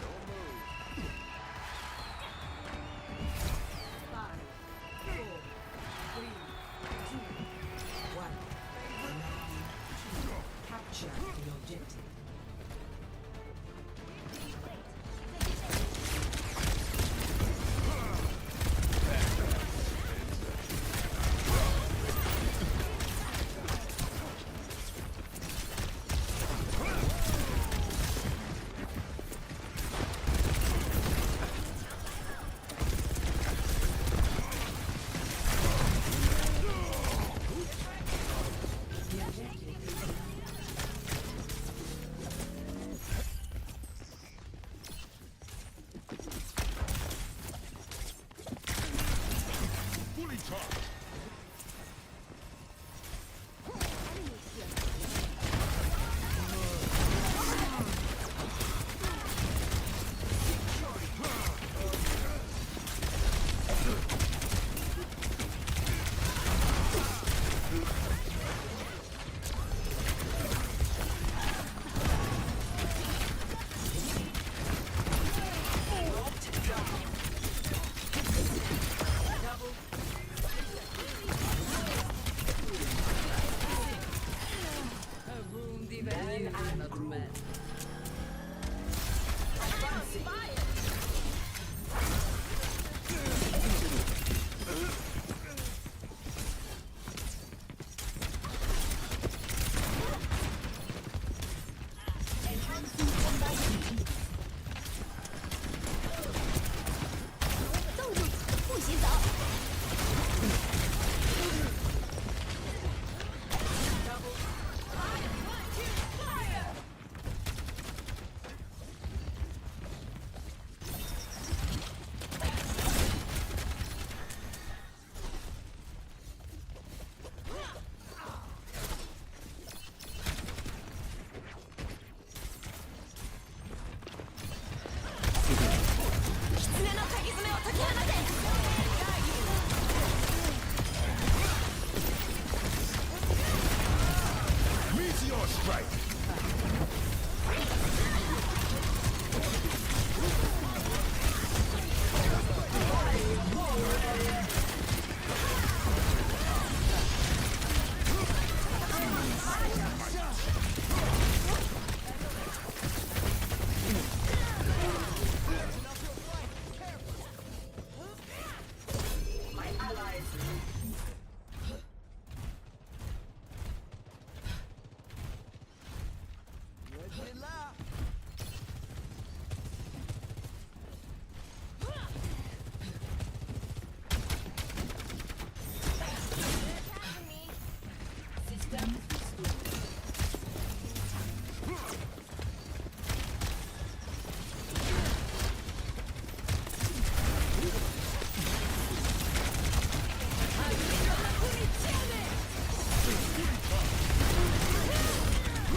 Don't move. 5, 4, 3, 2, 1. Round 2. Capture the objective. Fully charged. Meteor strike.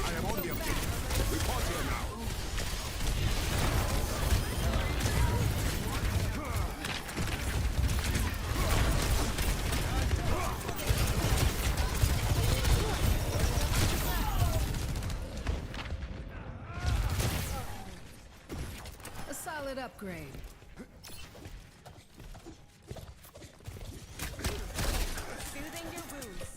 I am on the objective. Report here now. A solid upgrade. Soothing your wounds.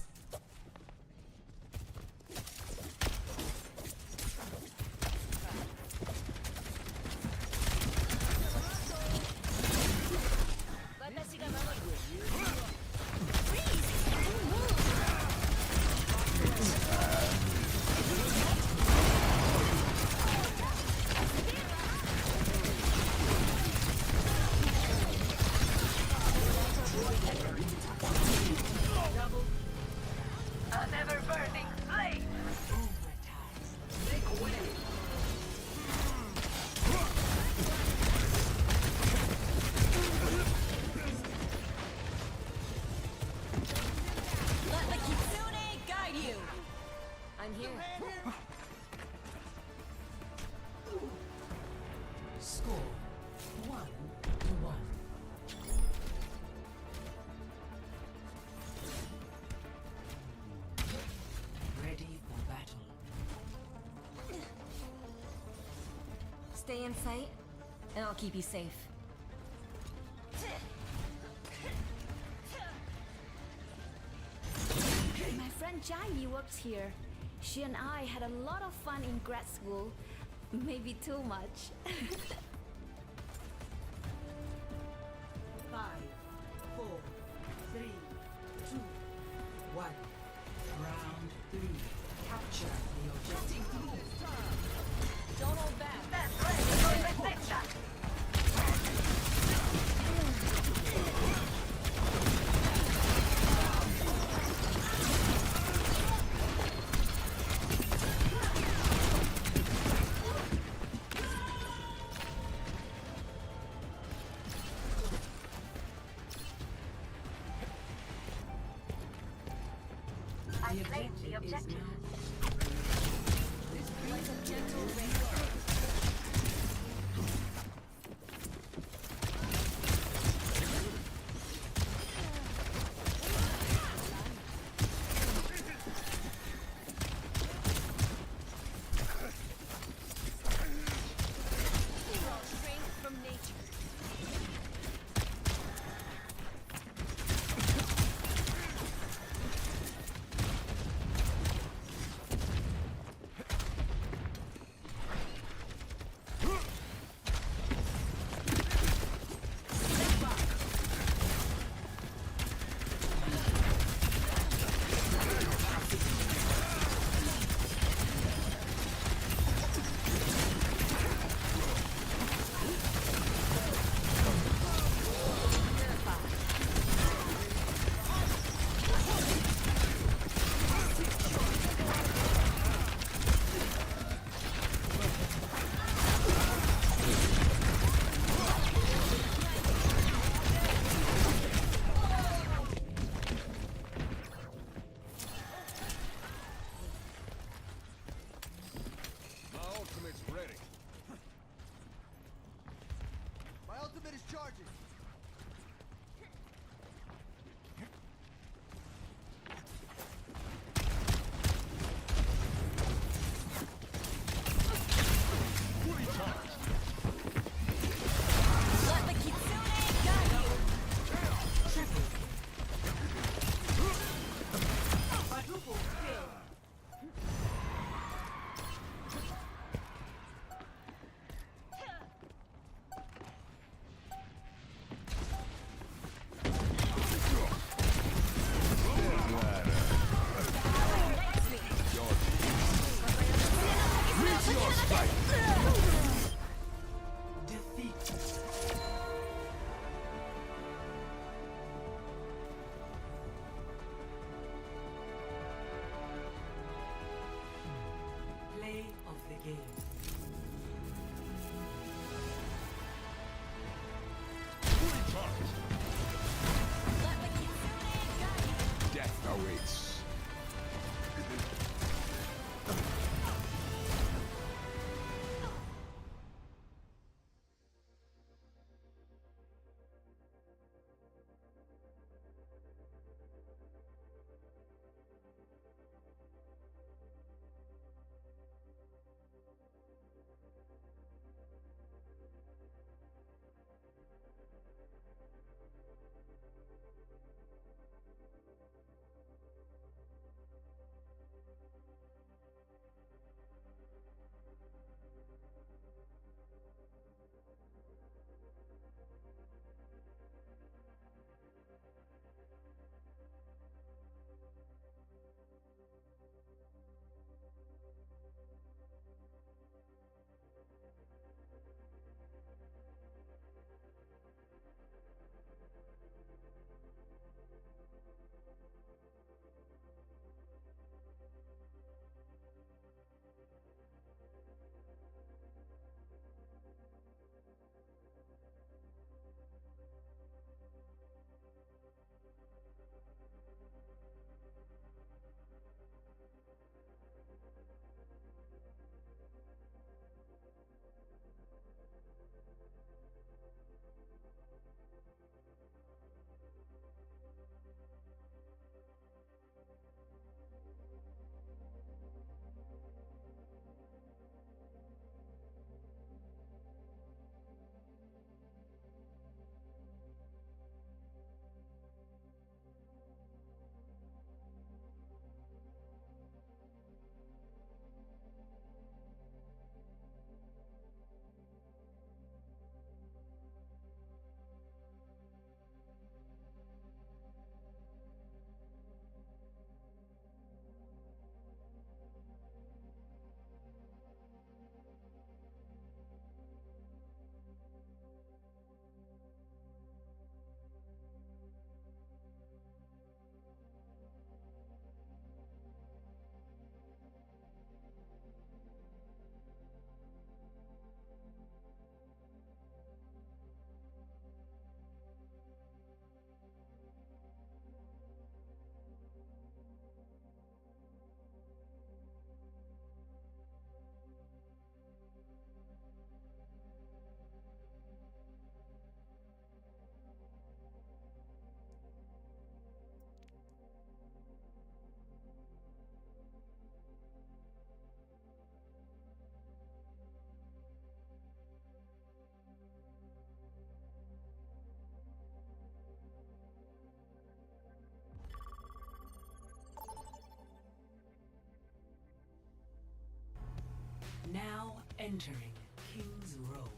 Going here. Score 1-1. Ready for battle. Stay in sight, and I'll keep you safe. My friend Jai works here. She and I had a lot of fun in grad school. Maybe too much. 5, 4, 3, 2, 1. Round 3. Capture the objective. Don't hold back. The objective is now. Strength from nature. My ultimate's ready. My ultimate is charging. Let the Kitsune guide you. Quadruple kill. Defeat. Play of the game. Let the Kitsune guide you. Death awaits. Now entering King's Row.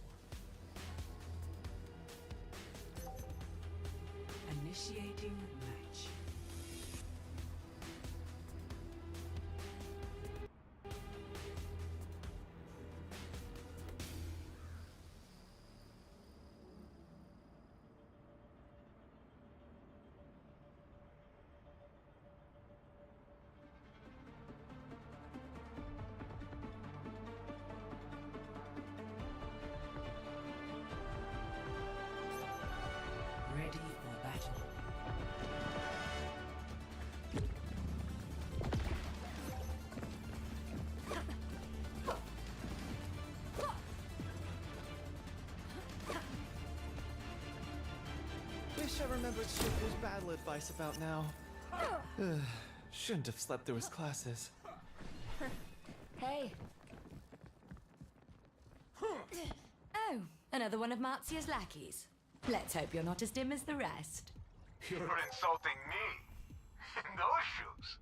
Initiating match. Ready for battle. Wish I remembered Shifter's battle advice about now. Shouldn't have slept through his classes. Hey. Oh, another one of Marzia's lackeys. Let's hope you're not as dim as the rest. You're insulting me. In those shoes.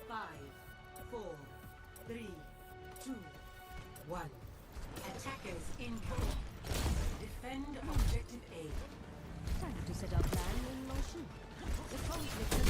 5, 4, 3, 2, 1. Attackers incoming. Defend objective A. Time to set our plan in motion. The conflict is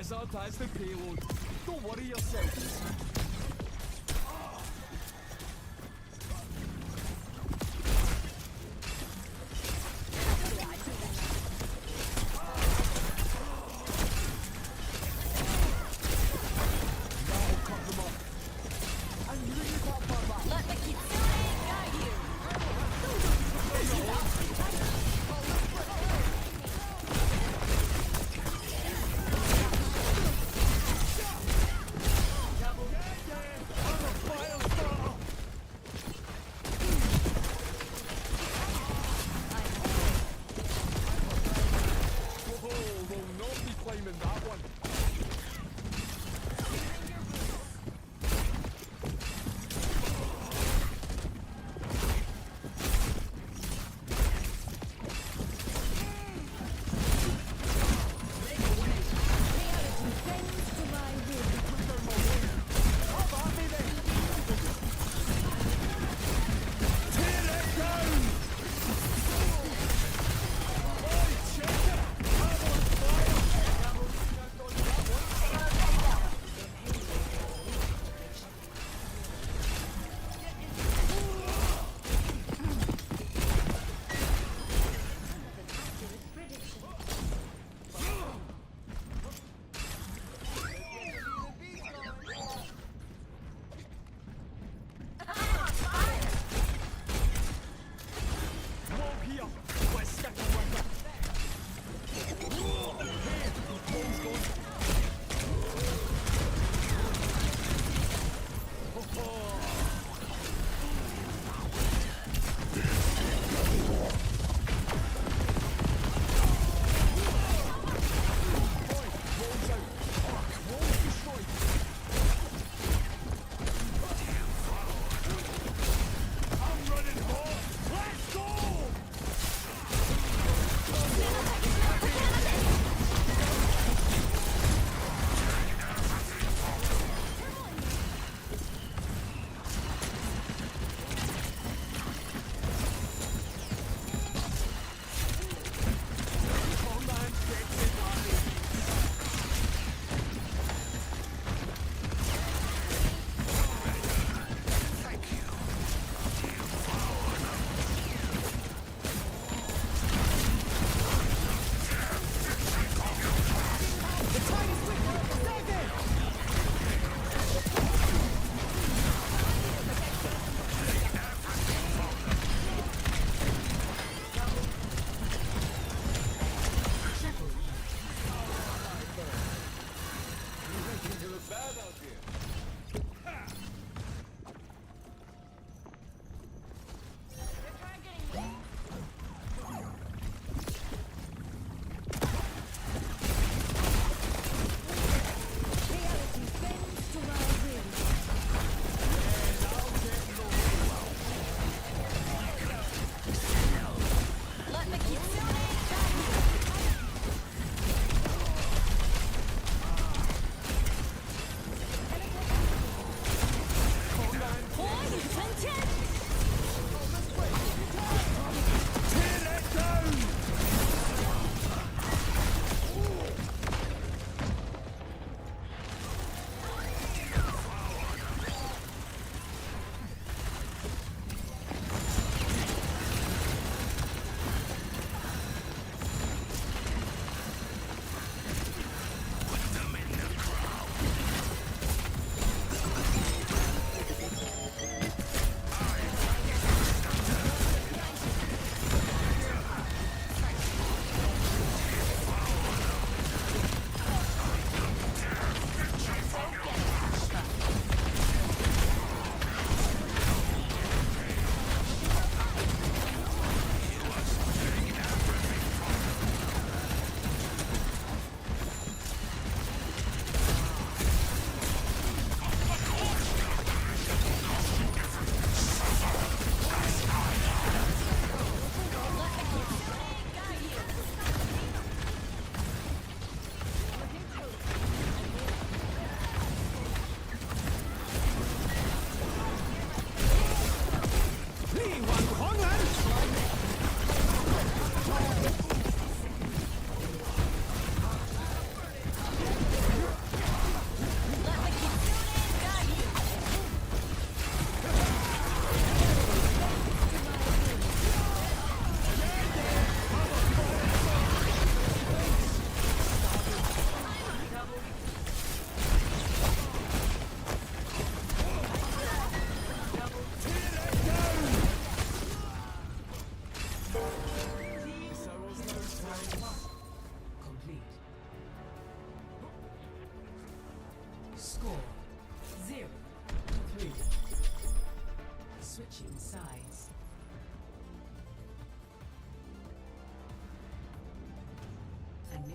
Just attach the payload. Don't worry yourself.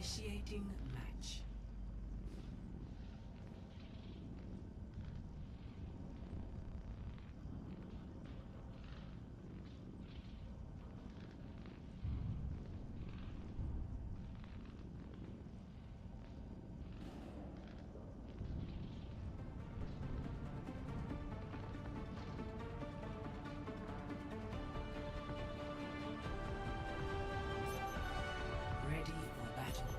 Initiating match. Ready for battle.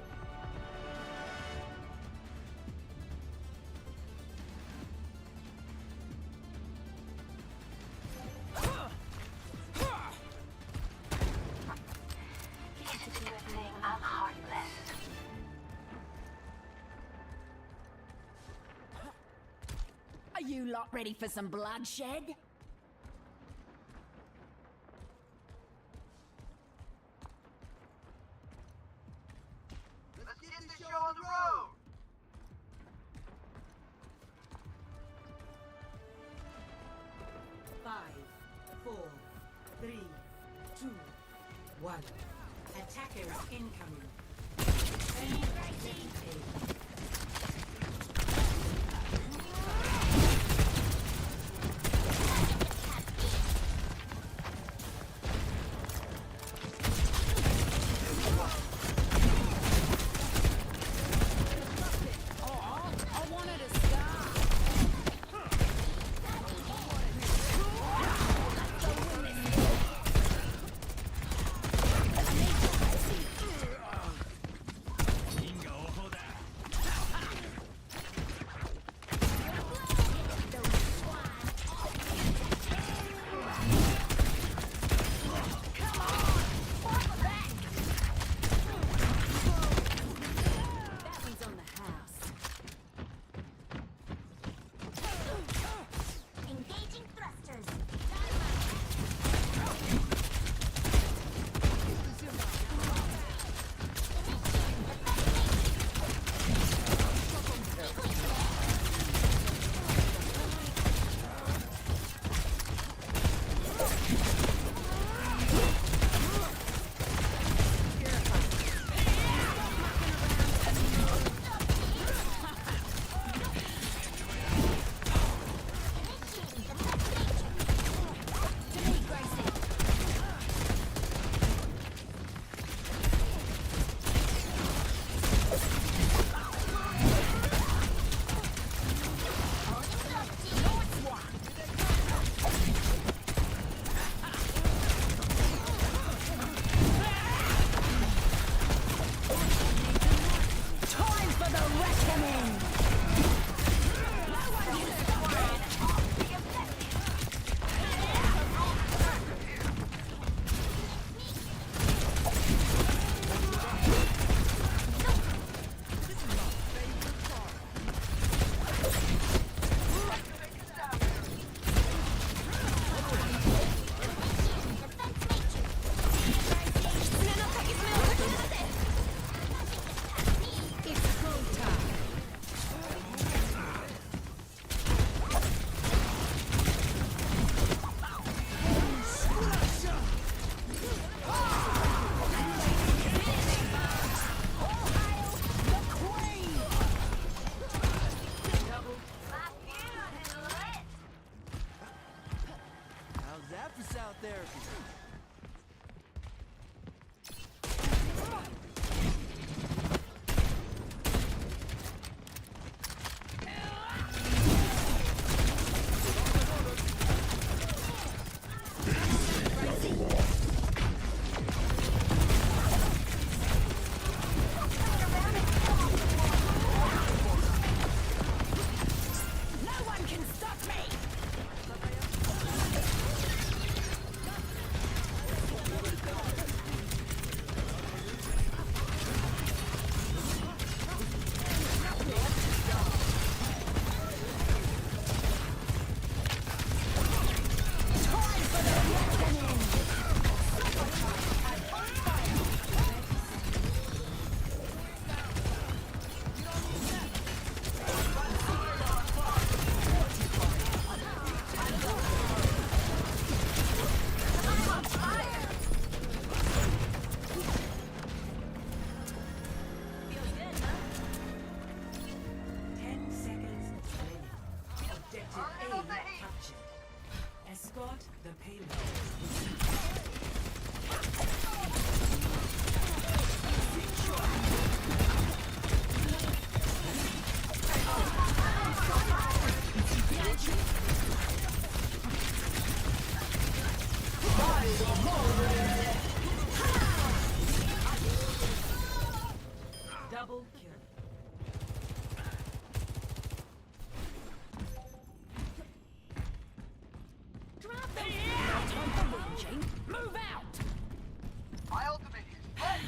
It's a good thing I'm heartless. Are you lot ready for some bloodshed? Let's get this show on the road! Five, four, three, two, one. Attackers incoming. Defend objective A. Start the payload. Double kill. Move out! My ultimate is ready.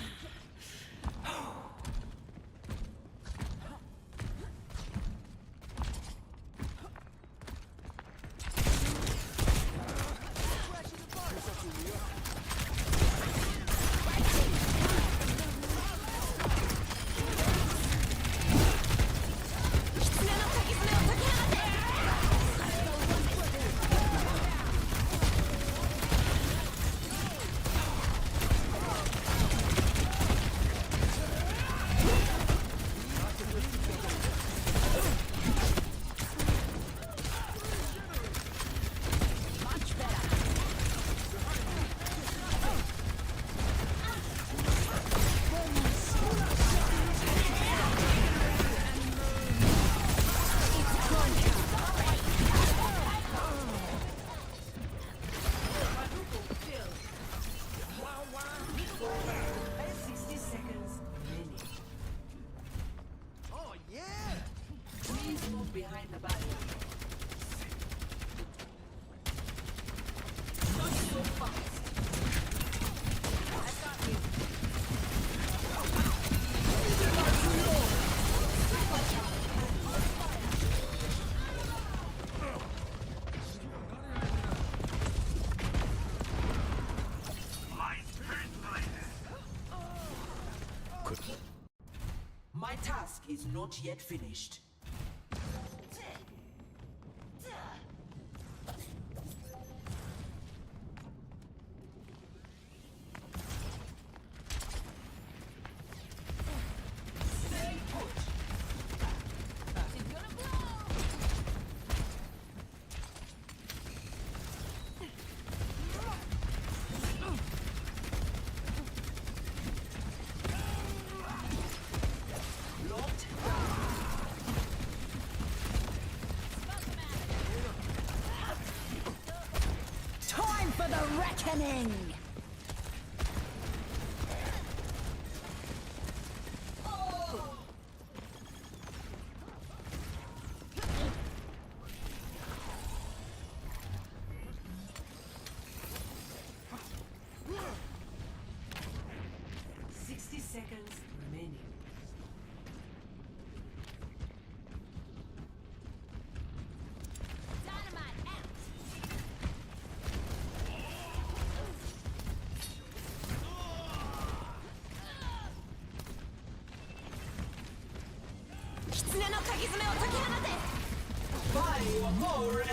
Behind the barrier. Not so fast. I got you. My task is not yet finished. Time for the reckoning! 60 seconds remaining. Dynamite out! Fire more!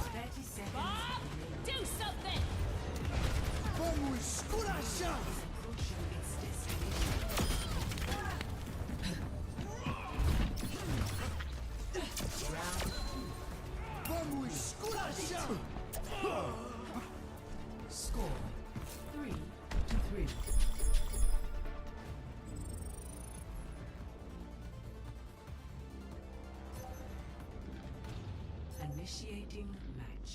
30 seconds. Bob, do something! Vamos, esculacha! Approaching its destination. Vamos, esculacha! Score 3-3. Initiating match.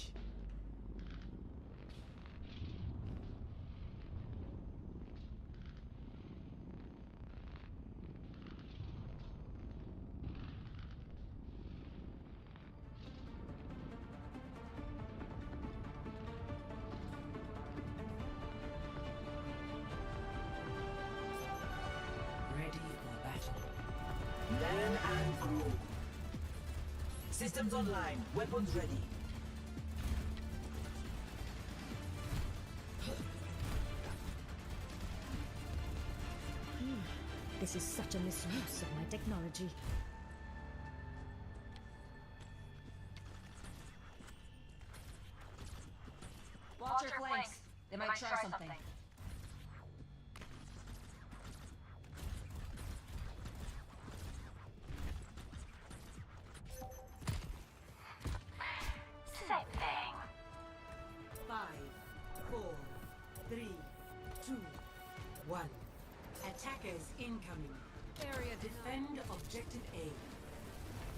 Ready for battle. Learn and grow. Systems online. Weapons ready. This is such a misuse of my technology. Watch your flanks. They might try something.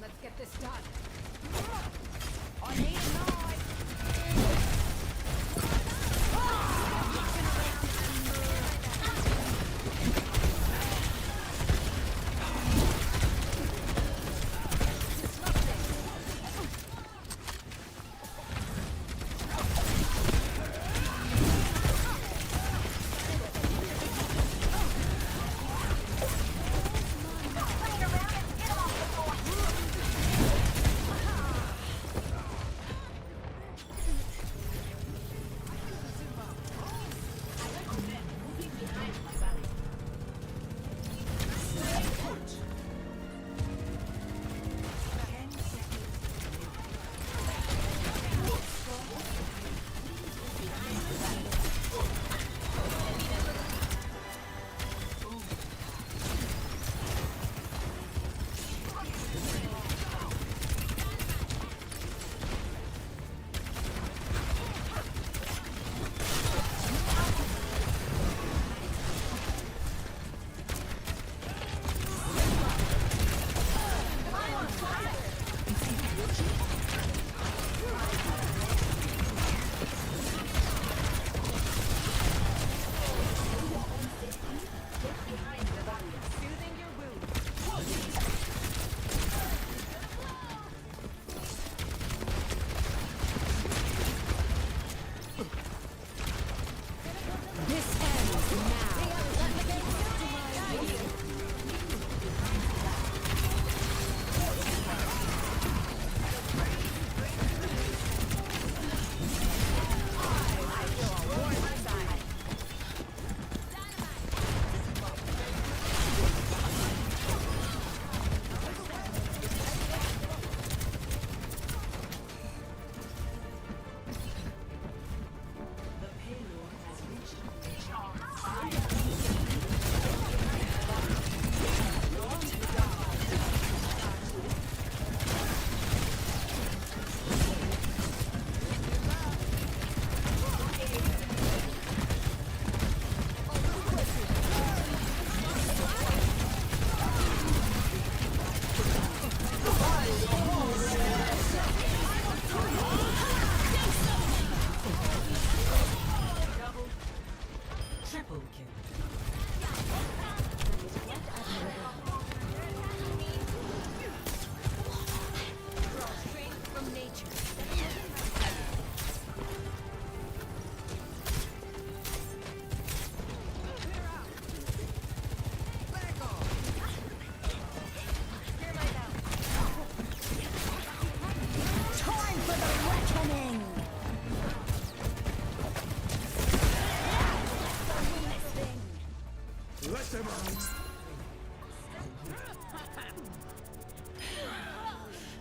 Let's get this done. I need a knife.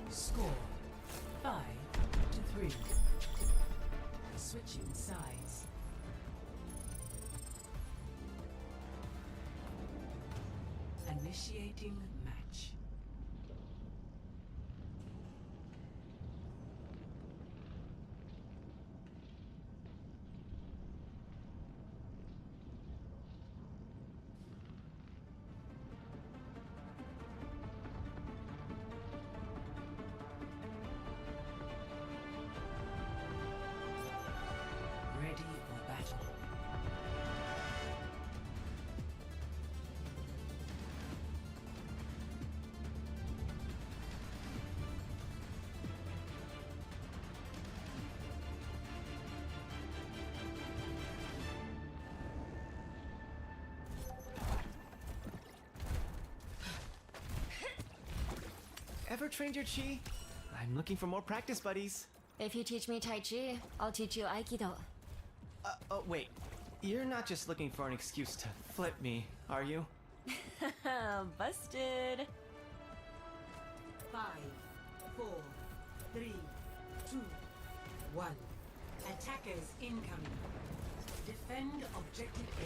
Score 5-3. Switching sides. Initiating match. Ready for battle. Ever trained your chi? I'm looking for more practice buddies. If you teach me Tai Chi, I'll teach you Aikido. Oh, wait. You're not just looking for an excuse to flip me, are you? Busted. 5, 4, 3, 2, 1. Attackers incoming. Defend objective A.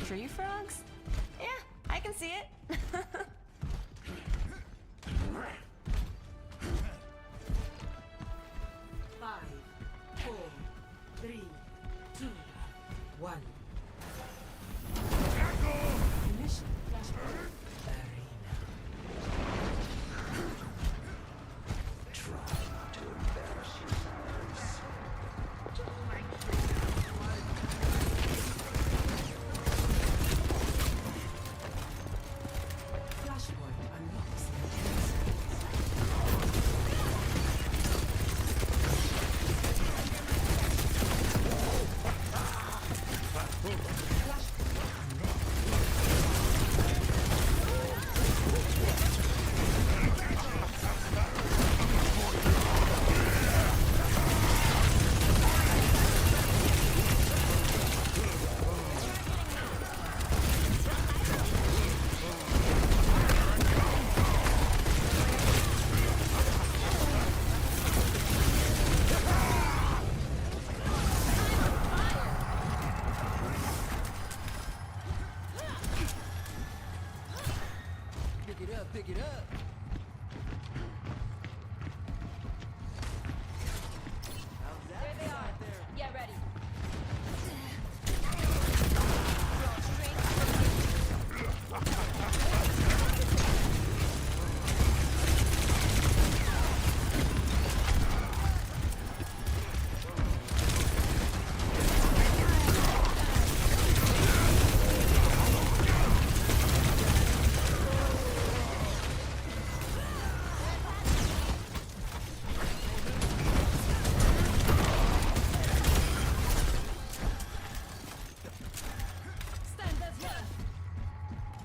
Tree frogs? Yeah, I can see it. Five, four, three, Pick it up. There they are. Get ready.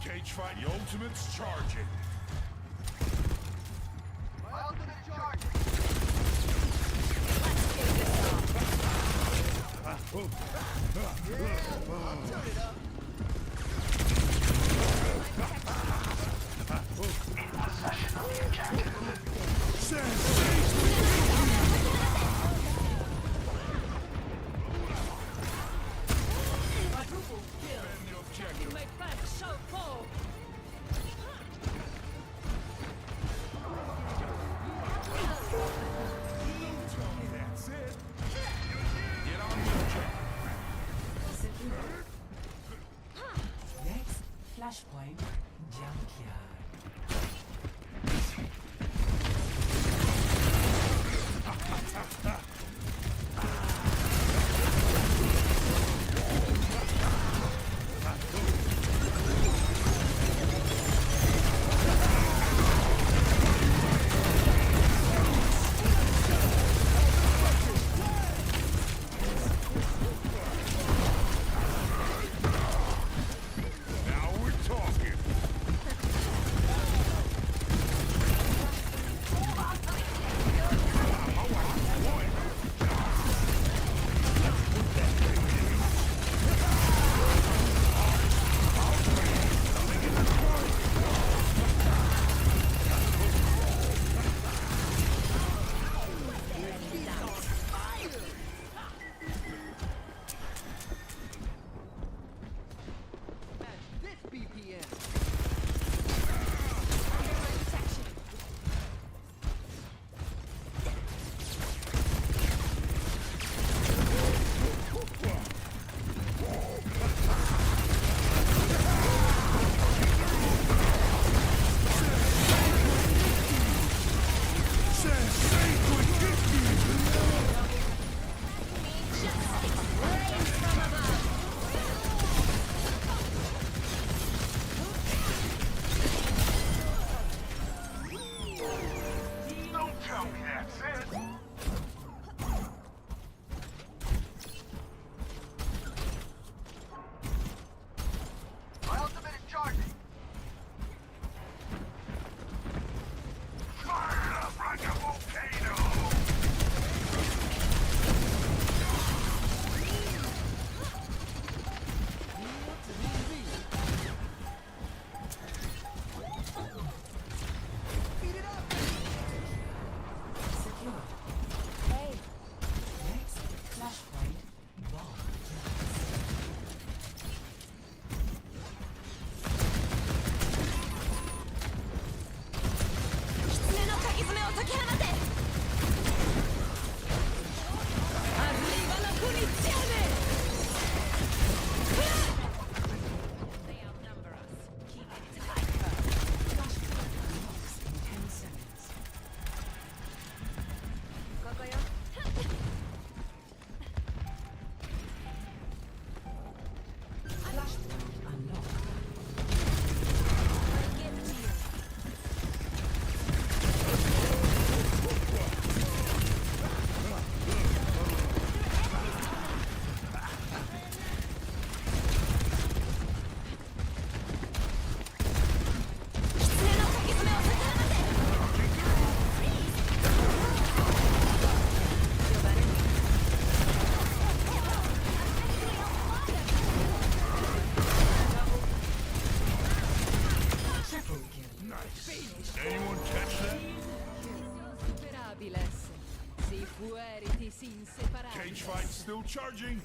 Cage fight, the ultimate's charging. My ultimate charge. Turn it up. That's it. Get on the objective. Next, Flashpoint, Junkyard. Now we're talking. This BPM. Don't tell me that's it. My ultimate is charging. Fire it up like a volcano. Cage fight still charging.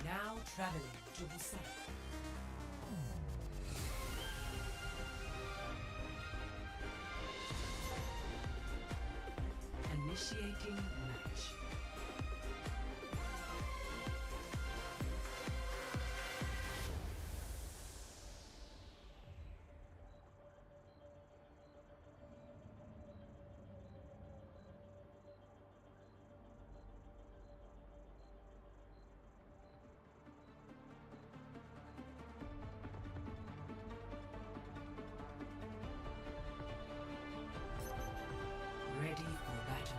Now traveling to Busan. Initiating match. Ready for battle.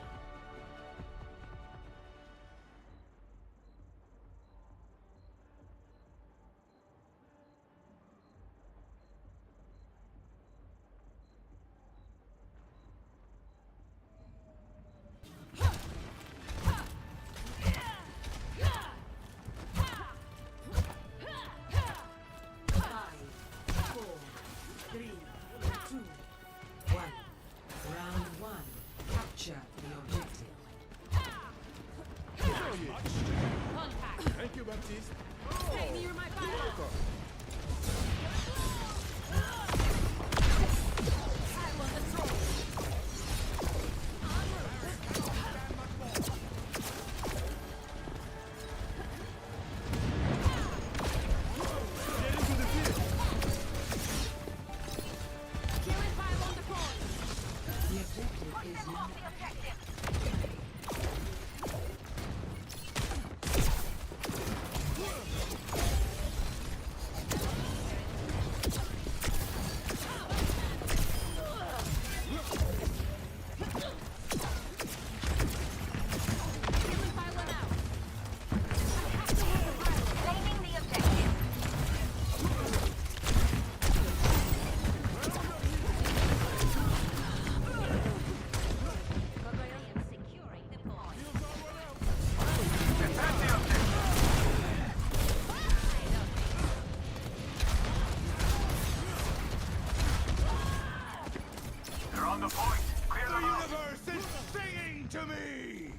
the point. Clear The them out. universe is singing to me!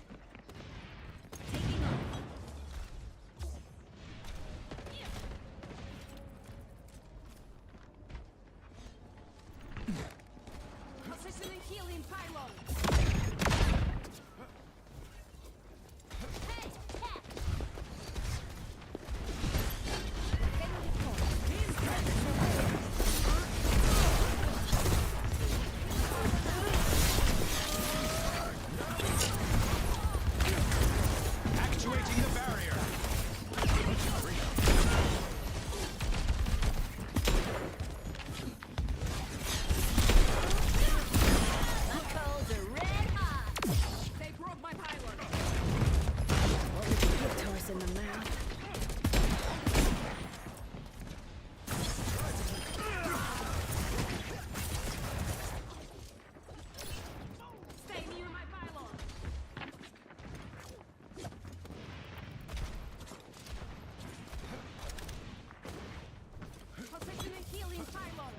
Positioning healing pylon. Hey, cat. Actuating the barrier! My coals are red hot. They broke my pylon. What would you give to us in the mouth? Stay near my pylon. Positioning healing pylon.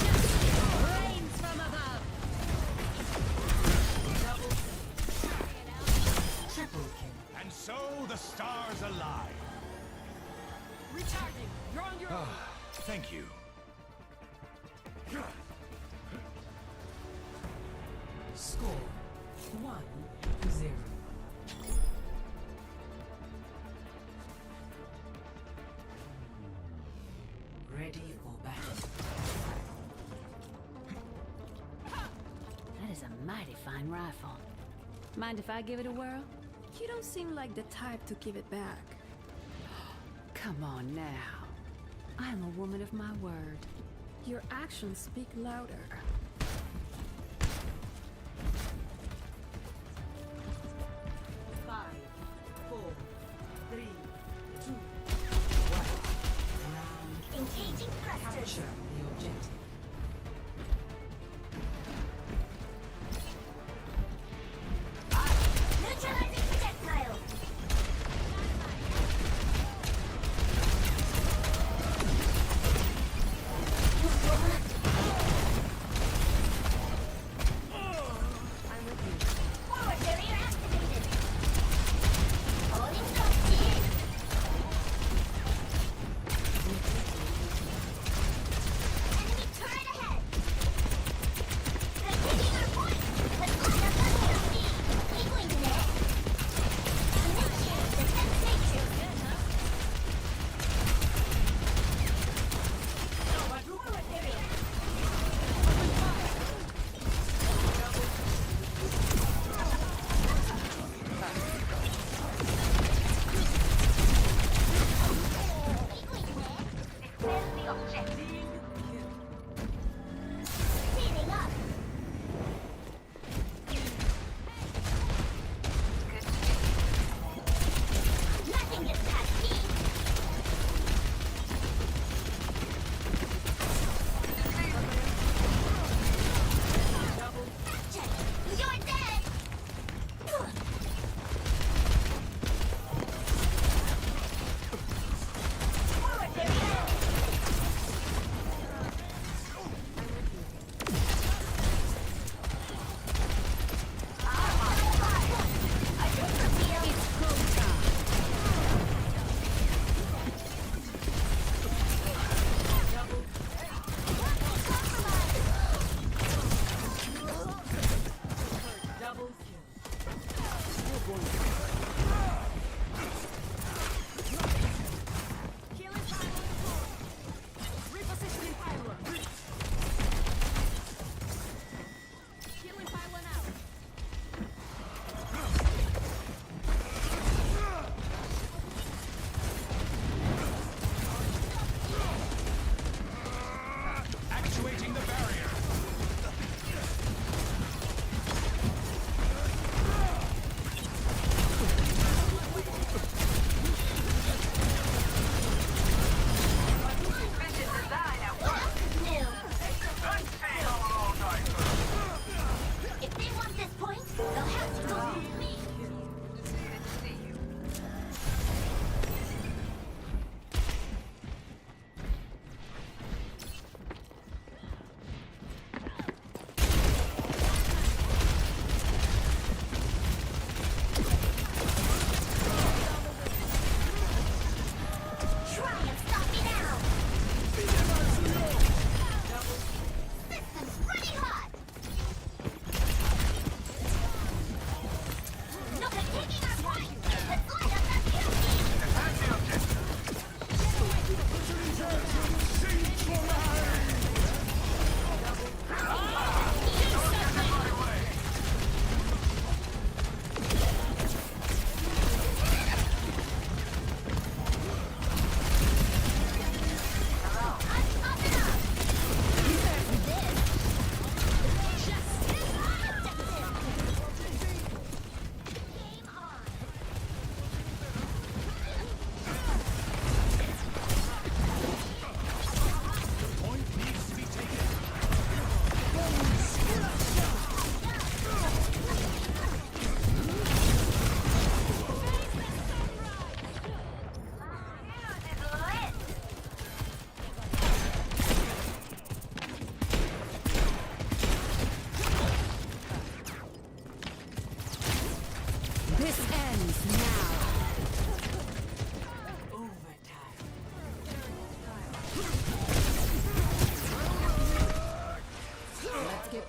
Rains from above. Triple kill. And so the stars align. Recharging. You're on your own. Thank you. Score 1-0. Ready for battle. That is a mighty fine rifle. Mind if I give it a whirl? You don't seem like the type to give it back. Come on now. I am a woman of my word. Your actions speak louder. Five, 4, 3, 2, 1. Round Engaging capture thrusters. the objective. Neutralizing projectile. Forward barrier activated. Holding proxy. Enemy turret ahead. They're taking our point. Let's line up on their feet. Equaling it. Initiate defense matrix. Forward barrier. Where's the objective? Healing up. Nothing gets past me. Check. You're dead. Forward barrier.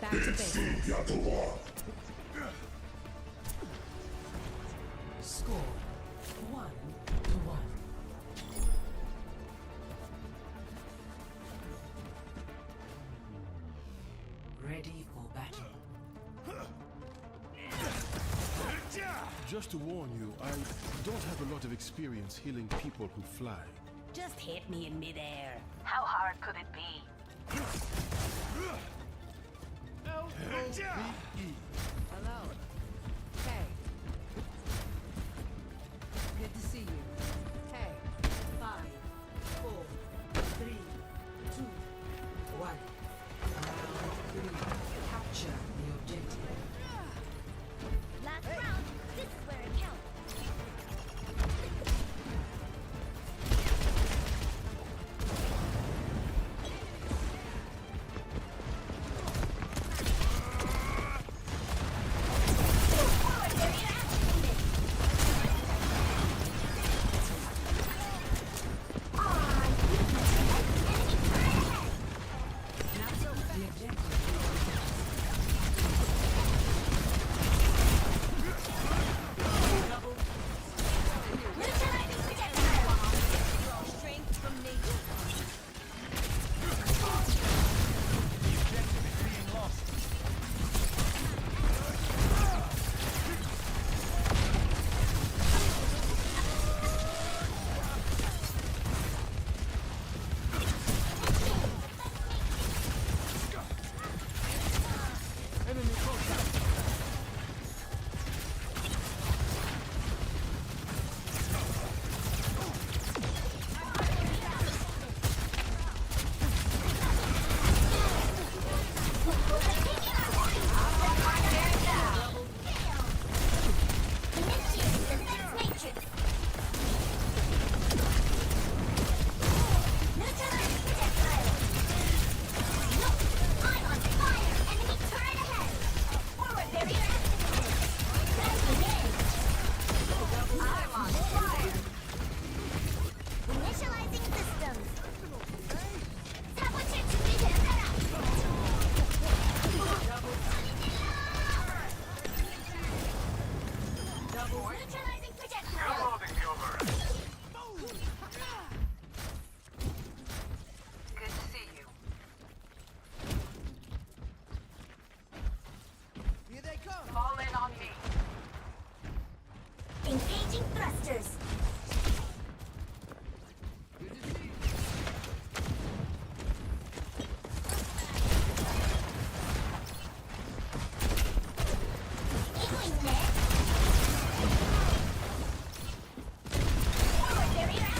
Back to basics. Score 1-1. Ready for battle. Just to warn you, I don't have a lot of experience healing people who fly. Just hit me in midair. How hard could it be? Hello. Hey. Good to see you. Hey. 5, 4, 3, 2, 1. Round 3. Capture the objective. Last round, this is where it counts. Engaging thrusters. Inkling net. Forward barrier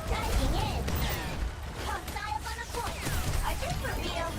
diving in. Hostiles on the point. I think for real.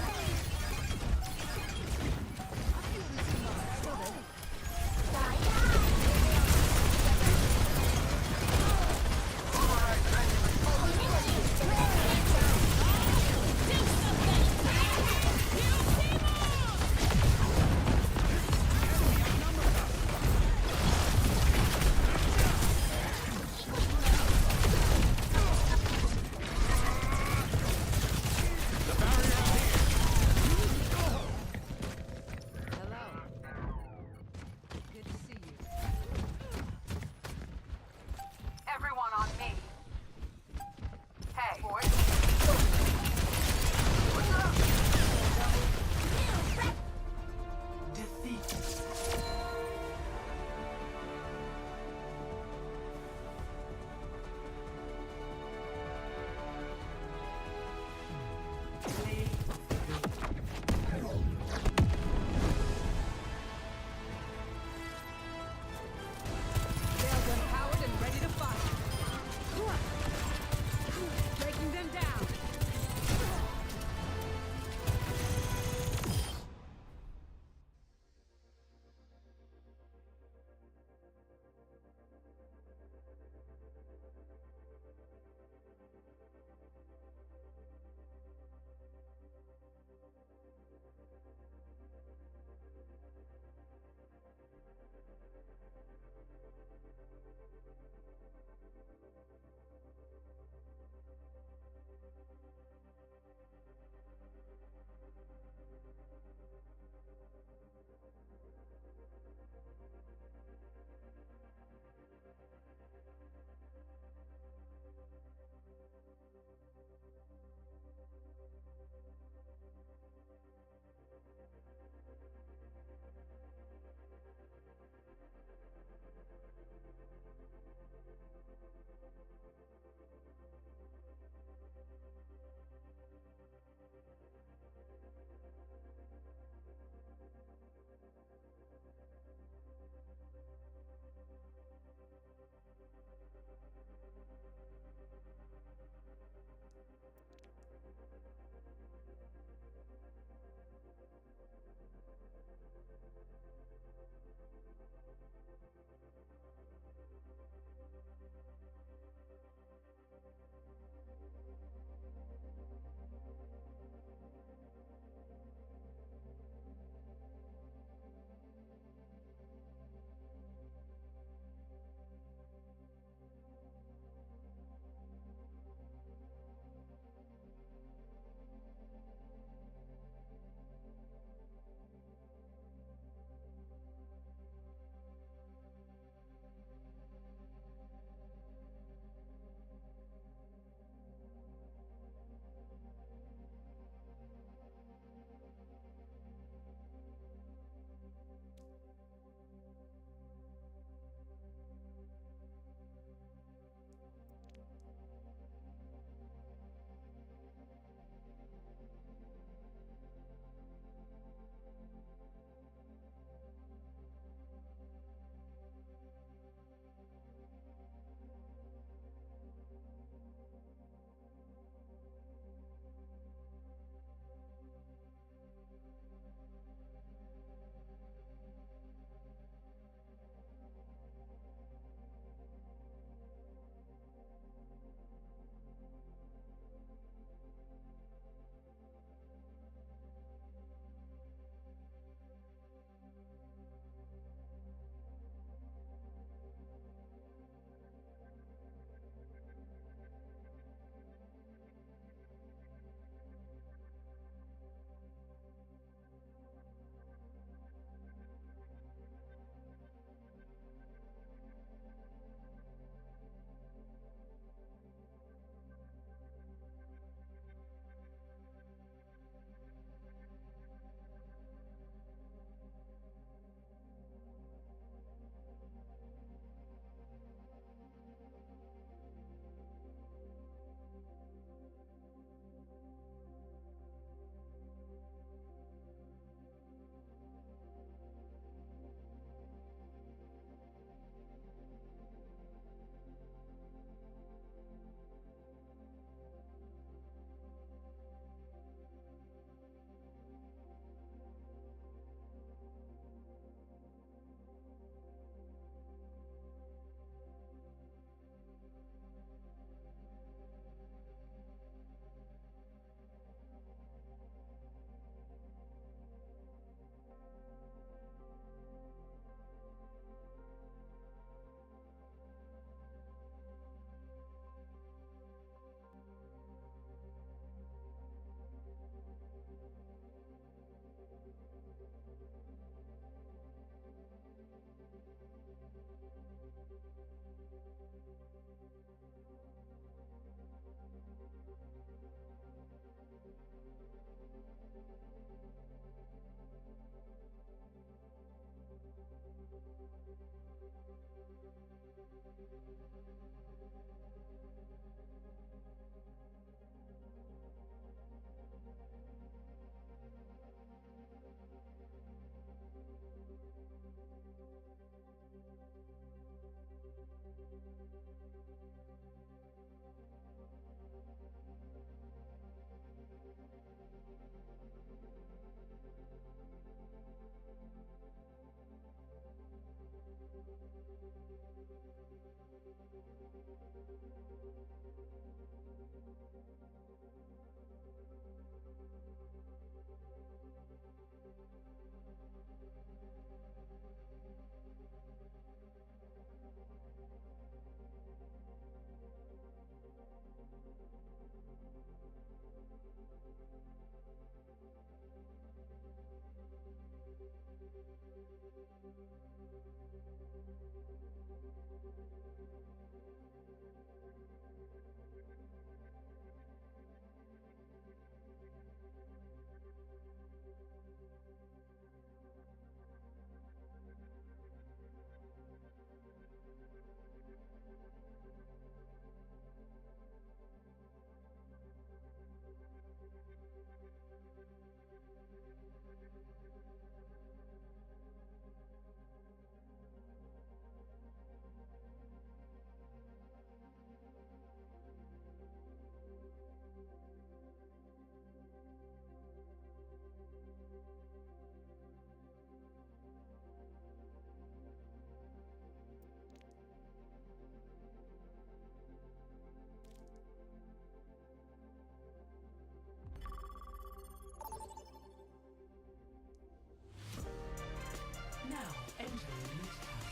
Now entering midtown.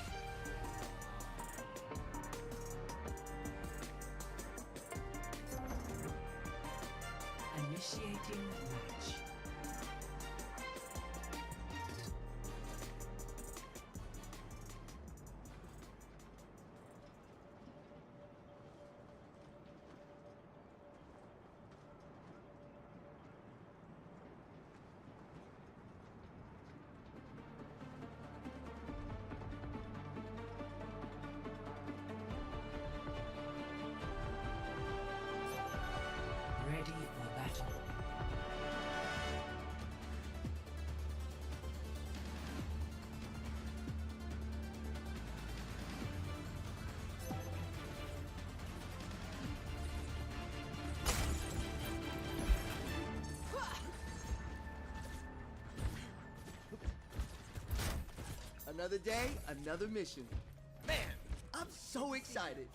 Initiating match. Ready for battle. Another day, another mission. Man, I'm so excited.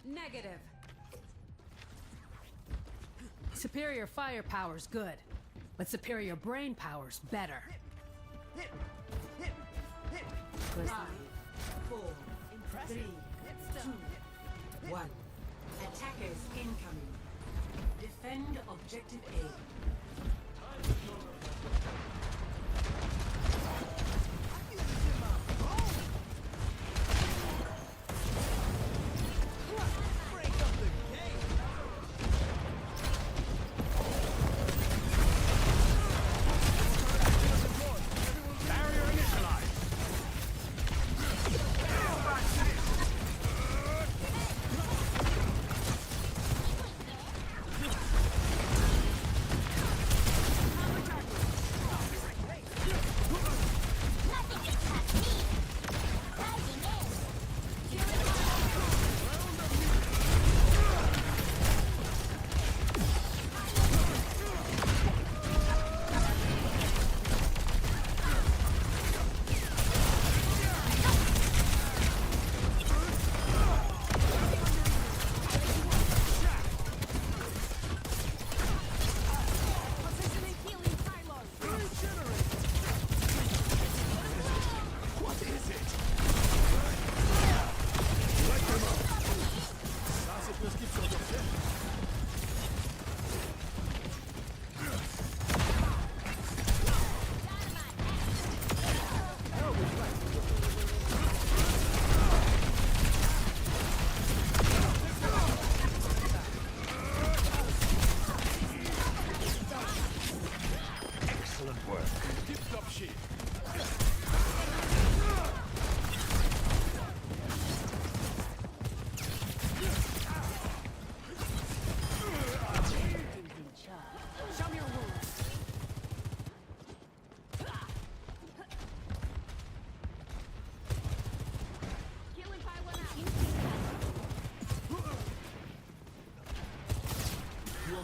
Negative. Superior firepower's good, but superior brain power's better. 5, 4, 3, 2, 1. Attackers incoming. Defend objective A.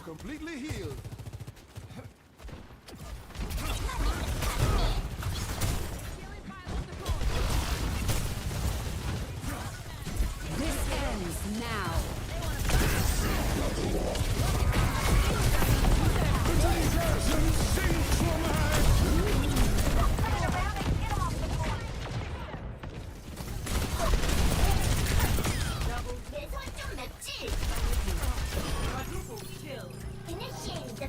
Completely healed. This ends now. This one's too much. Initiate the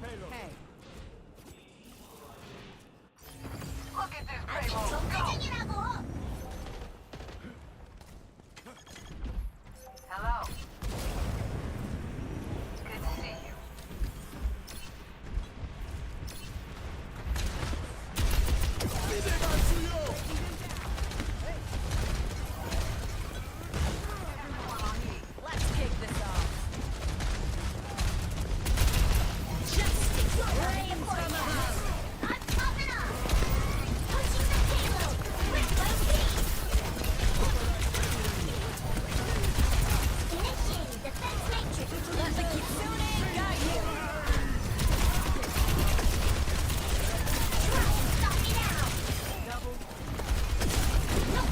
Hey, Look at this payload. 적대적이라고. Hello. Good to see you. Let's kick this off. I'm popping up. Pushing the payload. Quick, let's see. Initiating defense matrix. Let the Kitsune guide you. Try and stop me now. Booting up.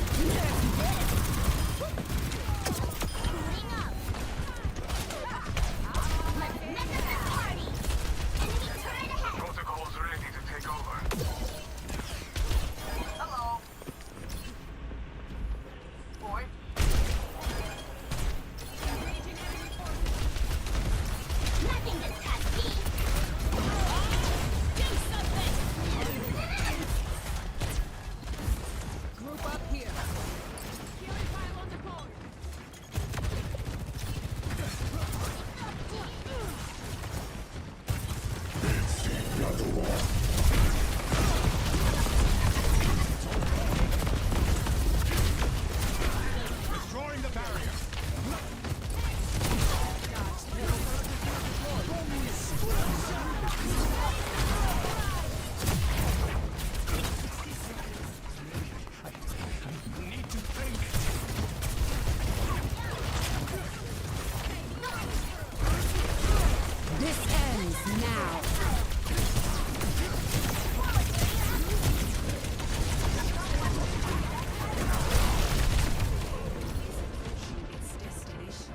Let's mess up this party. Enemy turret ahead. Protocol's ready to take over. Hello. Boy. Nothing gets past me. Do something. group up here. Healing pile on the corner. Destroying the barrier. Need to think. This ends now. Its destination.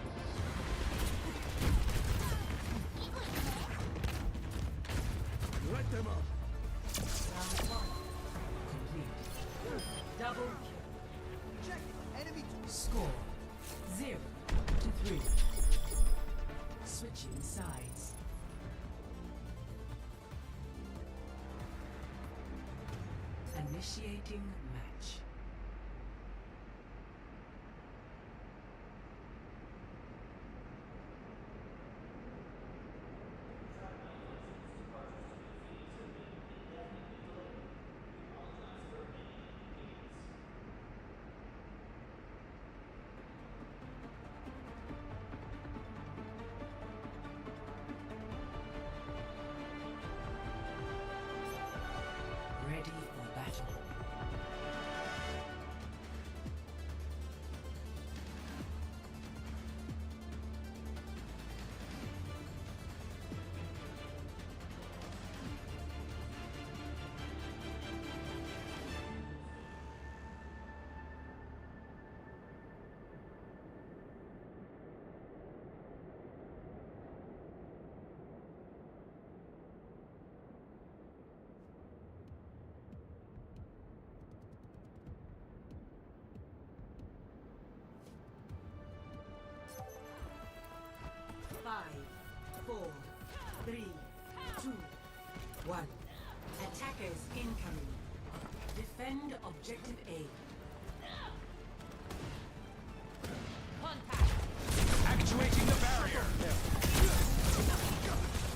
Light them up. Round 1. Complete. Double kill. Check it. Enemy. Score 0-3. Switching sides. Initiating match. Ready for battle. Five, 4, 3, 2, 1. Attackers incoming. Defend objective A. Actuating the barrier.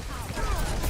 Found their turret.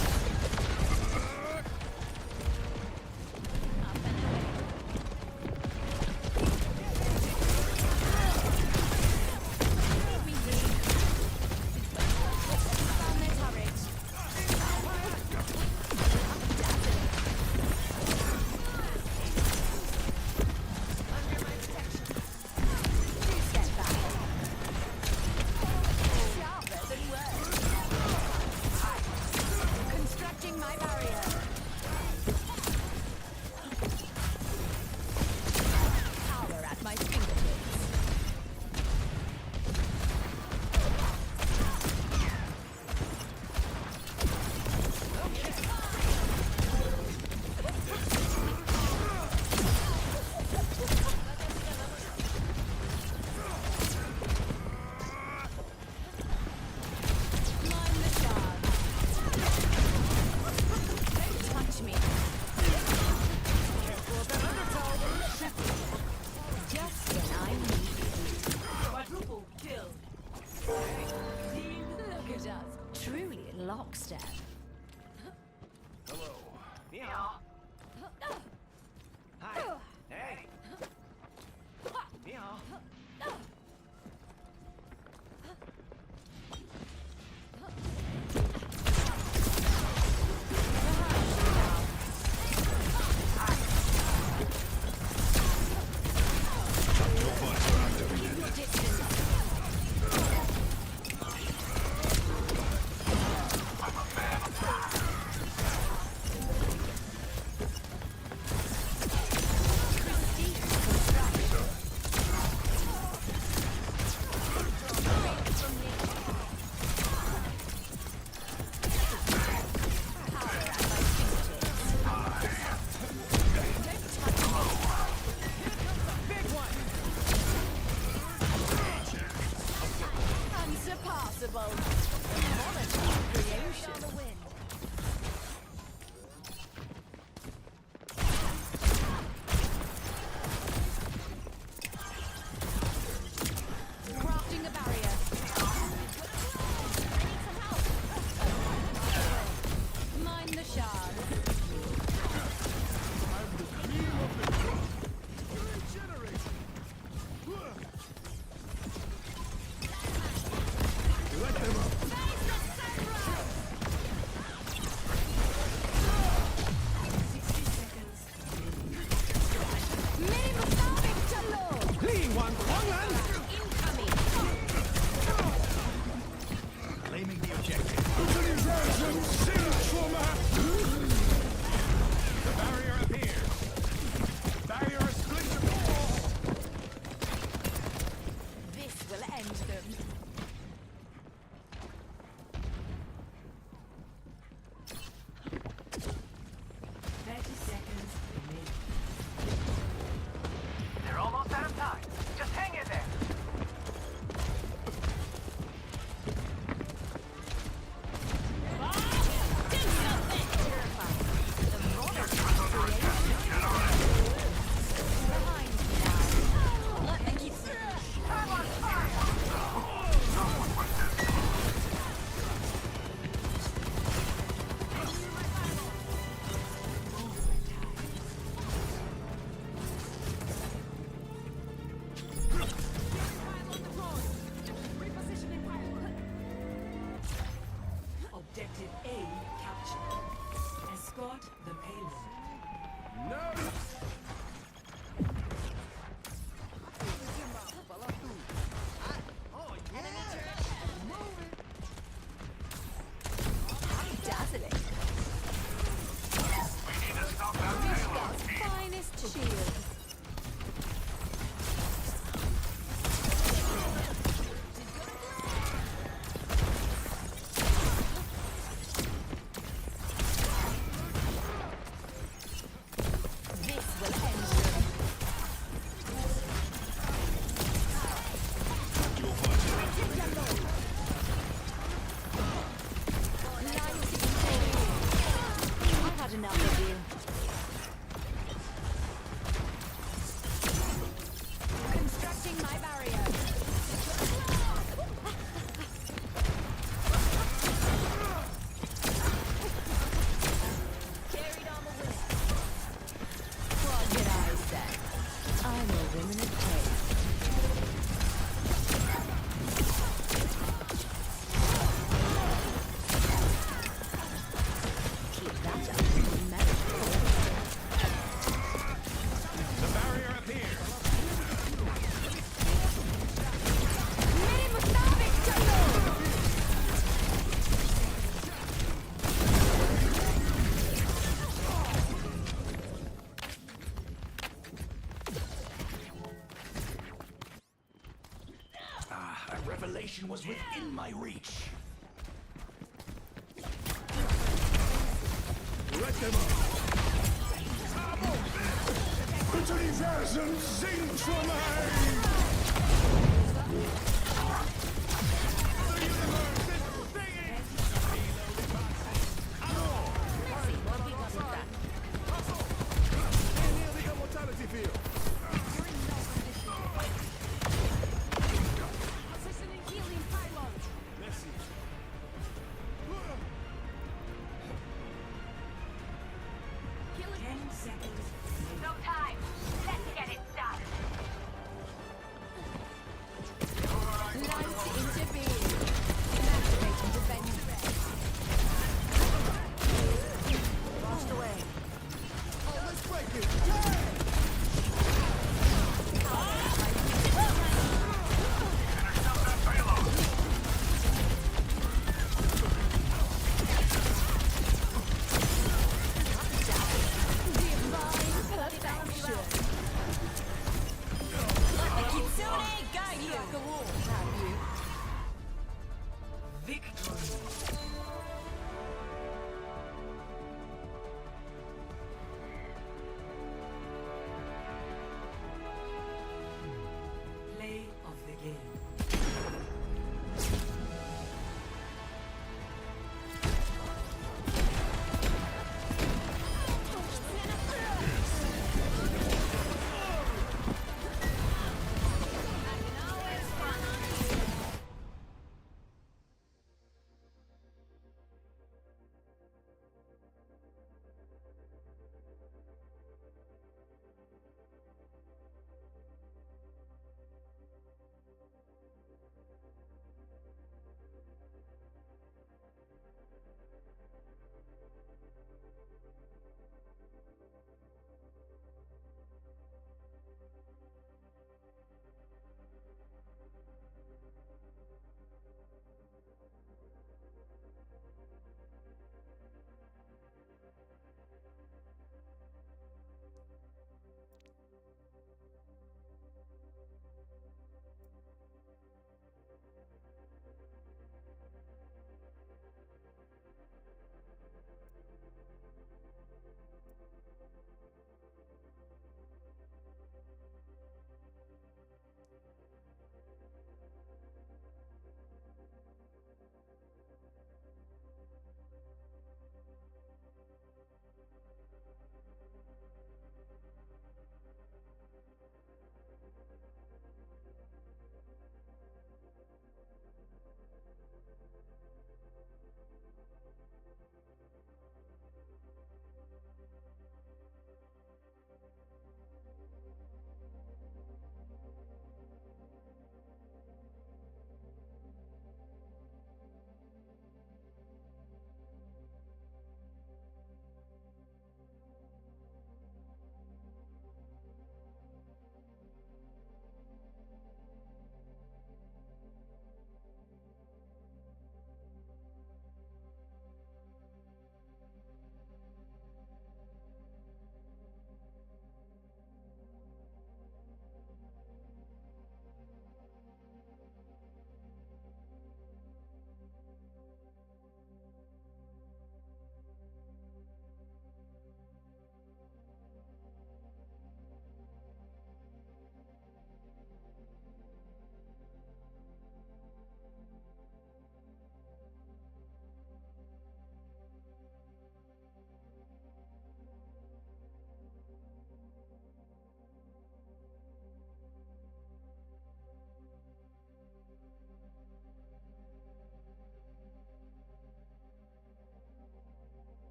Hi. Hey. 你好。Unsurpassable. Monotone creation. On the wind. Crafting a barrier. I need some help. Mine the shards. I'm the cream of the crop. Regenerate. Let them up. Clean one, Incoming. Claiming the objective. The barrier appears. Barrier split to fall. This will end them. They're almost out of time. Just hang in there. Objective A captured. Escort the payload. No! Dazzling. We need to stop that payload. Vishka's finest shield. This will end them. I've had enough of you. Constructing my barrier. Carried on the wind. What did I say? I'm a woman of taste. Keep that up. The barrier appears. मेरे मुताबिक चलो. A revelation was within my reach. Let them up. Utilisasen sind vorbei! Mortality field. Positioning healing pylon. Merci. seconds. No time. Let's get it started. Light intervene. Activating defense. Lost away. Oh, let's break it! Yeah! Kitsune guide you. Like a wolf, have you? Victory. Play of the game.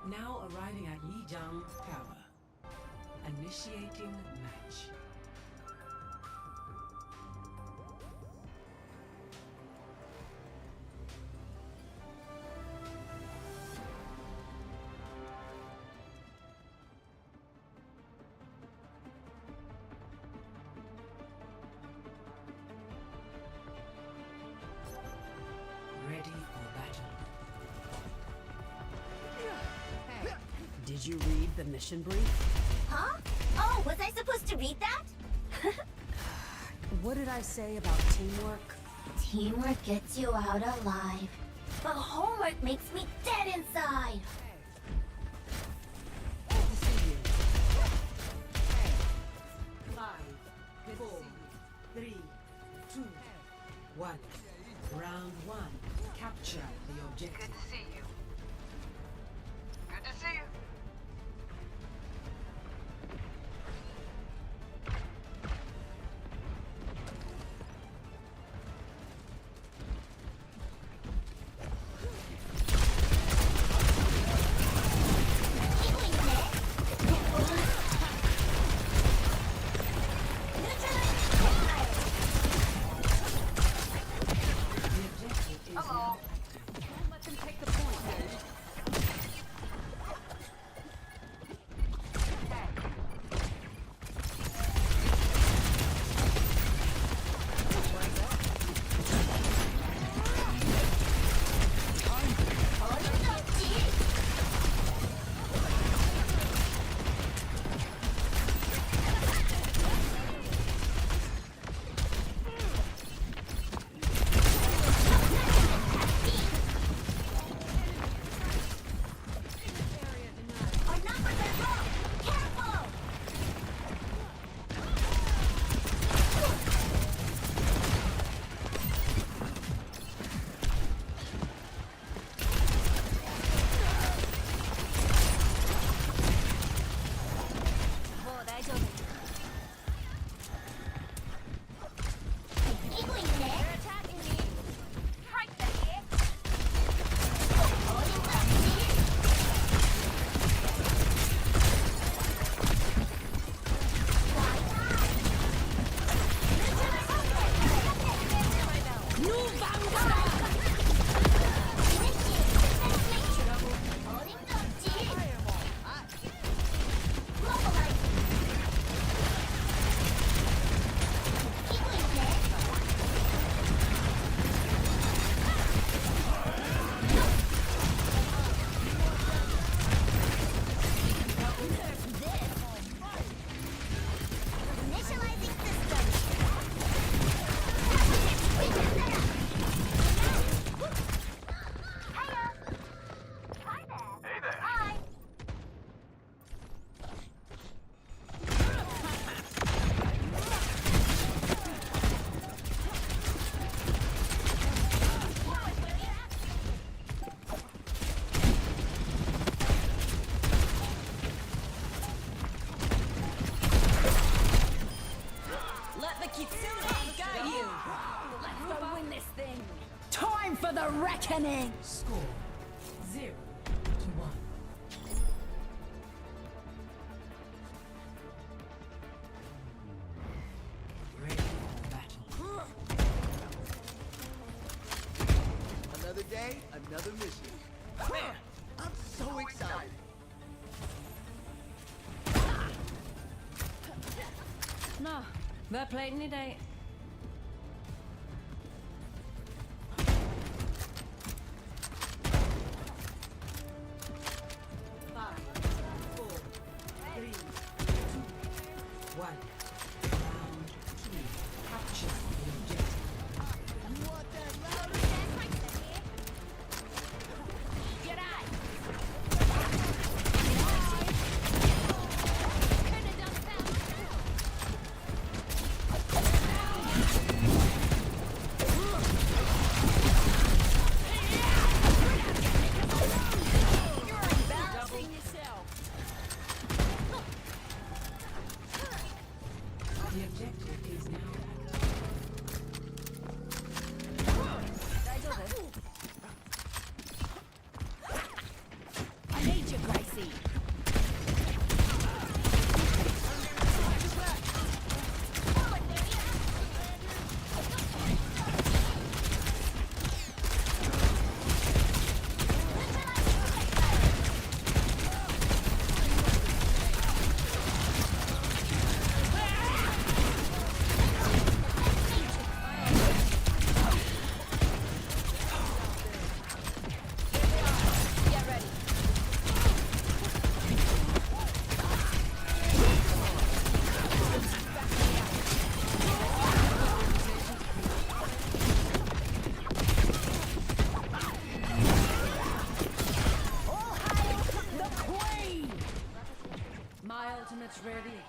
Now arriving at Lijiang Tower. Initiating match. Did you read the mission brief? Huh? Oh, was I supposed to read that? What did I say about teamwork? Teamwork gets you out alive. But homework makes me dead inside. Good to see you. 5, 4, 3, 2, 1. Round 1. Capture the objective. Good to see you. Good to see you. Don't let them take the point. Our numbers are low. Careful! They're attacking me. Right there. Initializing system. Hiya. Hi there. Hey there. Hi. Let the Kitsune guide you. Let's go win this thing. Time for the reckoning! Score 0-1. Ready for battle. Another day, another mission. Man, I'm so excited. Nå, hvad er planen i dag? Capture the objective. Patch ready.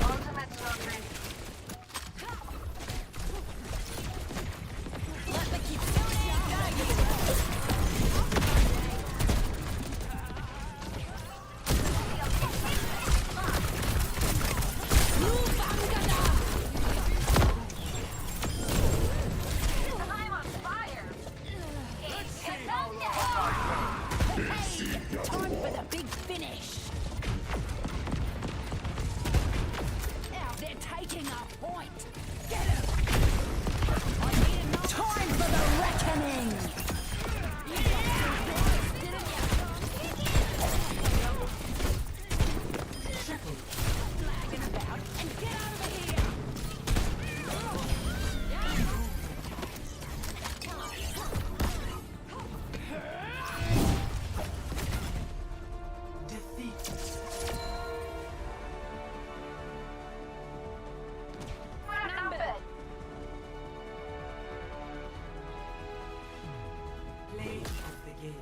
Ultimate's not ready. I'm on fire. It's Time for the big finish. Now they're taking our point. Get him. Time for the reckoning. Flagging about and get out of here. outnumbered. Play of the game.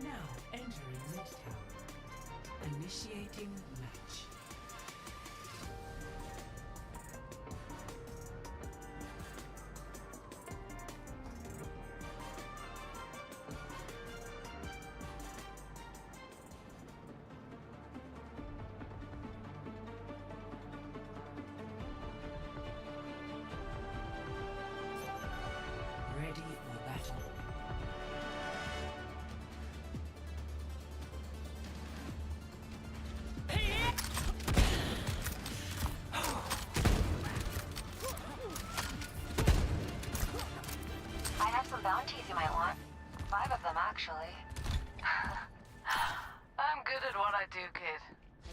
Now entering Midtown. Initiating match. Ready for battle. I have some bounties you might want. 5 of them, actually. I'm good at what I do, kid.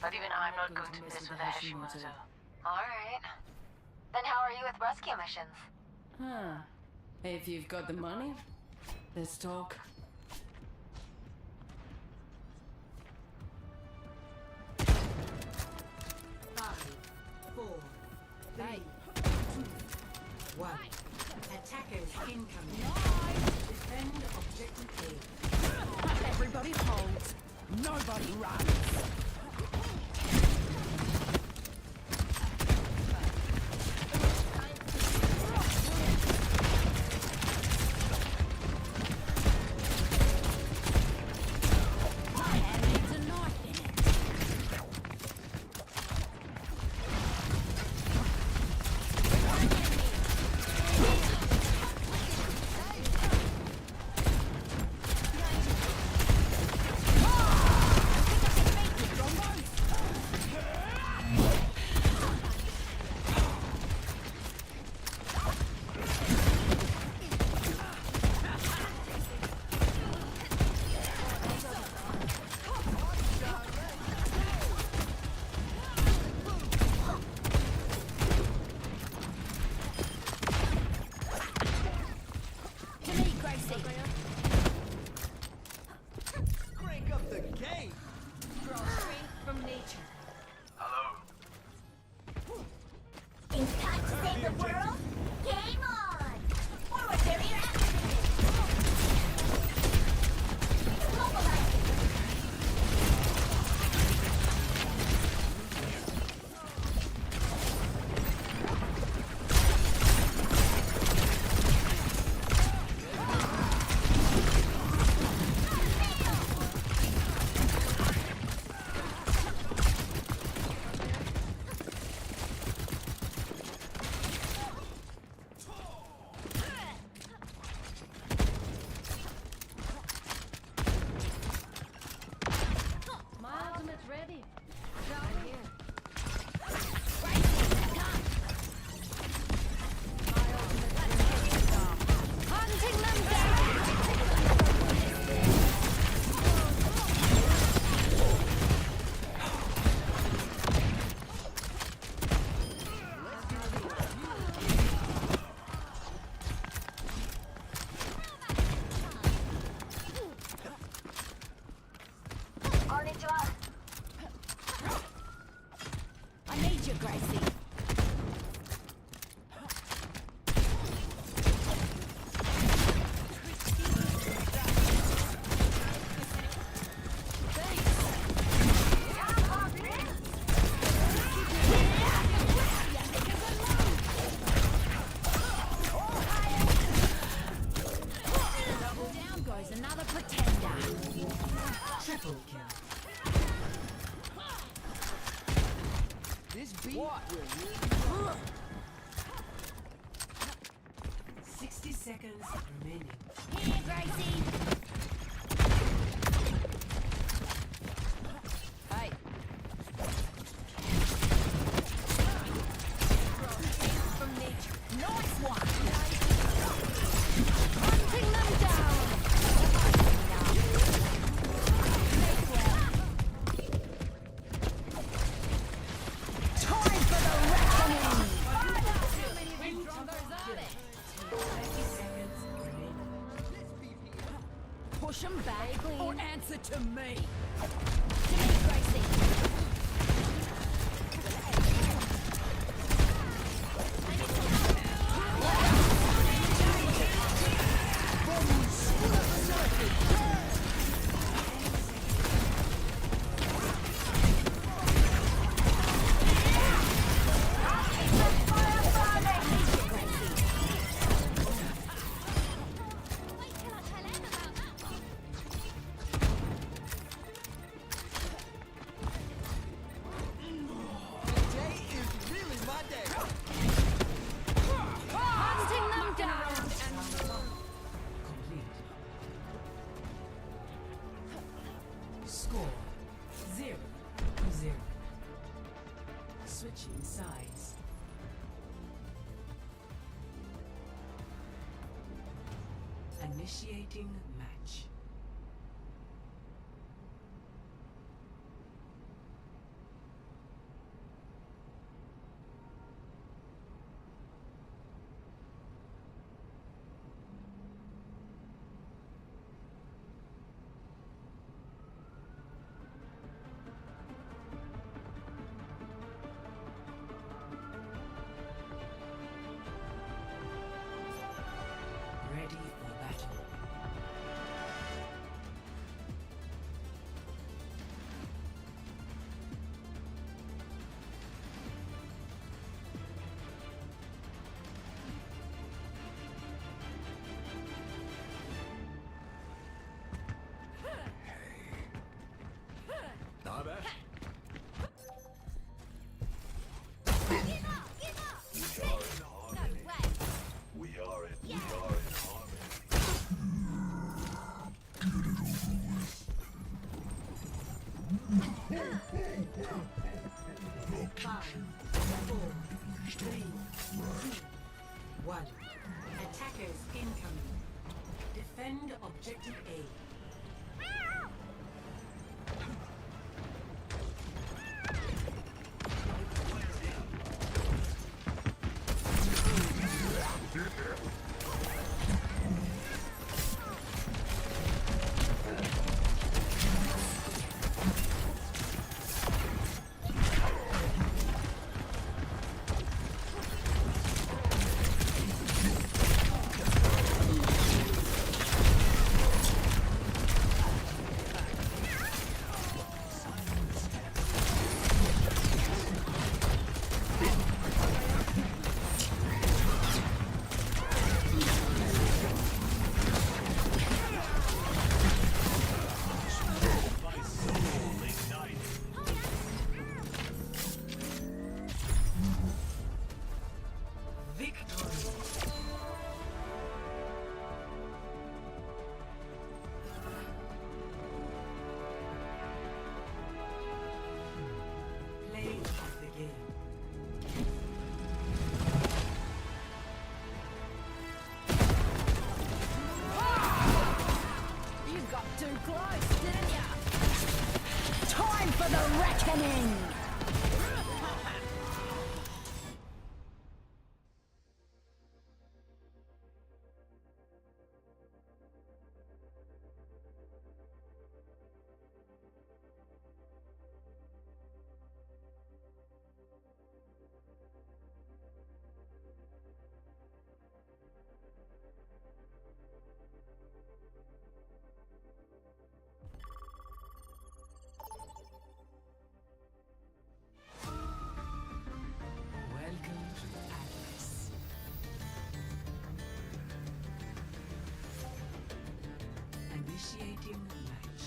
But even I'm not going to mess with a Hashimoto. Alright. Then how are you with rescue missions? Huh. If you've got the money, let's talk. Five, four, three, two, one. Attackers incoming. Defend objective A. Everybody holds. Nobody runs. Crank up the game. Draw strength from nature. It's time to save the world? Game on! Forward barrier activated! Mobilizing! My ultimate's ready. Hunting them On it, Joel. I need you, Gracie. Double down goes another pretender. Triple kill. This beat will really 60 seconds remaining. Here, Gracie. Hey. From nature. Nice one. Hunting them down. Time for the reckoning. How goes at it? 30 seconds remaining. Push them back or answer to me. To me, Gracie. Today is really my day. Hunting them down. Complete. Score 0-0. Switching sides. Initiating match. Defend objective A. Initiating match.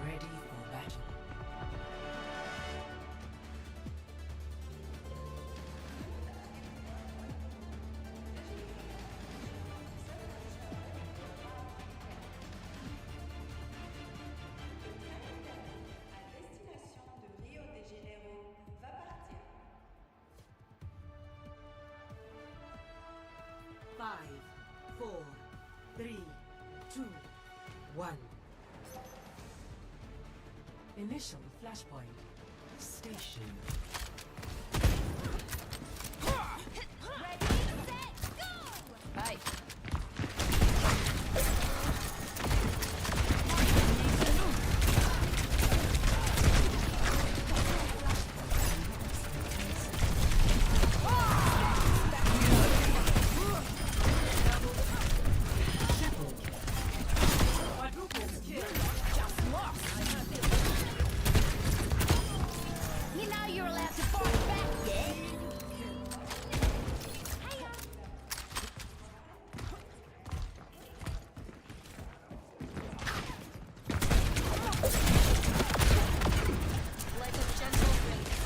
Ready for battle. Five, 4, 3, 2, 1. Initial flashpoint. Station. Ready, set, go! Hey. You know you're allowed to fight back, yeah? Like a gentle breeze.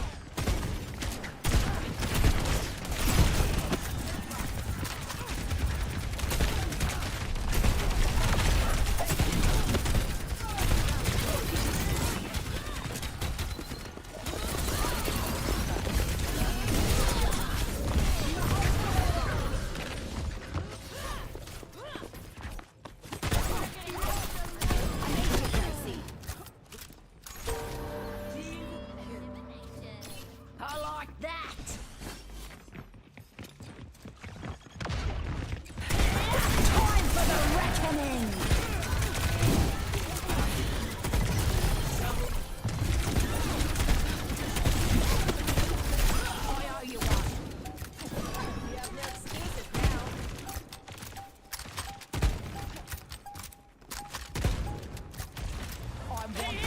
I like that! Time for the reckoning! I owe you one. We have no excuses now. I want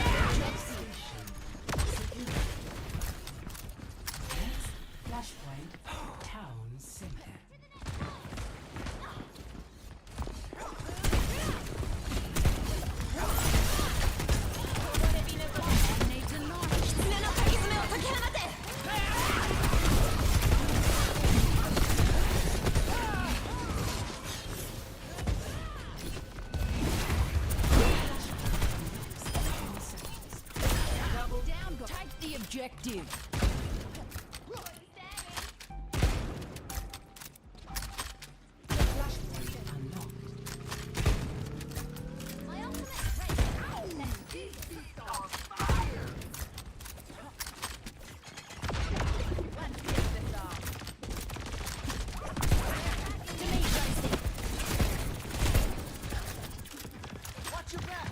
Flashpoint. Town center. Dude. My ultimate's ready. Let's get this off. To me, Joystick. Watch your back.